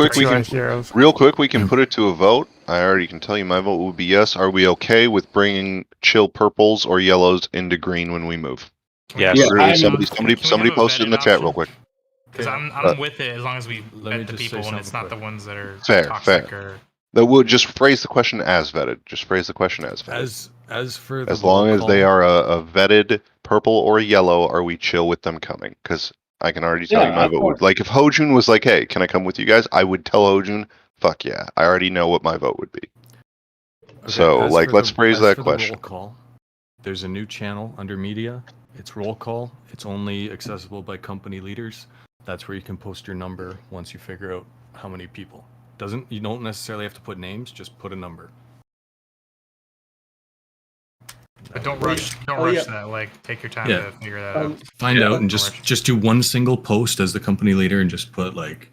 quick, we can put it to a vote. I already can tell you my vote would be yes. Are we okay with bringing chill purples or yellows into green when we move? Yes. Yeah, somebody posted in the chat real quick. Because I'm with it as long as we vet the people and it's not the ones that are Fair. toxic or. That would just phrase the question as vetted. Just phrase the question as vetted. As for the as long roll as they call- are a vetted purple or yellow, are we chill with them coming? Because I can already tell you my vote would. Like, if Hojun was like, "Hey, can I come with you guys?" I would tell Hojun, "Fuck yeah!" I already know what my vote would be. Okay, So, as like, for let's the- phrase as that for the question. roll call, there's a new channel under media. It's roll call. It's only accessible by company leaders. That's where you can post your number once you figure out how many people. You don't necessarily have to put names, just put a number. But don't rush that. Like, take your time Yeah. to figure that out. Find out and just do one single post as the company leader and just put like,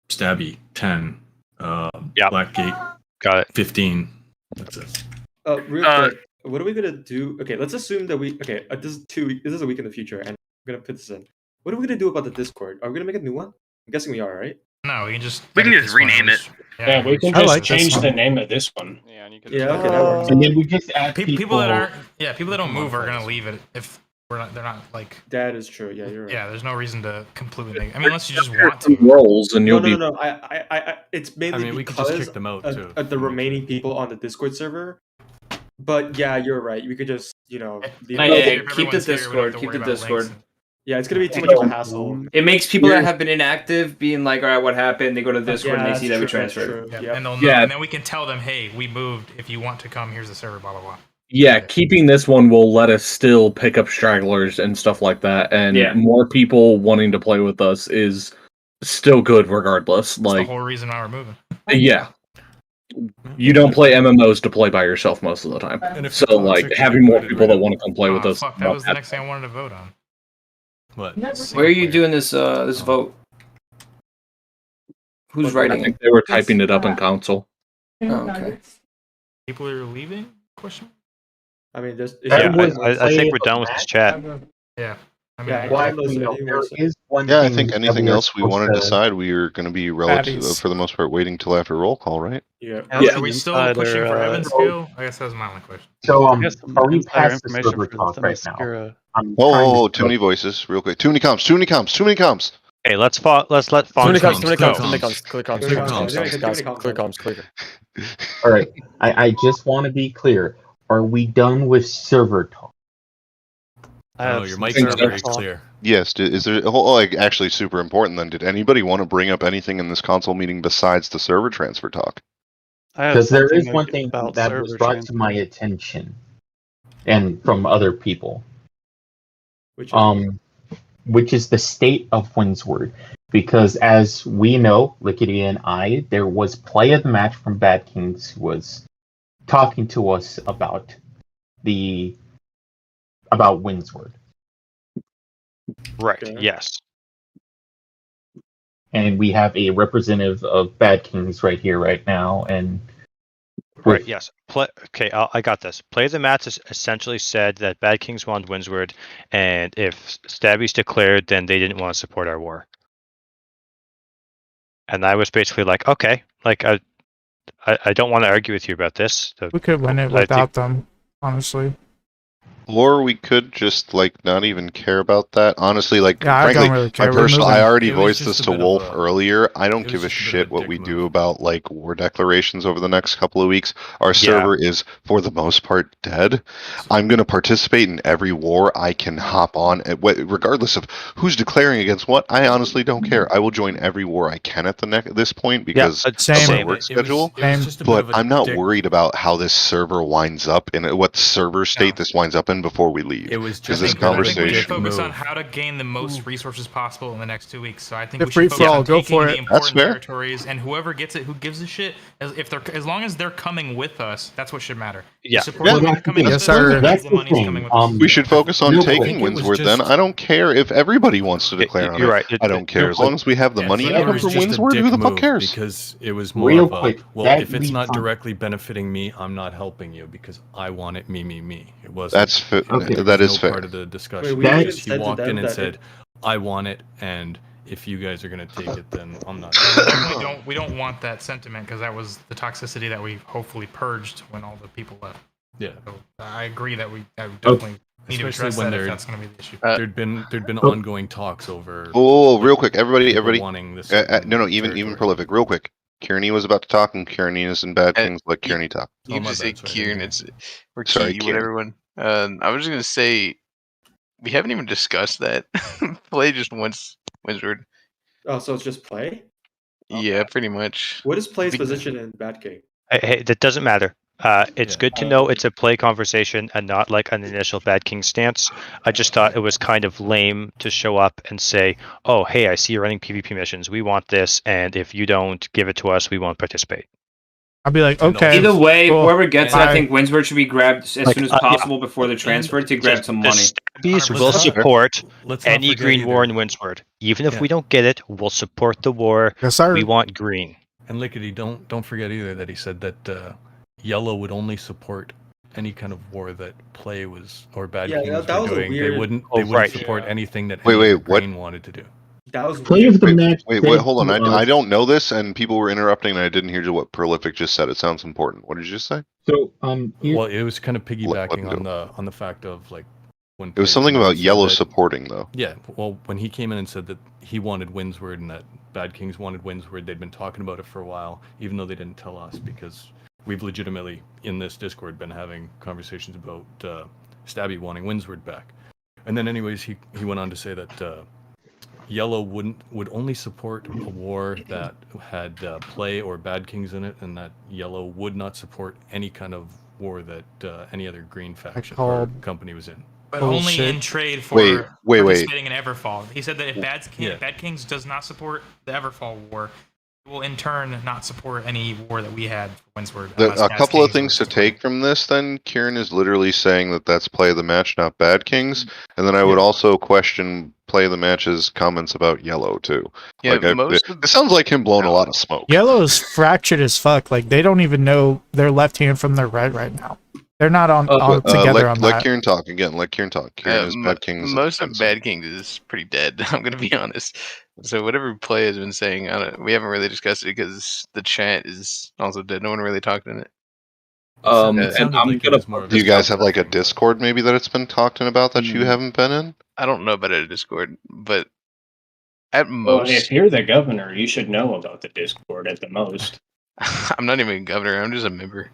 Stabby 10, Blackgate got it 15. That's it. Real quick, what are we gonna do? Okay, let's assume that this is a week in the future, and I'm gonna put this in. What are we gonna do about the Discord? Are we gonna make a new one? I'm guessing we are, right? No, we can just rename it. Yeah, we can just change the name of this one. Yeah, okay, that works. And then we just add people that don't move are gonna leave it if they're not like. That is true. Yeah, you're right. Yeah, there's no reason to completely make. I mean, unless you just want to. Rolls and you'll be. No. It's mainly we could because just kick them out too. of the remaining people on the Discord server. But yeah, you're right. We could just keep the Discord. Keep the Discord. Yeah, it's gonna be too much of a hassle. It makes people that have been inactive being like, all right, what happened? They go to the Discord and they see that we transferred. Yeah, and they'll know, and then we can tell them, hey, we moved. If you want to come, here's the server. Blah blah blah. Yeah, keeping this one will let us still pick up stragglers and stuff like that, and more people wanting to play with us is still good regardless. That's Like, the whole reason why we're moving. yeah, you don't play MMOs to play by yourself most of the time. So, like, having more people that want to come play with us. Fuck, that was the next thing I wanted to vote on. What? Where are you doing this vote? Who's I writing think it? they were typing it up in council. Oh, okay. People are leaving? Question. I mean, there's. Yeah, I think we're done with this chat. Yeah. I mean, Yeah, Well, Carlos actually, said no, he there wants to- is one Yeah, I thing think that anything we are else we want to supposed decide, we are going to be relative Patties. for the most part waiting till after roll call, right? Yeah. Are we still pushing for Evan's kill? I guess that was my only question. So, I guess some are we insider past the information server for talk the right now? Themyscira. I'm trying Oh, to too many voices, real quick. Too many comms. Hey, let's let Too many Fonz comms, go. clear comms, clear. All right, I just want to be clear. Are we done with server talk? Oh, your mic's not very clear. Yes, is there like actually super important then? Did anybody want to bring up anything in this console meeting besides the server transfer talk? Because there is one thing that was brought to my attention, and from other people. Which is the state of Windsward. Because as we know, Lickety and I, there was play of the match from Bad Kings who was talking to us about Windsward. Right, yes. And we have a representative of Bad Kings right here, right now, and Right, yes. Okay, I got this. Play of the Mats essentially said that Bad Kings wanted Windsward, and if Stabby's declared, then they didn't want to support our war. And I was basically like, okay, like I don't want to argue with you about this. We could win it without them, honestly. Or we could just like not even care about that. Honestly, like Yeah, I frankly, don't really care. my We're personal moving. I already It was voiced just this a to bit of Wolf a- earlier. I don't it was give a just a bit shit of a what dick we move. do about like war declarations over the next couple of weeks. Our server is for the most part dead. I'm going to participate in every war I can hop on, regardless of who's declaring against what. I honestly don't care. I will join every war I can at this point because of my work schedule. But I'm not worried about how this server winds up and what server state this winds up in before we leave. It was because just this a bit of a conversation. dick Focus on move. how to gain the most resources possible in the next 2 weeks. So I think The we free should for focus all, on go taking for the it. That's important fair. territories, and whoever gets it, who gives a shit, as long as they're coming with us, that's what should matter. Yeah. The support army they're coming with us, that means the money's coming with us. We should focus on I taking think it was Windsward then. just- I don't care if everybody wants to declare on you're it. right. I don't care. As long as we have the money That income was from just a Windsward, dick who the fuck move cares? Because it was more Real of a, quick, well, that if it's leads not on- directly benefiting me, I'm not helping you because I want it me. It wasn't. That's Okay. It that was is no fair. part of the discussion. Wait, we even He said to walked them in and that said, I want it, and if you guys are going to take it, then I'm not. Definitely we don't want that sentiment because that was the toxicity that we hopefully purged when all the people left. Yeah. So I agree that we definitely need to Especially address when that if there- that's going to be the issue. There'd been ongoing talks over. Oh, real quick, everybody, wanting this. no, even prolific, real quick. Kearney was about to talk, and Kearney is in Bad Kings. Let Kearney talk. You can just say Kieran. It's or Sorry, Key, Kieran. whatever one. I was just gonna say we haven't even discussed that. Play just once Windsward. Oh, so it's just play? Yeah, pretty much. What is play's Be- position in Bad King? Hey, that doesn't matter. It's good to know it's a play conversation and not like an initial Bad King stance. I just thought it was kind of lame to show up and say, oh, hey, I see you're running PvP missions. We want this, and if you don't give it to us, we won't participate. I'll be like, okay. Either way, cool, whoever gets it, I bye. think Windsward should be grabbed as Like, soon as yeah. possible before the transfer to grab some money. The Stabbies will support Let's not any forget green either. war in Windsward. Even if Yeah. we don't get it, we'll support the war. Yes, sir. We want green. And Lickety, don't forget either that he said that Yellow would only support any kind of war that Play was or Bad Yeah, Kings that were was a doing. weird- They wouldn't Oh, right. support anything that Wait, any wait, what? Green wanted to do. That was Play of the match. Wait, said hold on. to I us- don't know this, and people were interrupting, and I didn't hear what Prolific just said. It sounds important. What did you just say? So here- Well, it was kind of Let piggybacking him on the fact of like when It was Play something came in about and said Yellow that- supporting, though. Yeah, well, when he came in and said that he wanted Windsward and that Bad Kings wanted Windsward, they'd been talking about it for a while, even though they didn't tell us because we've legitimately in this Discord been having conversations about Stabby wanting Windsward back. And then, anyways, he went on to say that Yellow would only support a war that had Play or Bad Kings in it, and that Yellow would not support any kind of war that any other Green faction or company was in. But only in trade for Wait. participating in Everfall. He said that if Bad Kings does not support the Everfall war, will in turn not support any war that we had for Windsward. A couple of things to take from this, then, Kieran is literally saying that that's play of the match, not Bad Kings. And then I would also question play of the match's comments about Yellow, too. Yeah, it sounds like him blowing a lot of smoke. Yellow's fractured as fuck. Like, they don't even know their left hand from their right now. They're not on together on that. Let Kieran talk again. Let Kieran talk. Kieran is Bad Kings. Most of Bad Kings is pretty dead. I'm gonna be honest. So whatever Play has been saying, we haven't really discussed it because the chat is also dead. No one really talked in it. And I'm gonna. Do you guys have like a Discord maybe that it's been talking about that you haven't been in? I don't know about a Discord, but at Well, most, if you're the governor, you should know about the Discord at the most. I'm not even a governor. I'm just a member.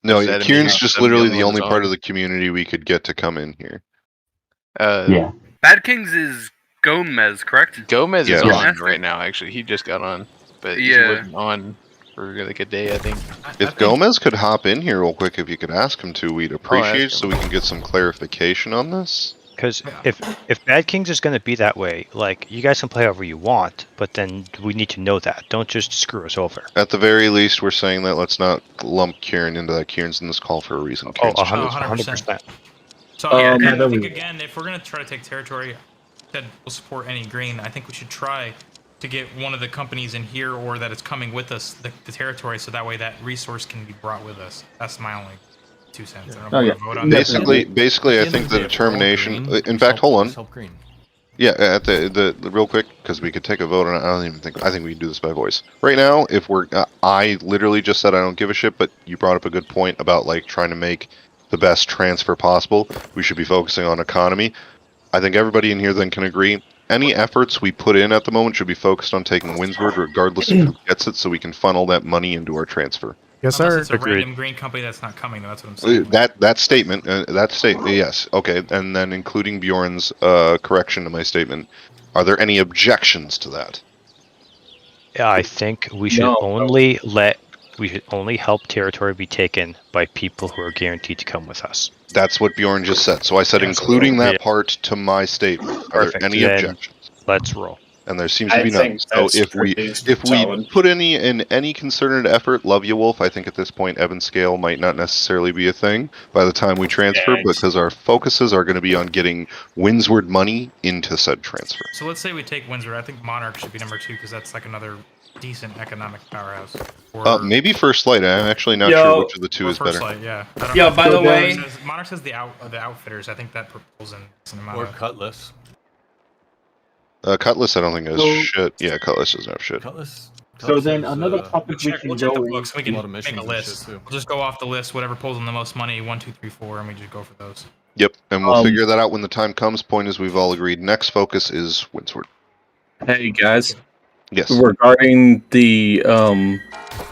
No, That Kieran's means just I'm literally the the one only that's part on. of the community we could get to come in here. Yeah. Bad Kings is Gomez, correct? Gomez is Yeah. on right now. Actually, he just got on, but he Yeah. wasn't on for like a day, I think. If Gomez could hop in here real quick, if you could ask him to, we'd appreciate it so we can get some clarification on this. Because if Bad Kings is going to be that way, like, you guys can play however you want, but then we need to know that. Don't just screw us over. At the very least, we're saying that let's not lump Kieran into that. Kieran's in this call for a reason. Oh, Kieran's 100%. So yeah, Yeah, I think again, if we're gonna try to take territory that will support any green, I think we should try to get one of the companies in here or that is coming with us the territory, so that way that resource can be brought with us. That's my only 2 cents. I don't know if we're gonna vote on that. Basically, I think the determination. In fact, hold on. Yeah, at the real quick, because we could take a vote on it. I think we can do this by voice. Right now, if we're, I literally just said I don't give a shit, but you brought up a good point about like trying to make the best transfer possible. We should be focusing on economy. I think everybody in here then can agree. Any efforts we put in at the moment should be focused on taking Windsward, regardless of who gets it, so we can funnel that money into our transfer. Yes, Unless sir. it's a random green company that's not coming, though. That's what I'm saying. That statement, yes, okay, and then including Bjorn's correction to my statement. Are there any objections to that? Yeah, I think we should only help territory be taken by people who are guaranteed to come with us. That's what Bjorn just said. So I said including that part to my statement. Are Perfect. there any Then objections? Let's roll. And there seems to be none. So if we put any concerted effort, love you, Wolf. I think at this point, Evan scale might not necessarily be a thing by the time we transfer, because our focuses are going to be on getting Windsward money into said transfer. So let's say we take Windsor. I think Monarch should be number 2 because that's like another decent economic powerhouse. Maybe First Light. I'm actually not sure which of the two is better. Light, yeah. By the way, Monarch says the outfitters. I think that pulls in some amount. Or Cutlass. Cutlass, I don't think has shit. Yeah, Cutlass doesn't have shit. So then another topic we can We'll check go the books. We can make a and list. shit, too. We'll just go off the list, whatever pulls in the most money, 1, 2, 3, 4, and we just go for those. Yep, and we'll figure that out when the time comes. Point is, we've all agreed. Next focus is Windsward. Hey guys. Yes. Regarding the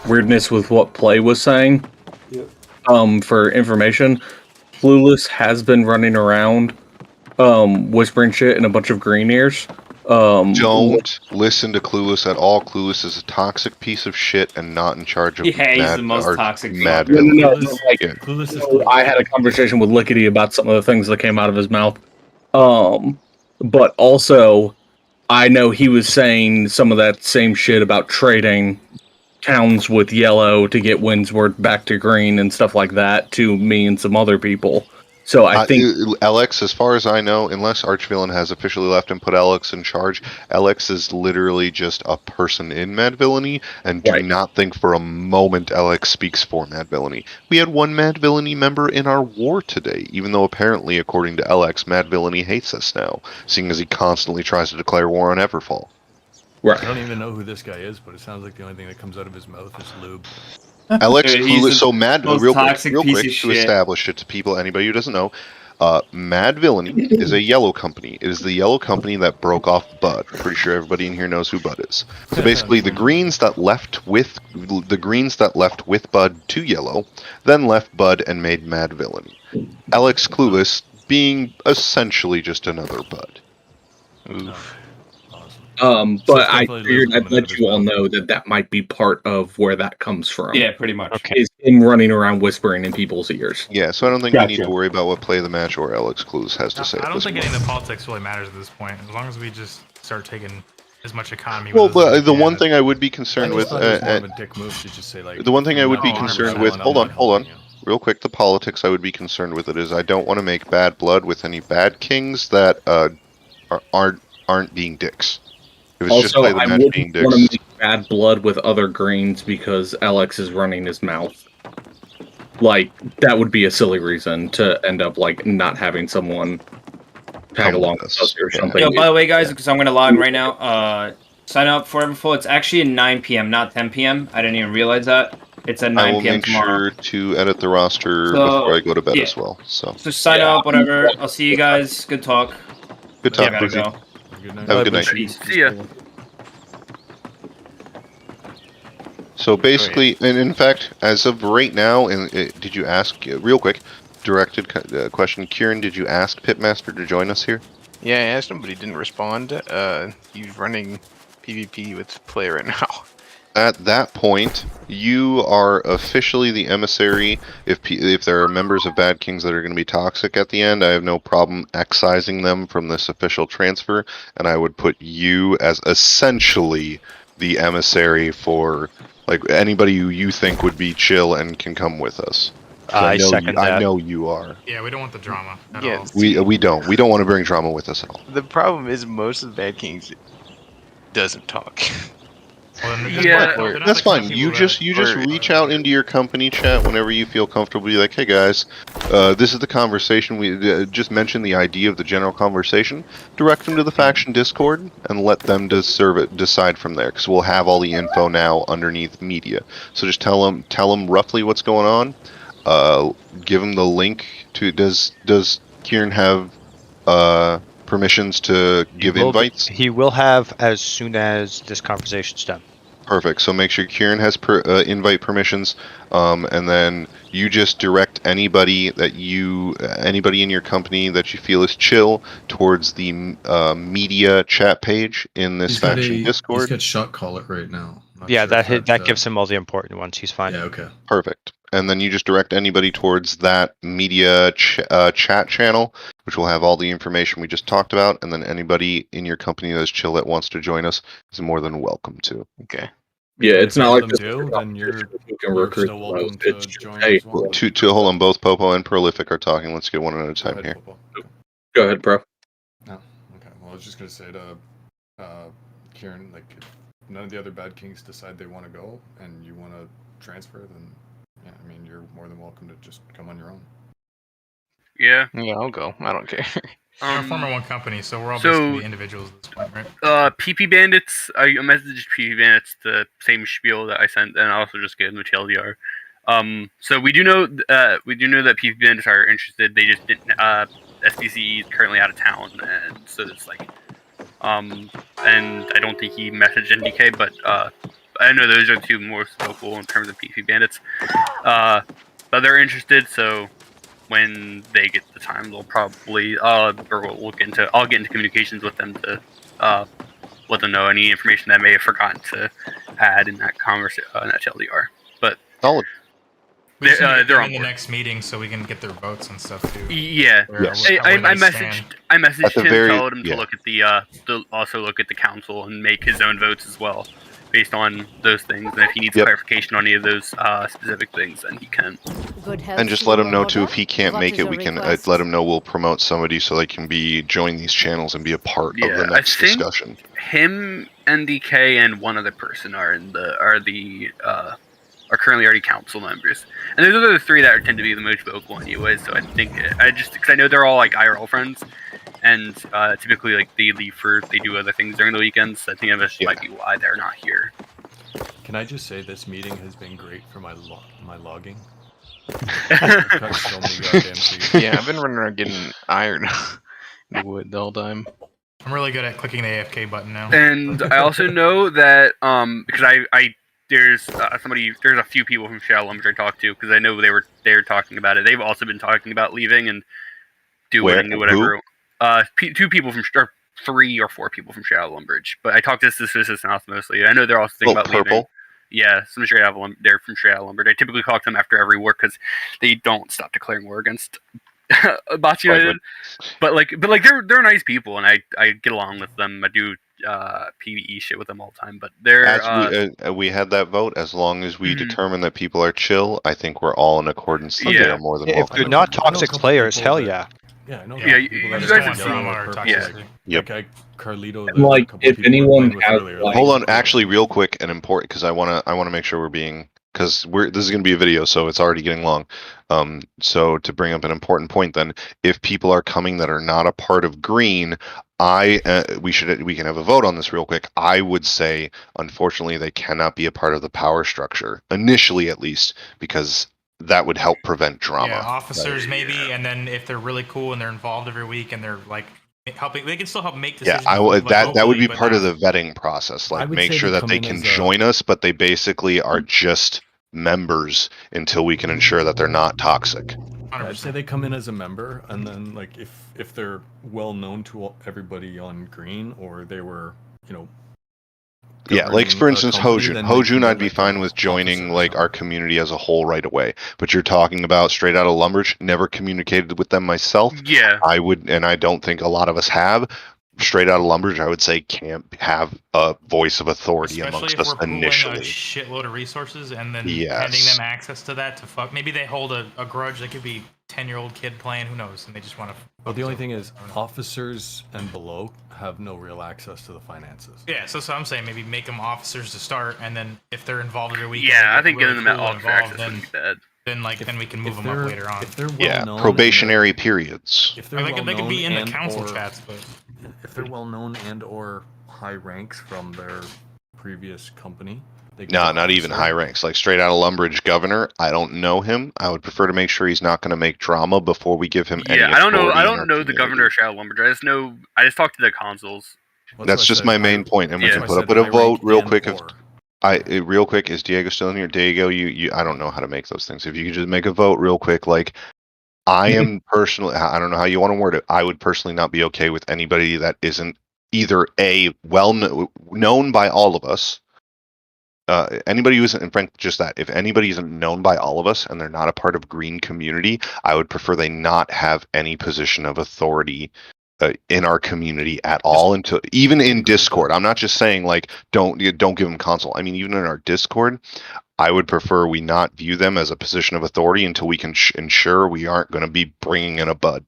weirdness with what Play was saying, for information, Clueless has been running around whispering shit in a bunch of green ears. Don't listen to Clueless at all. Clueless is a toxic piece of shit and not in charge of he's the most toxic mad. I had a conversation with Lickety about some of the things that came out of his mouth. But also, I know he was saying some of that same shit about trading towns with yellow to get Windsward back to green and stuff like that to me and some other people. So I think Alex, as far as I know, unless Archvillain has officially left and put Alex in charge, Alex is literally just a person in Mad Villainy, and do not think for a moment Alex speaks for Mad Villainy. We had one Mad Villainy member in our war today, even though apparently, according to Alex, Mad Villainy hates us now, seeing as he constantly tries to declare war on Everfall. I don't even know who this guy is, but it sounds like the only thing that comes out of his mouth is lube. Alex Clueless, so Mad, real quick to shit. establish it to people, anybody who doesn't know, Mad Villainy is a yellow company. It is the yellow company that broke off Bud. Pretty sure everybody in here knows who Bud is. So basically, the greens that left with Bud to yellow, then left Bud and made Mad Villainy. Alex Clueless being essentially just another Bud. Oof. But I figured I'd let you all know that might be part of where that comes from. Yeah, pretty much. Okay. Is him running around whispering in people's ears. Yeah, so I don't think we need to worry about what Play the Match or Alex Clueless has to say. I don't think any of the politics really matters at this point. As long as we just start taking as much economy. Well, with us as but we the can. one thing I would be I concerned just with, thought it was more of a dick move to just say like. the one thing I "I'm would not be doing it concerned now, with, and I'm hold on, not hold on, helping you." real quick, the politics I would be concerned with it is I don't want to make bad blood with any bad kings that aren't being dicks. If it's just Also, play the I match wouldn't being want to dicks, make bad blood with other greens because Alex is running his mouth. Like, that would be a silly reason to end up, like, not having someone tag along with us or something. Yo, by the way, guys, because I'm gonna log right now. Sign up for Everfull. It's actually at 9 p.m., not 10 p.m. I didn't even realize that. It's at I 9 will p.m. make tomorrow. sure to edit the roster So, before I go to bed yeah. as well. So sign up, whatever. I'll see you guys. Good talk. good Yeah, talk, gotta Boozy. go. Have a good night. See ya. So basically, and in fact, as of right now, and did you ask real quick, directed question, Kieran? Did you ask Pitmaster to join us here? Yeah, I asked him, but he didn't respond. He's running PvP with play right now. At that point, you are officially the emissary. If there are members of Bad Kings that are going to be toxic at the end, I have no problem excising them from this official transfer, and I would put you as essentially the emissary for like anybody who you think would be chill and can come with us. I second that. I know you are. Yeah, we don't want the drama at Yeah, all. We don't want to bring drama with us at all. The problem is most of the Bad Kings doesn't talk. That's fine. You just reach out into your company chat whenever you feel comfortable. Be like, hey guys, this is the conversation. We just mention the idea of the general conversation. Direct them to the faction Discord and let them decide from there. Because we'll have all the info now underneath media. So just tell them roughly what's going on. Give them the link to. Does Kieran have permissions to give invites? He will have as soon as this conversation's done. Perfect. So make sure Kieran has invite permissions, and then you just direct anybody in your company that you feel is chill towards the media chat page in this faction Discord. He's got shot call it right now. Yeah, that gives him all the important ones. He's fine. Yeah, okay. Perfect. And then you just direct anybody towards that media chat channel, which will have all the information we just talked about. And then anybody in your company that's chill that wants to join us is more than welcome to. Okay. Yeah, it's not like this. Then you're recruit still welcome those. to join Hey, as well. To hold on, both Popo and Prolific are talking. Let's get one at a time here. Go ahead, bro. No, okay. Well, I was just gonna say to Kieran, like, if none of the other Bad Kings decide they want to go and you want to transfer, then yeah, I mean, you're more than welcome to just come on your own. Yeah. Yeah, I'll go. I don't care. We're forming one company, so we're all basically individuals at this point, right? PP Bandits. I messaged PP Bandits the same spiel that I sent, and I also just gave them the TLDR. So we do know that PP Bandits are interested. They just didn't. SDCE is currently out of town, and so it's like, and I don't think he messaged NDK, but I know those are the two most vocal in terms of PP Bandits. But they're interested, so when they get the time, they'll probably I'll get into communications with them to let them know any information that I may have forgotten to add in that conversation, in that TLDR. But We just need to get they're them on in the board. next meeting so we can get their votes and stuff too. Yeah, Yes. I messaged At the him, told him yeah. to look at also look at the council and make his own votes as well, based on those things. And if he needs clarification on any of those specific things, then he can. And just let him know too if he can't make it. We can let him know. We'll promote somebody so they can join these channels and be a part of the next discussion. Him, NDK, and one other person are currently already council members, and those are the three that tend to be the most vocal anyways. So I think because I know they're all like IRL friends, and typically like they do other things during the weekends. So I think that might be why they're not here. Can I just say this meeting has been great for my logging? Yeah, I've been running around getting iron wood the whole time. I'm really good at clicking the AFK button now. And I also know that because there's a few people from Shadow Lumber I talked to, because I know they were talking about it. They've also been talking about leaving and doing whatever. Two people from or 3 or 4 people from Shadow Lumbridge, but I talked to this assistant house mostly. I know they're also thinking about leaving. Yeah, they're from Shadow Lumbridge. I typically talk to them after every war because they don't stop declaring war against Bots United. But they're nice people, and I get along with them. I do PvE shit with them all the time. But they're As we had that vote, as long as we determine that people are chill, I think we're all in accordance. Yeah. They are more than If welcome. they're not toxic players, hell yeah. Yeah, I know. Yeah, people you that guys are have together seen- with are purpose, toxic. like, Yep. like Carlito, And, like, a couple if people we were anyone playing with has, earlier, like- Hold on, actually, real quick and important, because I wanna make sure we're being, because this is gonna be a video, so it's already getting long. So to bring up an important point, then, if people are coming that are not a part of green, we can have a vote on this real quick. I would say, unfortunately, they cannot be a part of the power structure initially, at least, because that would help prevent drama. Yeah, officers maybe, and then if they're really cool and they're involved every week and they're like helping, they can still help make Yeah, decisions. that would be locally, but part of not- the vetting process. Like, would make say sure they that come they in can as join us, but they basically are just members until we can ensure that they're not toxic. I'd say they come in as a member, and then like if they're well known to everybody on green, or they were, you know. Yeah, like for instance, company, Hojun. then they Hojun, can be I'd be like fine with joining like our community as a whole right away. But you're talking about straight out of Lumbridge. Never communicated with them myself. Yeah. I would, and I don't think a lot of us have. Straight out of Lumbridge, I would say can't have a voice of authority Especially amongst if us we're pooling a initially. shitload of resources and then Yes. handing them access to that to fuck. Maybe they hold a grudge. They could be 10-year-old kid playing. Who knows? And they just want to. But the only thing is, officers and below have no real access to the finances. Yeah, so I'm saying maybe make them officers to start, and then if they're involved every week, Yeah, I think getting them at officer access then, wouldn't be bad. Then we can move them up later on. If they're well Yeah, known, probationary periods. If they're Or they well could be in the known council and/or- chats, but if they're well known and or high ranks from their previous company, they can No, be not even officer. high ranks. Like straight out of Lumbridge governor, I don't know him. I would prefer to make sure he's not going to make drama before we give him any Yeah, I don't know. authority I in don't our know the community. governor of Shadow Lumberjack. I just talked to the consuls. That's just my main point, and we Yeah. can put up with a vote real quick. Real quick, is Diego still in here? Diego, you, I don't know how to make those things. If you could just make a vote real quick, like, I am personally, I don't know how you want to word it. I would personally not be okay with anybody that isn't either known by all of us. Anybody who isn't, in fact, just that. If anybody isn't known by all of us and they're not a part of green community, I would prefer they not have any position of authority in our community at all, until even in Discord. I'm not just saying like don't give them console. I mean, even in our Discord, I would prefer we not view them as a position of authority until we can ensure we aren't going to be bringing in a bud.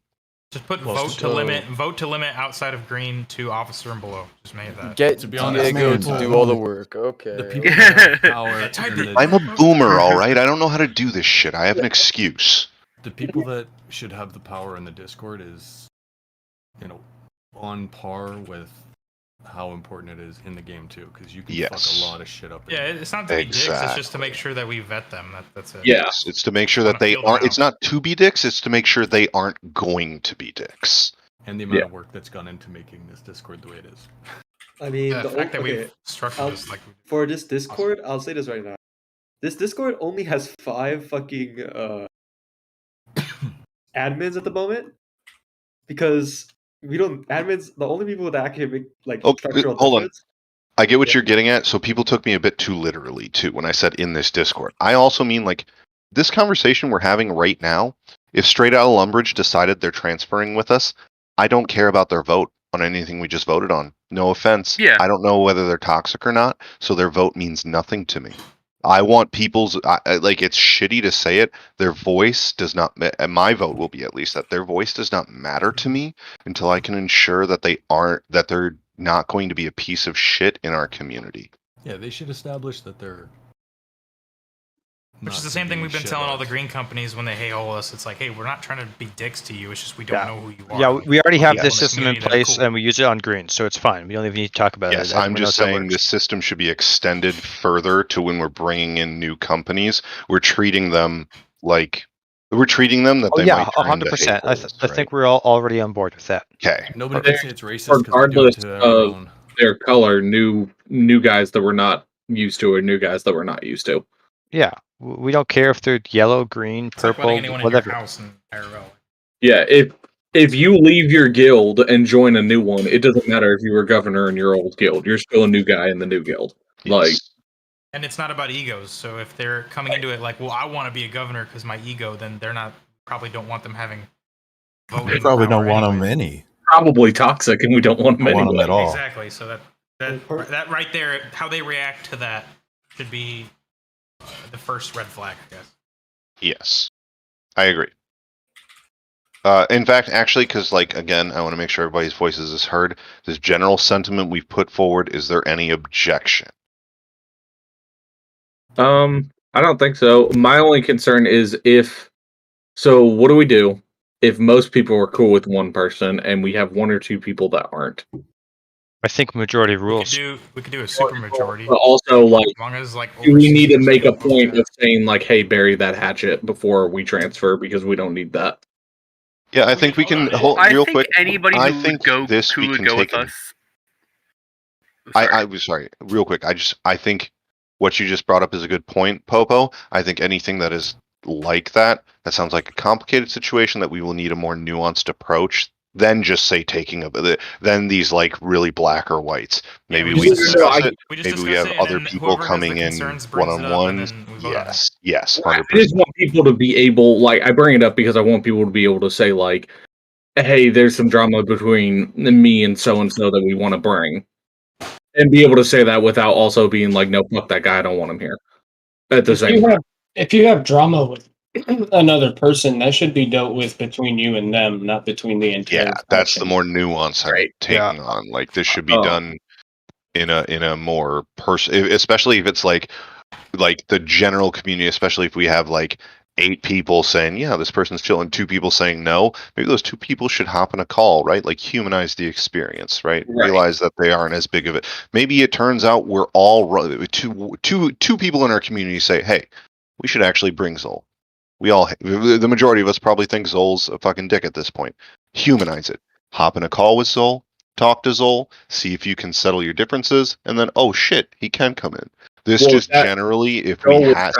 just put vote to limit outside of green to officer and below. Just make that. Get To be honest, Diego man, to do all the work. Okay. The people that have power and the, I'm a boomer, all right. I don't know how to do this shit. I have an excuse. the people that should have the power in the Discord is, you know, on par with how important it is in the game too, because you can fuck a lot of shit up. Yeah, it's not to be dicks. It's just to make sure that we vet them. That's it. Yes, it's to make sure that they aren't. It's not to be dicks. It's to make sure they aren't going to be dicks. And the amount of work that's gone into making this Discord the way it is. I mean, the fact that we've structured this like for this Discord, I'll say this right now. This Discord only has 5 fucking admins at the moment, because we don't admins. The only people that actually make like structural Hold on. difference. I get what you're getting at. So people took me a bit too literally too when I said in this Discord. I also mean like this conversation we're having right now. If Straight Outta Lumbridge decided they're transferring with us, I don't care about their vote on anything we just voted on. No offense. Yeah. I don't know whether they're toxic or not, so their vote means nothing to me. I want people's like, it's shitty to say it. Their voice does not. My vote will be at least that their voice does not matter to me until I can ensure that they're not going to be a piece of shit in our community. Yeah, they should establish that they're. Which is the same thing we've been telling all the green companies when they hey-hole us. It's like, hey, we're not trying to be dicks to you. It's just we don't know who you are. Yeah, we already have People this in the system in community that are place cool. and we use it on green, so it's fine. We don't even need to talk about Yes, it. I'm Everyone just knows how it saying works. this system should be extended further to when we're bringing in new companies. We're treating them that Oh they yeah, might turn into 100%. I hay-holes, think we're all already on board with that. Okay. Nobody can say it's racist because we do Regardless it to everyone. of their color, new guys that we're not used to, or new guys that we're not used to. Yeah, we don't care if they're yellow, green, It's like purple, letting anyone whatever. in your house in IRL. Yeah, if you leave your guild and join a new one, it doesn't matter if you were governor in your old guild. You're still a new guy in the new guild. Like, And it's not about egos. So if they're coming into it like, well, I want to be a governor because my ego, then they're not, probably don't want them having We probably don't want them any. Probably toxic, and we don't want them Don't want anyway. them at all. Exactly. So that right there, how they react to that should be the first red flag, I guess. Yes, I agree. In fact, actually, because again, I want to make sure everybody's voices is heard. This general sentiment we've put forward. Is there any objection? I don't think so. My only concern is if. So, what do we do if most people are cool with one person and we have one or two people that aren't? I think majority rules. We could do a super majority. But also, as long as do we need to make a point of saying hey, bury that hatchet before we transfer because we don't need that. Yeah, I think we can. I Real think quick, anybody I who think would go this who we would can go take with in- us. I was sorry. Real quick, I think what you just brought up is a good point, Popo. I think anything that is like that sounds like a complicated situation that we will need a more nuanced approach than just say taking than these really black or whites. Maybe we discuss it. Maybe we have other people coming in one-on-one. Yes, 100%. I just want people to be able, I bring it up because I want people to be able to say hey, there's some drama between me and so that we want to bring. And be able to say that without also being no, fuck that guy, I don't want him here. At the same time. If you have drama with another person, that should be dealt with between you and them, not between the entire. Yeah, that's the more nuance I'm taking on. This should be done in a more especially if it's like the general community, especially if we have 8 people saying, yeah, this person's chilling, 2 people saying no, maybe those 2 people should hop in a call, right? Humanize the experience, right? Realize that they aren't as big of it. Maybe it turns out we're all two people in our community say, hey, we should actually bring Zol. The majority of us probably think Zol's a fucking dick at this point. Humanize it. Hop in a call with Zol, talk to Zol, see if you can settle your differences, and then, oh shit, he can come in. Generally, if we had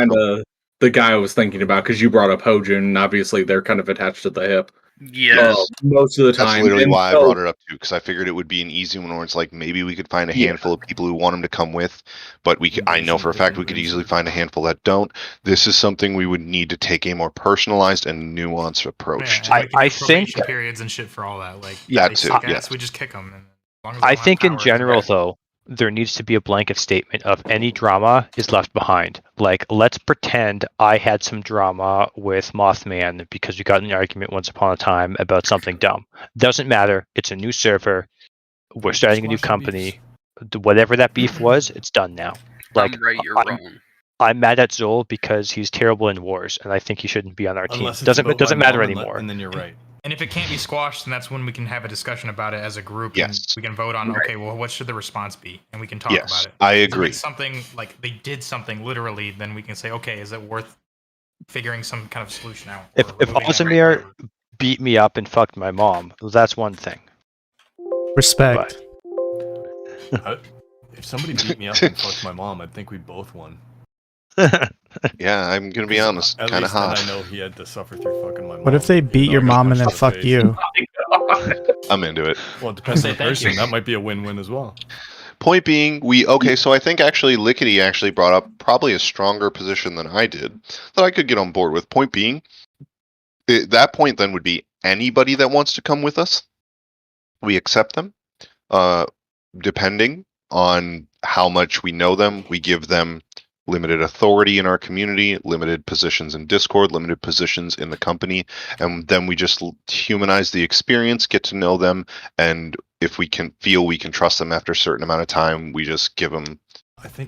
the guy I was thinking about, because you brought up Hojun, and obviously they're kind of attached to the hip. Yes. Most of the time. That's literally why I brought it up too, because I figured it would be an easy one where it's maybe we could find a handful of people who want him to come with, but I know for a fact we could easily find a handful that don't. This is something we would need to take a more personalized and nuanced approach to. I think periods and shit for all that. That too. Yes, we just kick them. And as long as I think in general, though, there needs to be a blanket statement of any drama is left behind. Let's pretend I had some drama with Mothman because we got in an argument once upon a time about something dumb. Doesn't matter. It's a new server. We're starting a new company. Whatever that beef was, it's done now. I'm right, you're wrong. I'm mad at Zol because he's terrible in wars, and I think he shouldn't be on our team. Doesn't matter anymore. And then you're right. And if it can't be squashed, then that's when we can have a discussion about it as a group. Yes. And we can vote on, okay, well, what should the response be? And we can talk about it. I If agree. it's something they did something literally, then we can say, okay, is it worth figuring some kind of solution out? If Osimir beat me up and fucked my mom, that's one thing. Respect. If somebody beat me up and fucked my mom, I'd think we both won. Yeah, I'm gonna be honest. At Kind of least then hot. I know he had to suffer through fucking my mom. What if they beat your mom and then fuck you? I'm into it. Well, it depends on the person. That might be a win-win as well. Point being, so I think actually Lickety actually brought up probably a stronger position than I did that I could get on board with. Point being, that point then would be anybody that wants to come with us, we accept them. Depending on how much we know them, we give them limited authority in our community, limited positions in Discord, limited positions in the company, and then we just humanize the experience, get to know them, and if we can feel we can trust them after a certain amount of time, we just give them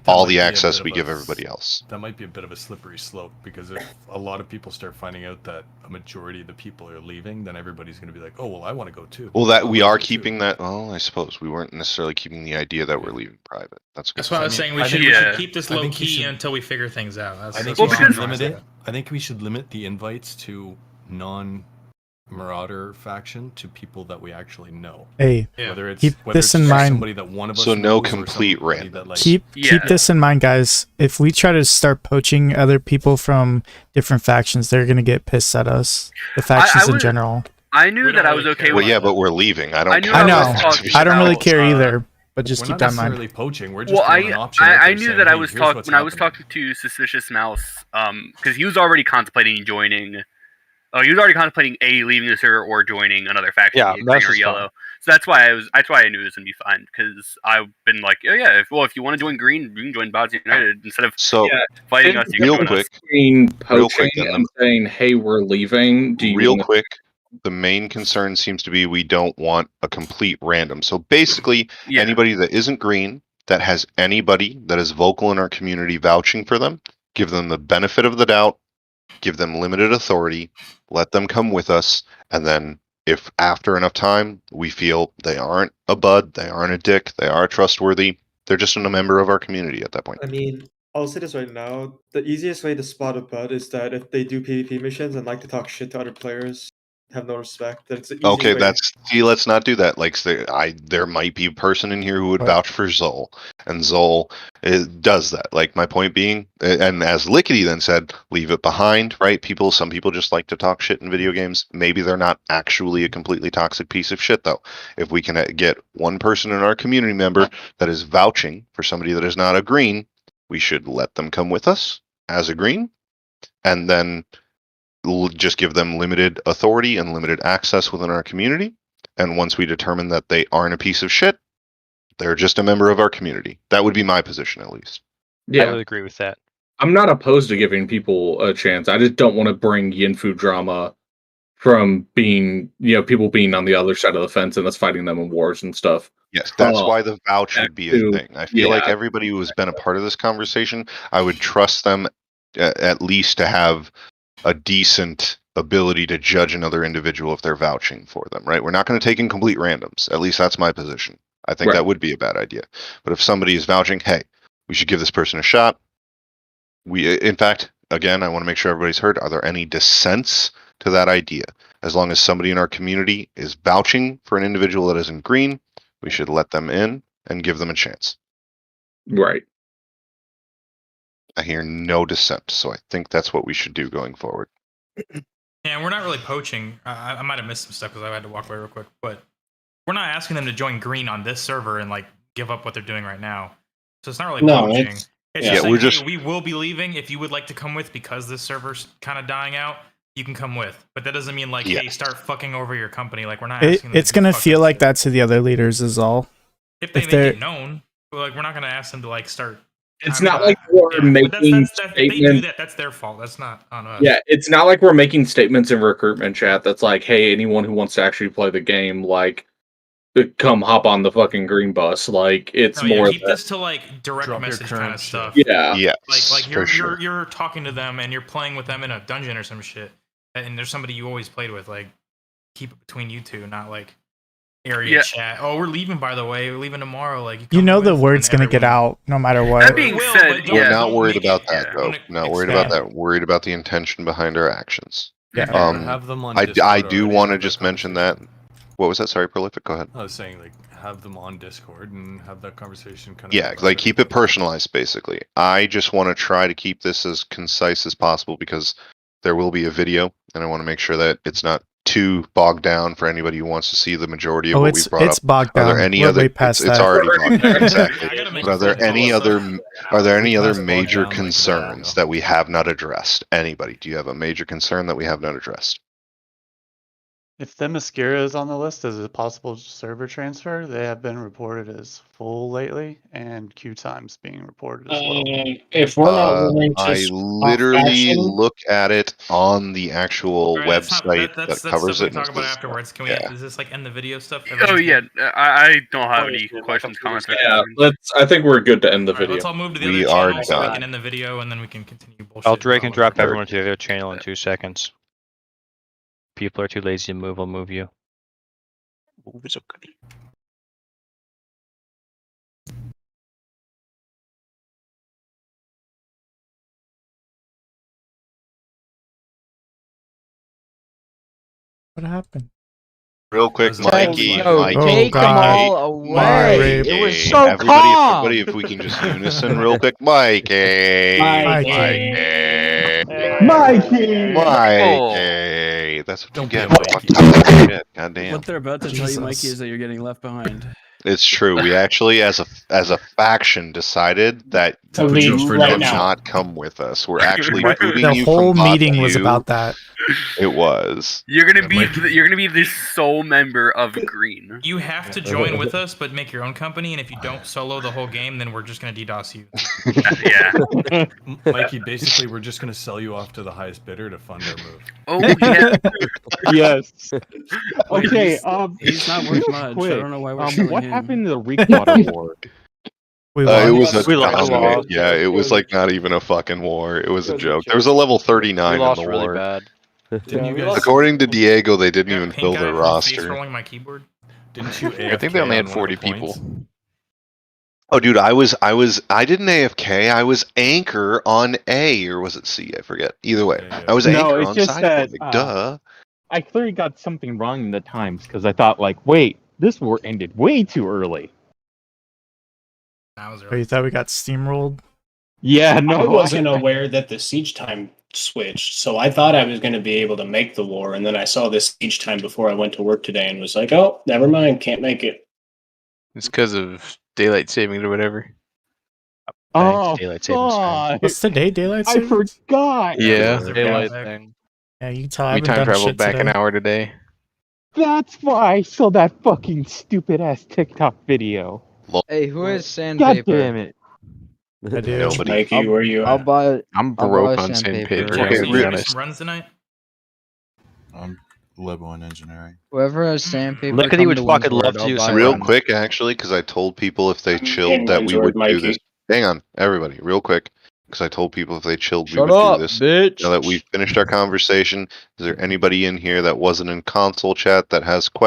all the access we give everybody else. That might be a bit of a slippery slope, because if a lot of people start finding out that a majority of the people are leaving, then everybody's going to be like, oh, well, I want to go too. Well, that we are keeping that. Well, I suppose we weren't necessarily keeping the idea that we're leaving private. That's That's what I was saying. We should keep this low key until we figure things out. I think we should limit the invites to non-Marauder faction to people that we actually know. Hey, whether it's keep this in mind. Somebody that one of us So no knows or complete somebody random. that, Keep this in mind, guys. If we try to start poaching other people from different factions, they're gonna get pissed at us. The factions in general. I knew that I was okay with Well, yeah, but we're leaving. I don't. I know. I don't really care either. But just keep that in mind. We're not necessarily poaching. We're just throwing an option. I knew that I was talking when I was talking to Suspicious Mouse, because he was already contemplating joining Oh, he was already contemplating leaving the server or joining another faction, Yeah, green that's or just yellow. fine. So that's why I knew this would be fine, because I've been like, oh yeah, if you want to join green, you can join Bots United instead of fighting us. You real can join quick, us. real quick, then and saying, "Hey, we're leaving." Do you real wanna... quick, the main concern seems to be we don't want a complete random. So basically, anybody that isn't green, that has anybody that is vocal in our community vouching for them, give them the benefit of the doubt, give them limited authority, let them come with us, and then if after enough time we feel they aren't a bud, they aren't a dick, they are trustworthy, they're just a member of our community at that point. I mean, I'll say this right now. The easiest way to spot a bud is that if they do PvP missions and like to talk shit to other players, have no respect, then it's the easiest Okay, way. let's not do that. Like, there might be a person in here who would vouch for Zol, and Zol does that. Like, my point being, and as Lickety then said, leave it behind, right? Some people just like to talk shit in video games. Maybe they're not actually a completely toxic piece of shit, though. If we can get one person in our community member that is vouching for somebody that is not a green, we should let them come with us as a green, and then just give them limited authority and limited access within our community. And once we determine that they aren't a piece of shit, they're just a member of our community. That would be my position, at least. I would agree with that. I'm not opposed to giving people a chance. I just don't want to bring Yinfu drama from being, people being on the other side of the fence and us fighting them in wars and stuff. Yes, that's why the vouch would be a thing. I feel like everybody who has been a part of this conversation, I would trust them at least to have a decent ability to judge another individual if they're vouching for them, right? We're not going to take in complete randoms. At least that's my position. I think that would be a bad idea. But if somebody is vouching, hey, we should give this person a shot. In fact, again, I want to make sure everybody's heard. Are there any dissents to that idea? As long as somebody in our community is vouching for an individual that isn't green, we should let them in and give them a chance. Right. I hear no dissent, so I think that's what we should do going forward. Yeah, we're not really poaching. I might have missed some stuff because I had to walk away real quick, but we're not asking them to join green on this server and like give up what they're doing right now. So it's not really poaching. It's just like, hey, we will be leaving. If you would like to come with because this server's kind of dying out, you can come with. But that doesn't mean like, hey, start fucking over your company. Like we're not asking them It's gonna feel like that to the other leaders is all. If they make it known, like we're not gonna ask them to like start. It's not like we're making statements. If they do that, that's their fault. That's not on us. Yeah, it's not like we're making statements in recruitment chat that's like, hey, anyone who wants to actually play the game, like, come hop on the fucking green bus. Like, it's more keep this to like direct message kind of stuff. Yeah. Yes, like you're talking to them and you're playing with them in a dungeon or some shit, and there's somebody you always played with. Like, keep it between you two, not like area chat. Oh, we're leaving, by the way. We're leaving tomorrow. Like, the word's gonna get out no matter what. That being said, we're not worried about that, though. Not worried about that. Worried about the intention behind our actions. Yeah. Have them on I Discord do already, want to just mention that. What was that? Sorry, Prolific. Go ahead. I was saying, like, have them on Discord and have that conversation kind of. Yeah, like keep it personalized, basically. I just want to try to keep this as concise as possible because there will be a video, and I want to make sure that it's not too bogged down for anybody who wants to see the majority of what we brought up. It's bogged down. Are there any other? It's already bogged down. Exactly. But are there any other major concerns that we have not addressed? Anybody? Do you have a major concern that we have not addressed? If Themyscira is on the list as a possible server transfer, they have been reported as full lately, and queue times being reported as well. If we're not willing to I literally look at it on the actual website that covers it. Talk about afterwards. Can we? Is this like end the video stuff? Oh yeah, I don't have any questions, comments. Yeah, I think we're good to end the video. Let's all move to the other channel so we can end the video, and then we can continue bullshit. I'll drag and drop everyone to the other channel in 2 seconds. People are too lazy to move, I'll move you. Move is okay. What happened? Real quick, Mikey. Take them all away. It was so everybody, if we can just unison real quick. Mikey. That's what you get. God damn. What they're about to tell you, Mikey, is that you're getting left behind. It's true. We actually, as a faction, decided that To you leave right now. cannot come with us. We're actually moving The you whole from bot meeting to was you. about that. It was. You're gonna be the sole member of Green. You have to join with us, but make your own company. And if you don't solo the whole game, then we're just gonna DDoS you. Yeah. Mikey, basically, we're just gonna sell you off to the highest bidder to fund our move. Oh yeah. Yes. Okay. He's not worth much. Quick. I don't know why we're selling What him. happened to the Reekwater war? We It was a We lost. dynamite. Yeah, it was like not even a fucking war. It was a joke. There was a level 39 in the war. bad. Didn't you guys? According to Diego, they didn't even Pink fill guy their from face roster. rolling my keyboard. Didn't you? I think they AFK only on had one of 40 the points? people. Oh, dude, I didn't AFK. I was anchor on A, or was it C? I forget. Either way, I was No, anchor it's on just side. that, Like, duh. I clearly got something wrong in the times because I thought, like, wait, this war ended way too early. Oh, you thought we got steamrolled? Yeah, no, I wasn't aware that the siege time switched, so I thought I was going to be able to make the war, and then I saw this siege time before I went to work today, and was like, "Oh, never mind, can't make it." It's because of daylight savings or whatever. Oh, daylight savings time. fuck. What's today? Daylight I savings? forgot. Yeah. Daylight thing. Yeah, you can tell I We haven't time done traveled shit back today. an hour today. That's why I saw that fucking stupid ass TikTok video. Hey, who has God sandpaper? damn it. I do. Nobody. Mikey, where you I'll at? buy. I'm I'll broke buy on sandpaper. Okay, I'm gonna You be do honest. some runs tonight. I'm level in engineering. Whoever has sandpaper. Lickety come would to fucking Windsward, love to I'll do buy some Real one. quick, actually, because I told people if they in chilled that we would Windsor, do this. Mikey. Hang on, everybody, real quick, because I told people if they chilled, we Shut would up, do this. bitch. Now that we've finished our conversation, is there anybody in here that wasn't in console chat that has questions?